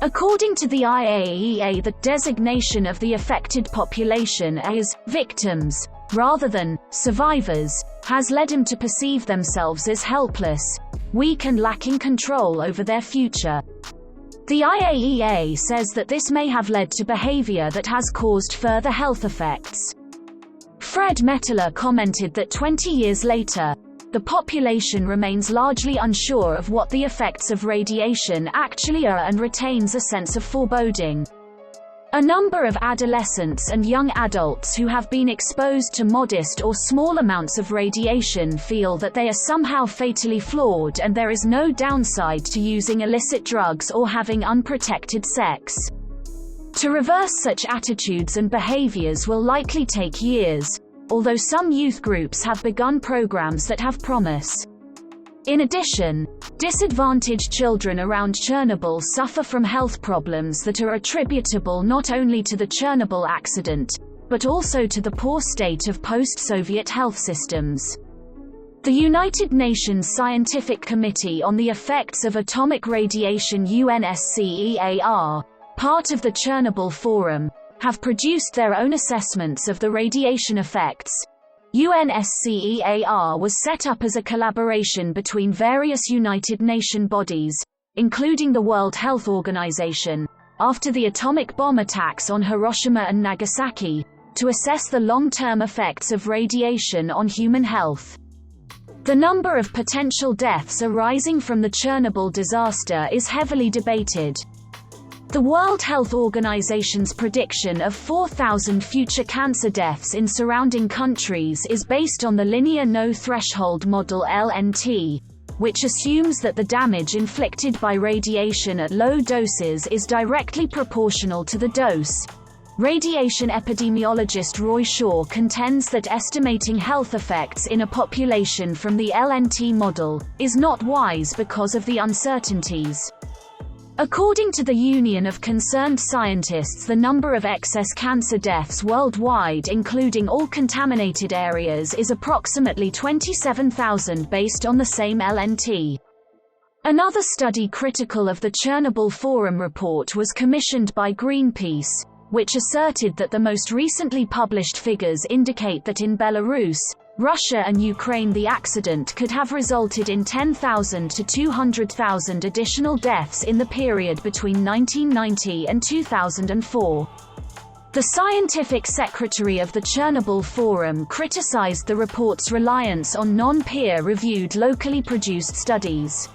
According to the IAEA, the designation of the affected population as victims, rather than survivors, has led them to perceive themselves as helpless, weak and lacking control over their future. The IAEA says that this may have led to behavior that has caused further health effects. Fred Metteler commented that 20 years later, the population remains largely unsure of what the effects of radiation actually are and retains a sense of foreboding. A number of adolescents and young adults who have been exposed to modest or small amounts of radiation feel that they are somehow fatally flawed and there is no downside to using illicit drugs or having unprotected sex. To reverse such attitudes and behaviors will likely take years, although some youth groups have begun programs that have promise. In addition, disadvantaged children around Chernobyl suffer from health problems that are attributable not only to the Chernobyl accident, but also to the poor state of post-Soviet health systems. The United Nations Scientific Committee on the Effects of Atomic Radiation UNSCEAR, part of the Chernobyl Forum, have produced their own assessments of the radiation effects. UNSCEAR was set up as a collaboration between various United Nations bodies, including the World Health Organization, after the atomic bomb attacks on Hiroshima and Nagasaki, to assess the long-term effects of radiation on human health. The number of potential deaths arising from the Chernobyl disaster is heavily debated. The World Health Organization's prediction of 4,000 future cancer deaths in surrounding countries is based on the linear no-threshold model LNT, which assumes that the damage inflicted by radiation at low doses is directly proportional to the dose. Radiation epidemiologist Roy Shaw contends that estimating health effects in a population from the LNT model is not wise because of the uncertainties. According to the Union of Concerned Scientists, the number of excess cancer deaths worldwide, including all contaminated areas, is approximately 27,000 based on the same LNT. Another study critical of the Chernobyl Forum report was commissioned by Greenpeace, which asserted that the most recently published figures indicate that in Belarus, Russia and Ukraine the accident could have resulted in 10,000 to 200,000 additional deaths in the period between 1990 and 2004. The scientific secretary of the Chernobyl Forum criticized the report's reliance on non-peer-reviewed locally produced studies.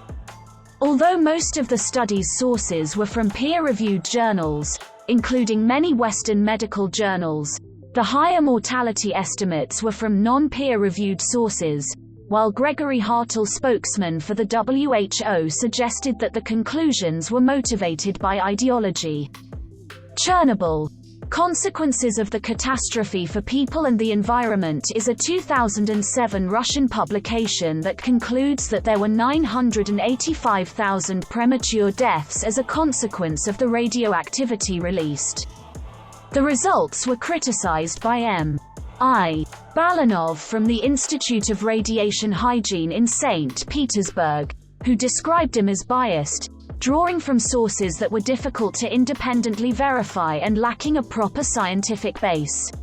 Although most of the study's sources were from peer-reviewed journals, including many Western medical journals, the higher mortality estimates were from non-peer-reviewed sources, while Gregory Hartl, spokesman for the WHO, suggested that the conclusions were motivated by ideology. Chernobyl: Consequences of the Catastrophe for People and the Environment is a 2007 Russian publication that concludes that there were 985,000 premature deaths as a consequence of the radioactivity released. The results were criticized by M.I. Balanov from the Institute of Radiation Hygiene in St. Petersburg, who described him as biased, drawing from sources that were difficult to independently verify and lacking a proper scientific base.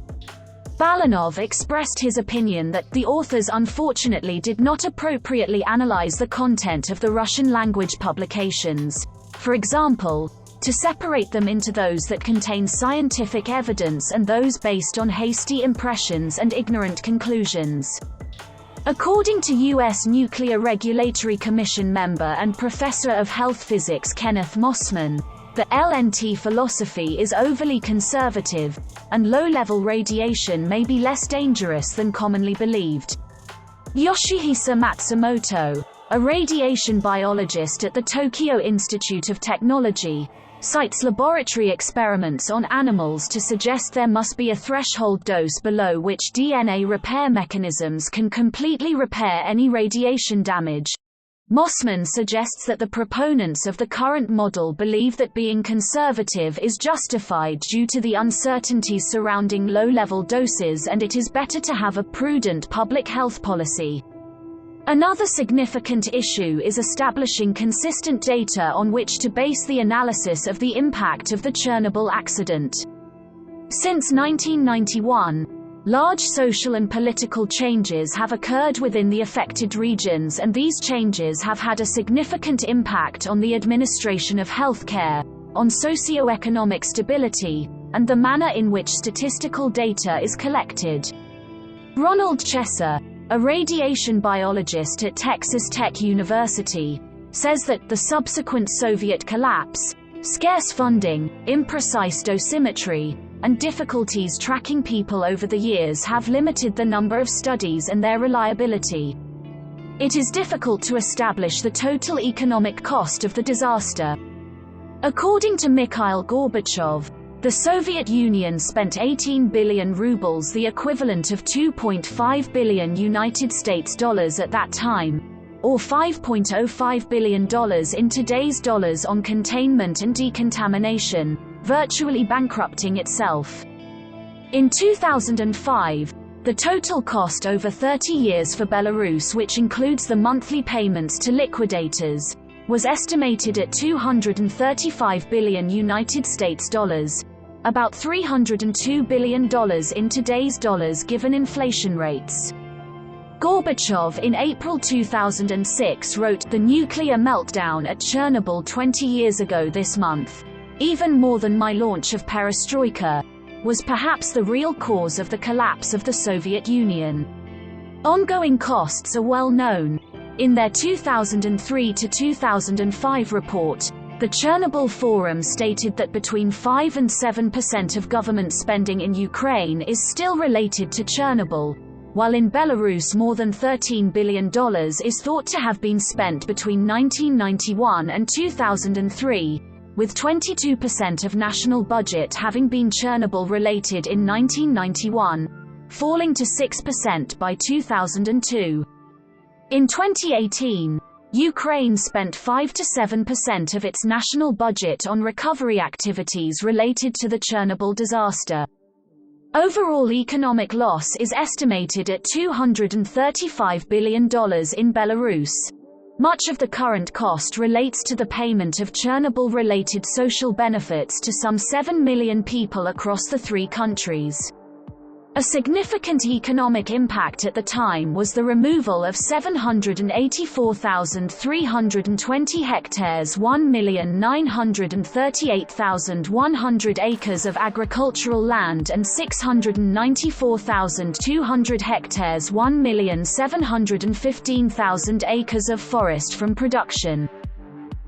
Balanov expressed his opinion that the authors unfortunately did not appropriately analyze the content of the Russian-language publications, for example, to separate them into those that contain scientific evidence and those based on hasty impressions and ignorant conclusions. According to U.S. Nuclear Regulatory Commission member and professor of health physics Kenneth Mossman, the LNT philosophy is overly conservative, and low-level radiation may be less dangerous than commonly believed. Yoshihisa Matsumoto, a radiation biologist at the Tokyo Institute of Technology, cites laboratory experiments on animals to suggest there must be a threshold dose below which DNA repair mechanisms can completely repair any radiation damage. Mossman suggests that the proponents of the current model believe that being conservative is justified due to the uncertainties surrounding low-level doses, and it is better to have a prudent public health policy. Another significant issue is establishing consistent data on which to base the analysis of the impact of the Chernobyl accident. Since 1991, large social and political changes have occurred within the affected regions, and these changes have had a significant impact on the administration of healthcare, on socio-economic stability, and the manner in which statistical data is collected. Ronald Chesser, a radiation biologist at Texas Tech University, says that the subsequent Soviet collapse, Scarce funding, imprecise dosimetry, and difficulties tracking people over the years have limited the number of studies and their reliability. It is difficult to establish the total economic cost of the disaster. According to Mikhail Gorbachev, the Soviet Union spent 18 billion rubles, the equivalent of 2.5 billion United States dollars at that time, or $5.05 billion in today's dollars, on containment and decontamination, virtually bankrupting itself. In 2005, the total cost over 30 years for Belarus, which includes the monthly payments to liquidators, was estimated at 235 billion United States dollars, about $302 billion in today's dollars given inflation rates. Gorbachev in April 2006 wrote, "The nuclear meltdown at Chernobyl 20 years ago this month, even more than my launch of perestroika, was perhaps the real cause of the collapse of the Soviet Union." Ongoing costs are well known. In their 2003 to 2005 report, the Chernobyl Forum stated that between 5 and 7% of government spending in Ukraine is still related to Chernobyl, while in Belarus more than $13 billion is thought to have been spent between 1991 and 2003, with 22% of national budget having been Chernobyl-related in 1991, falling to 6% by 2002. In 2018, Ukraine spent 5 to 7% of its national budget on recovery activities related to the Chernobyl disaster. Overall economic loss is estimated at $235 billion in Belarus. Much of the current cost relates to the payment of Chernobyl-related social benefits to some 7 million people across the three countries. A significant economic impact at the time was the removal of 784,320 hectares, 1,938,100 acres of agricultural land, and 694,200 hectares, 1,715,000 acres of forest from production.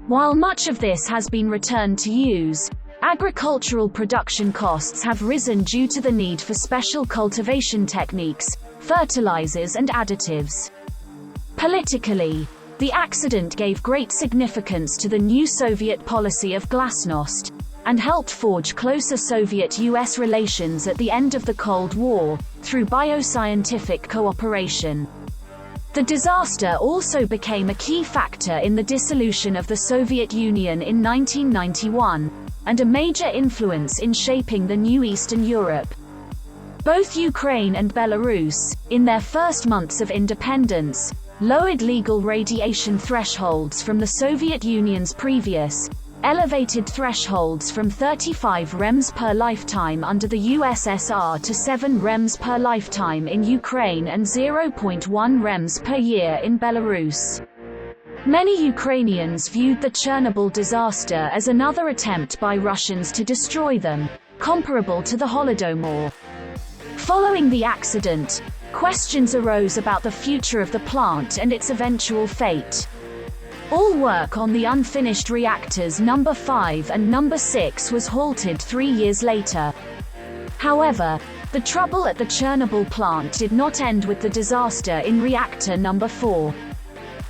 While much of this has been returned to use, agricultural production costs have risen due to the need for special cultivation techniques, fertilizers and additives. Politically, the accident gave great significance to the new Soviet policy of glasnost, and helped forge closer Soviet-US relations at the end of the Cold War, through bioscientific cooperation. The disaster also became a key factor in the dissolution of the Soviet Union in 1991, and a major influence in shaping the new Eastern Europe. Both Ukraine and Belarus, in their first months of independence, lowered legal radiation thresholds from the Soviet Union's previous, elevated thresholds from 35 rems per lifetime under the USSR to 7 rems per lifetime in Ukraine and 0.1 rems per year in Belarus. Many Ukrainians viewed the Chernobyl disaster as another attempt by Russians to destroy them, comparable to the Holodomor. Following the accident, questions arose about the future of the plant and its eventual fate. All work on the unfinished reactors number 5 and number 6 was halted 3 years later. However, the trouble at the Chernobyl plant did not end with the disaster in reactor number 4.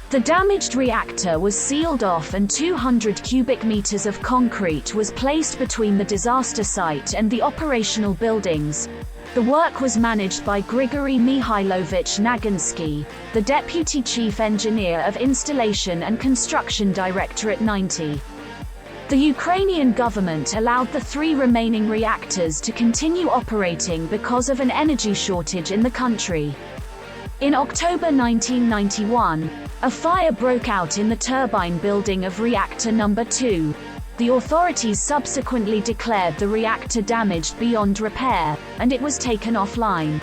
The damaged reactor was sealed off and 200 cubic meters of concrete was placed between the disaster site and the operational buildings. The work was managed by Grigory Mihailovich Nagansky, the Deputy Chief Engineer of Installation and Construction Directorate 90. The Ukrainian government allowed the 3 remaining reactors to continue operating because of an energy shortage in the country. In October 1991, a fire broke out in the turbine building of reactor number 2. The authorities subsequently declared the reactor damaged beyond repair, and it was taken offline.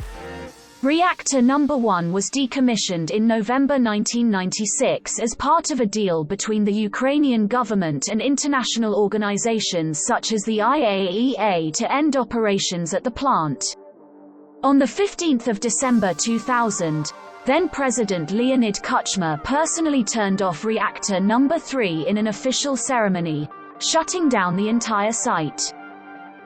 Reactor number 1 was decommissioned in November 1996 as part of a deal between the Ukrainian government and international organizations such as the IAEA to end operations at the plant. On 15 December 2000, then-President Leonid Kuchma personally turned off reactor number 3 in an official ceremony, shutting down the entire site.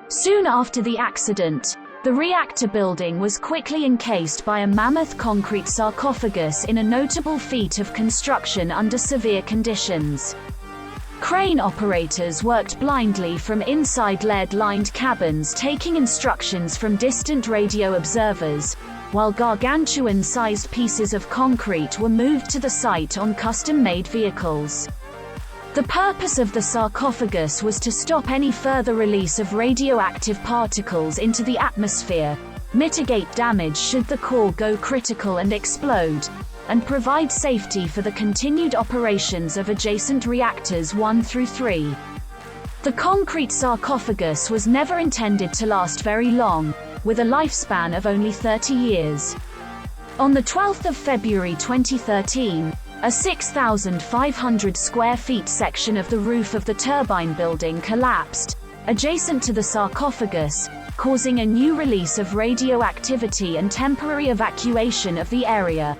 Soon after the accident, the reactor building was quickly encased by a mammoth concrete sarcophagus in a notable feat of construction under severe conditions. Crane operators worked blindly from inside lead-lined cabins, taking instructions from distant radio observers, while gargantuan-sized pieces of concrete were moved to the site on custom-made vehicles. The purpose of the sarcophagus was to stop any further release of radioactive particles into the atmosphere, mitigate damage should the core go critical and explode, and provide safety for the continued operations of adjacent reactors 1 through 3. The concrete sarcophagus was never intended to last very long, with a lifespan of only 30 years. On the 12th of February 2013, a 6,500 square feet section of the roof of the turbine building collapsed, adjacent to the sarcophagus, causing a new release of radioactivity and temporary evacuation of the area.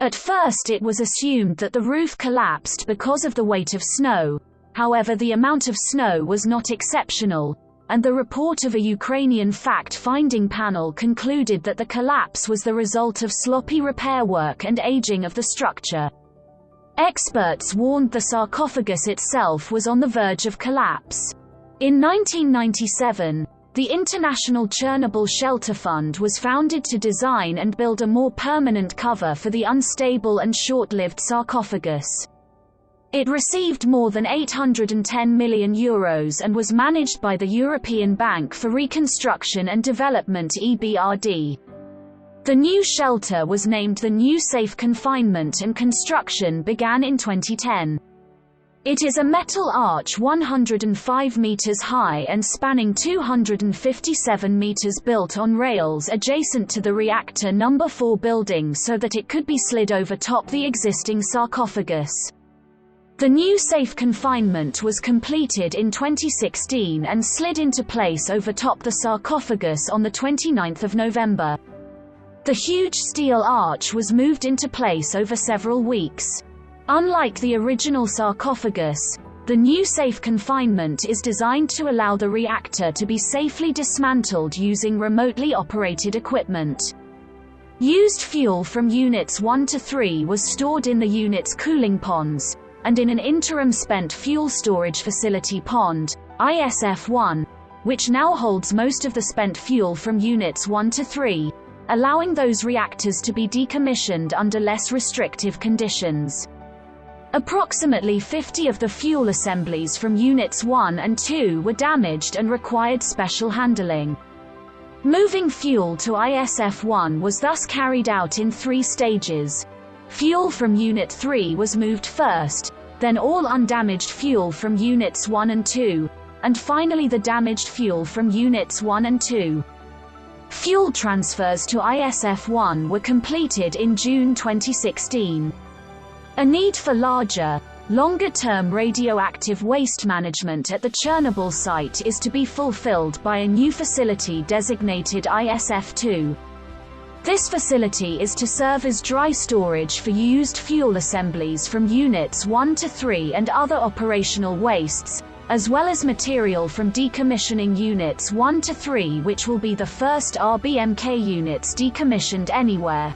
At first it was assumed that the roof collapsed because of the weight of snow, however the amount of snow was not exceptional, and the report of a Ukrainian fact-finding panel concluded that the collapse was the result of sloppy repair work and aging of the structure. Experts warned the sarcophagus itself was on the verge of collapse. In 1997, the International Chernobyl Shelter Fund was founded to design and build a more permanent cover for the unstable and short-lived sarcophagus. It received more than €810 million and was managed by the European Bank for Reconstruction and Development (EBRD). The new shelter was named the New Safe Confinement and construction began in 2010. It is a metal arch 105 meters high and spanning 257 meters, built on rails adjacent to the reactor number 4 building so that it could be slid over top the existing sarcophagus. The new safe confinement was completed in 2016 and slid into place over top the sarcophagus on the 29th of November. The huge steel arch was moved into place over several weeks. Unlike the original sarcophagus, the new safe confinement is designed to allow the reactor to be safely dismantled using remotely operated equipment. Used fuel from Units 1 to 3 was stored in the unit's cooling ponds, and in an interim spent fuel storage facility pond, ISF-1, which now holds most of the spent fuel from Units 1 to 3, allowing those reactors to be decommissioned under less restrictive conditions. Approximately 50 of the fuel assemblies from Units 1 and 2 were damaged and required special handling. Moving fuel to ISF-1 was thus carried out in 3 stages. Fuel from Unit 3 was moved first, then all undamaged fuel from Units 1 and 2, and finally the damaged fuel from Units 1 and 2. Fuel transfers to ISF-1 were completed in June 2016. A need for larger, longer-term radioactive waste management at the Chernobyl site is to be fulfilled by a new facility designated ISF-2. This facility is to serve as dry storage for used fuel assemblies from Units 1 to 3 and other operational wastes, as well as material from decommissioning Units 1 to 3, which will be the first RBMK units decommissioned anywhere.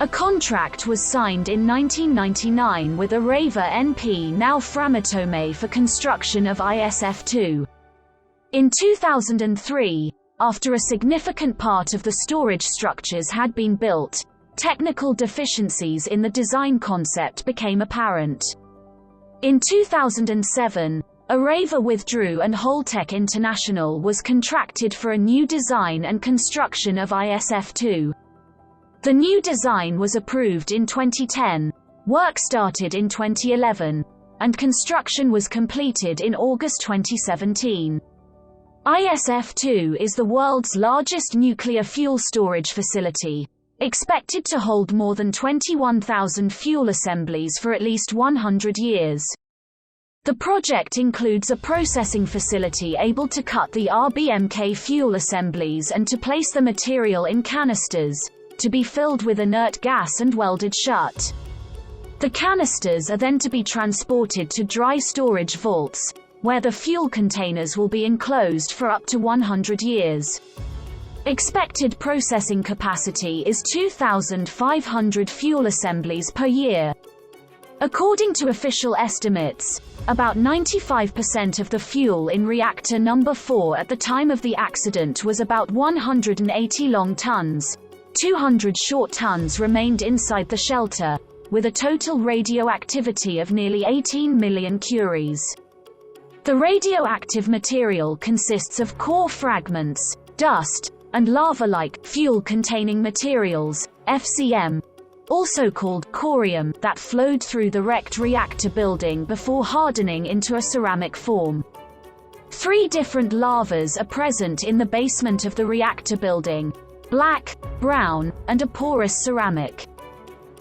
A contract was signed in 1999 with Areva NP, now Framatome, for construction of ISF-2. In 2003, after a significant part of the storage structures had been built, technical deficiencies in the design concept became apparent. In 2007, Areva withdrew and Holtec International was contracted for a new design and construction of ISF-2. The new design was approved in 2010, work started in 2011, and construction was completed in August 2017. ISF-2 is the world's largest nuclear fuel storage facility, expected to hold more than 21,000 fuel assemblies for at least 100 years. The project includes a processing facility able to cut the RBMK fuel assemblies and to place the material in canisters, to be filled with inert gas and welded shut. The canisters are then to be transported to dry storage vaults, where the fuel containers will be enclosed for up to 100 years. Expected processing capacity is 2,500 fuel assemblies per year. According to official estimates, about 95% of the fuel in reactor number 4 at the time of the accident was about 180 long tons. 200 short tons remained inside the shelter, with a total radioactivity of nearly 18 million curies. The radioactive material consists of core fragments, dust, and lava-like, fuel-containing materials, FCM, also called corium, that flowed through the wrecked reactor building before hardening into a ceramic form. 3 different lavas are present in the basement of the reactor building: black, brown, and a porous ceramic.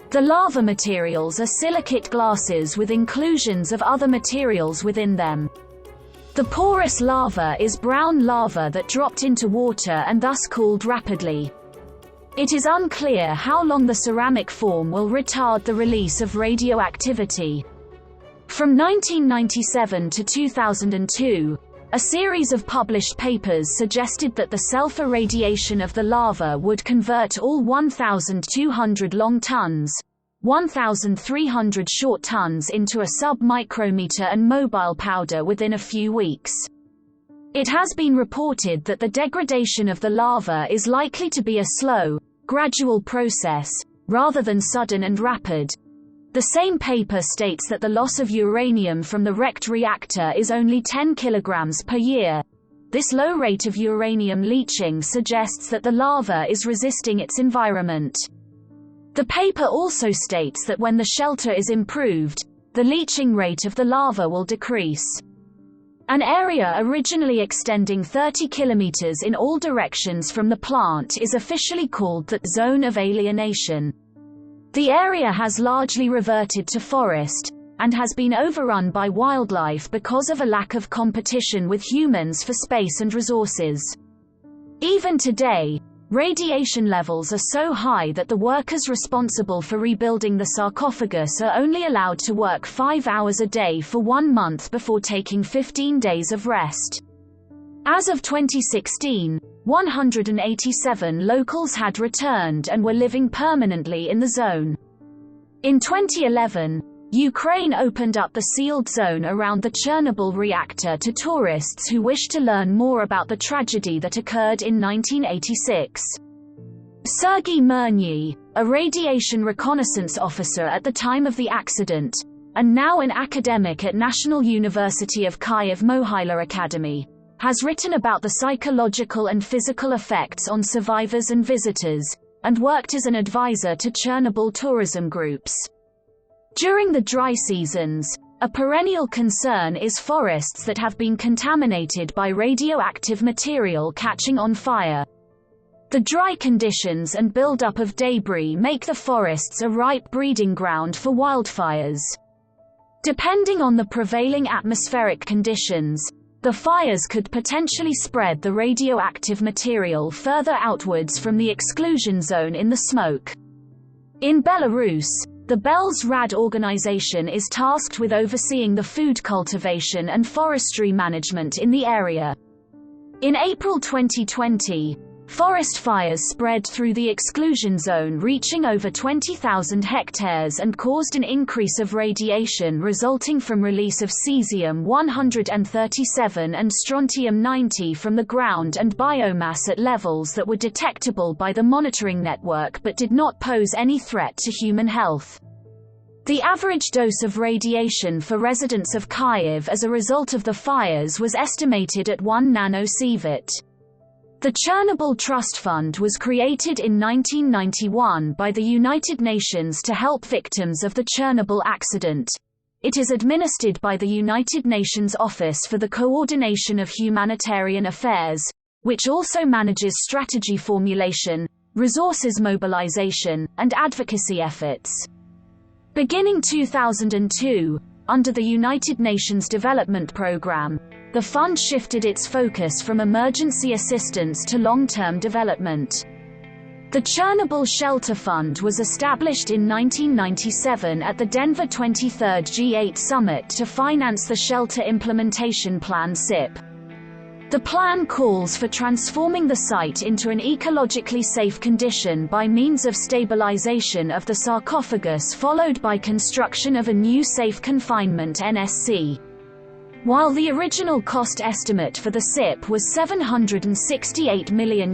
The lava materials are silicate glasses with inclusions of other materials within them. The porous lava is brown lava that dropped into water and thus cooled rapidly. It is unclear how long the ceramic form will retard the release of radioactivity. From 1997 to 2002, a series of published papers suggested that the self-irradiation of the lava would convert all 1,200 long tons, 1,300 short tons into a sub-micrometer and mobile powder within a few weeks. It has been reported that the degradation of the lava is likely to be a slow, gradual process, rather than sudden and rapid. The same paper states that the loss of uranium from the wrecked reactor is only 10 kilograms per year. This low rate of uranium leaching suggests that the lava is resisting its environment. The paper also states that when the shelter is improved, the leaching rate of the lava will decrease. An area originally extending 30 kilometers in all directions from the plant is officially called the Zone of Alienation. The area has largely reverted to forest, and has been overrun by wildlife because of a lack of competition with humans for space and resources. Even today, radiation levels are so high that the workers responsible for rebuilding the sarcophagus are only allowed to work 5 hours a day for 1 month before taking 15 days of rest. As of 2016, 187 locals had returned and were living permanently in the zone. In 2011, Ukraine opened up the sealed zone around the Chernobyl reactor to tourists who wished to learn more about the tragedy that occurred in 1986. Sergei Murnyi, a radiation reconnaissance officer at the time of the accident, and now an academic at National University of Kyiv Mohyla Academy, has written about the psychological and physical effects on survivors and visitors, and worked as an advisor to Chernobyl tourism groups. During the dry seasons, a perennial concern is forests that have been contaminated by radioactive material catching on fire. The dry conditions and buildup of debris make the forests a ripe breeding ground for wildfires. Depending on the prevailing atmospheric conditions, the fires could potentially spread the radioactive material further outwards from the exclusion zone in the smoke. In Belarus, the Belz-Rad organization is tasked with overseeing the food cultivation and forestry management in the area. In April 2020, forest fires spread through the exclusion zone, reaching over 20,000 hectares and caused an increase of radiation resulting from release of cesium-137 and strontium-90 from the ground and biomass at levels that were detectable by the monitoring network but did not pose any threat to human health. The average dose of radiation for residents of Kyiv as a result of the fires was estimated at 1 nanosievert. The Chernobyl Trust Fund was created in 1991 by the United Nations to help victims of the Chernobyl accident. It is administered by the United Nations Office for the Coordination of Humanitarian Affairs, which also manages strategy formulation, resources mobilization, and advocacy efforts. Beginning 2002, under the United Nations Development Programme, the fund shifted its focus from emergency assistance to long-term development. The Chernobyl Shelter Fund was established in 1997 at the Denver 23rd G8 Summit to finance the Shelter Implementation Plan (SIP). The plan calls for transforming the site into an ecologically safe condition by means of stabilization of the sarcophagus followed by construction of a new safe confinement (NSC). While the original cost estimate for the SIP was $768 million,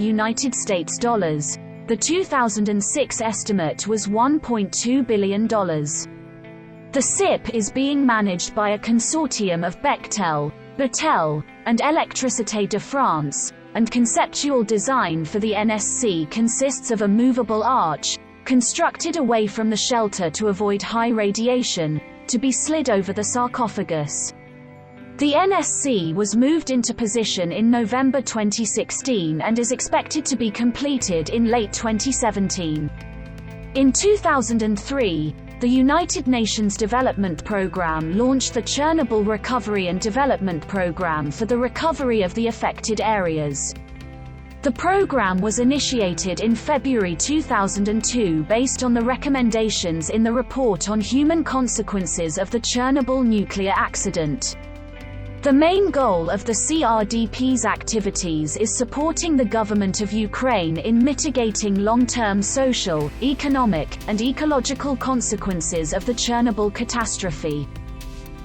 the 2006 estimate was $1.2 billion. The SIP is being managed by a consortium of Bechtel, Battelle, and Électricité de France, and conceptual design for the NSC consists of a movable arch, constructed away from the shelter to avoid high radiation, to be slid over the sarcophagus. The NSC was moved into position in November 2016 and is expected to be completed in late 2017. In 2003, the United Nations Development Programme launched the Chernobyl Recovery and Development Programme for the recovery of the affected areas. The program was initiated in February 2002 based on the recommendations in the Report on Human Consequences of the Chernobyl Nuclear Accident. The main goal of the CRDP's activities is supporting the government of Ukraine in mitigating long-term social, economic, and ecological consequences of the Chernobyl catastrophe.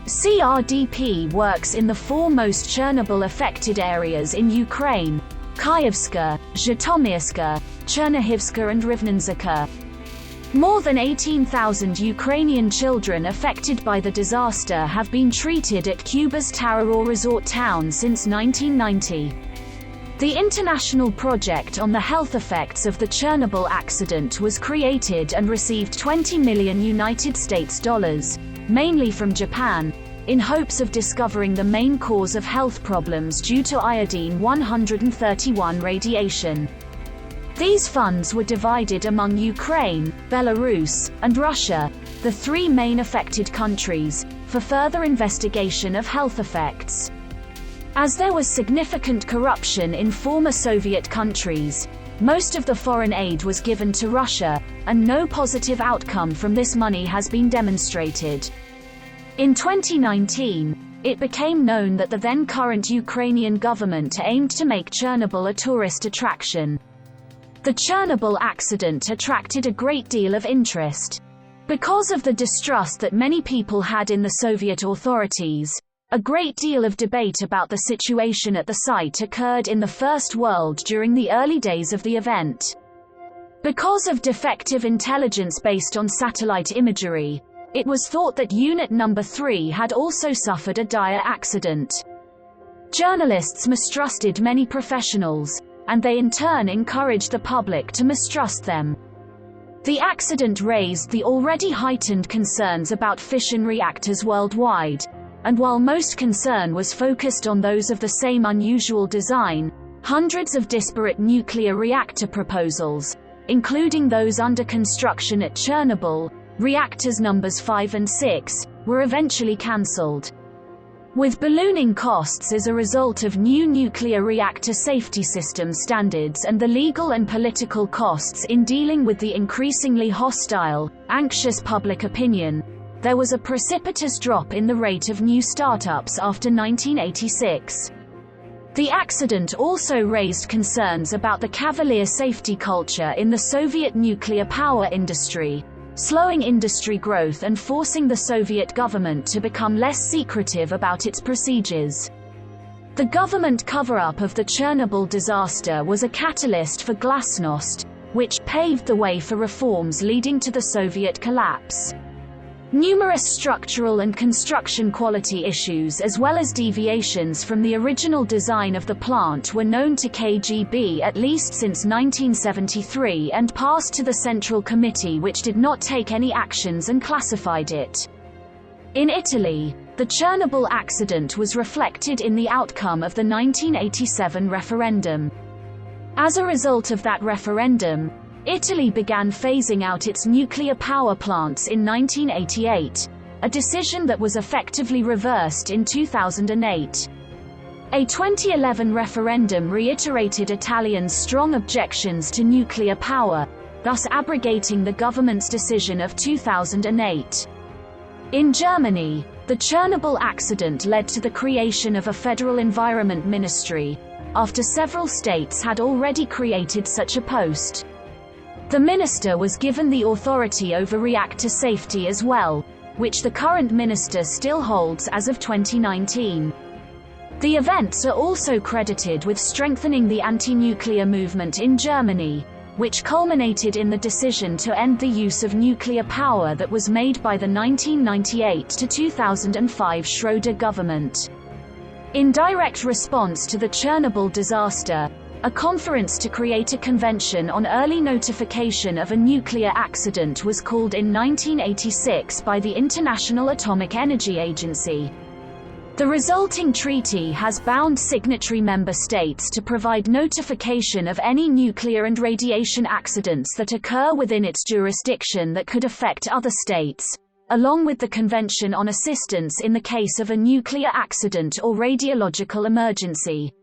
CRDP works in the four most Chernobyl-affected areas in Ukraine: Kyivska, Zhytomyrsky, Chernihivska and Rivnenska. More than 18,000 Ukrainian children affected by the disaster have been treated at Cuba's Tararor resort town since 1990. The international project on the health effects of the Chernobyl accident was created and received $20 million, mainly from Japan, in hopes of discovering the main cause of health problems due to iodine-131 radiation. These funds were divided among Ukraine, Belarus, and Russia, the three main affected countries, for further investigation of health effects. As there was significant corruption in former Soviet countries, most of the foreign aid was given to Russia, and no positive outcome from this money has been demonstrated. In 2019, it became known that the then-current Ukrainian government aimed to make Chernobyl a tourist attraction. The Chernobyl accident attracted a great deal of interest. Because of the distrust that many people had in the Soviet authorities, a great deal of debate about the situation at the site occurred in the First World during the early days of the event. Because of defective intelligence based on satellite imagery, it was thought that Unit Number 3 had also suffered a dire accident. Journalists mistrusted many professionals, and they in turn encouraged the public to mistrust them. The accident raised the already heightened concerns about fission reactors worldwide, and while most concern was focused on those of the same unusual design, hundreds of disparate nuclear reactor proposals, including those under construction at Chernobyl, reactors numbers 5 and 6, were eventually cancelled. With ballooning costs as a result of new nuclear reactor safety system standards and the legal and political costs in dealing with the increasingly hostile, anxious public opinion, there was a precipitous drop in the rate of new startups after 1986. The accident also raised concerns about the cavalier safety culture in the Soviet nuclear power industry, slowing industry growth and forcing the Soviet government to become less secretive about its procedures. The government cover-up of the Chernobyl disaster was a catalyst for glasnost, which paved the way for reforms leading to the Soviet collapse. Numerous structural and construction quality issues as well as deviations from the original design of the plant were known to KGB at least since 1973 and passed to the Central Committee, which did not take any actions and classified it. In Italy, the Chernobyl accident was reflected in the outcome of the 1987 referendum. As a result of that referendum, Italy began phasing out its nuclear power plants in 1988, a decision that was effectively reversed in 2008. A 2011 referendum reiterated Italians' strong objections to nuclear power, thus abrogating the government's decision of 2008. In Germany, the Chernobyl accident led to the creation of a federal environment ministry, after several states had already created such a post. The minister was given the authority over reactor safety as well, which the current minister still holds as of 2019. The events are also credited with strengthening the anti-nuclear movement in Germany, which culminated in the decision to end the use of nuclear power that was made by the 1998 to 2005 Schroeder government. In direct response to the Chernobyl disaster, a conference to create a convention on early notification of a nuclear accident was called in 1986 by the International Atomic Energy Agency. The resulting treaty has bound signatory member states to provide notification of any nuclear and radiation accidents that occur within its jurisdiction that could affect other states, along with the Convention on Assistance in the case of a nuclear accident or radiological emergency.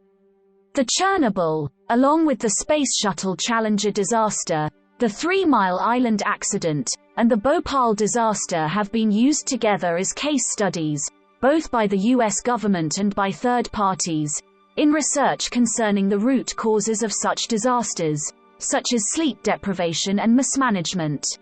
The Chernobyl, along with the Space Shuttle Challenger disaster, the 3 Mile Island accident, and the Bhopal disaster have been used together as case studies, both by the US government and by third parties, in research concerning the root causes of such disasters, such as sleep deprivation and mismanagement.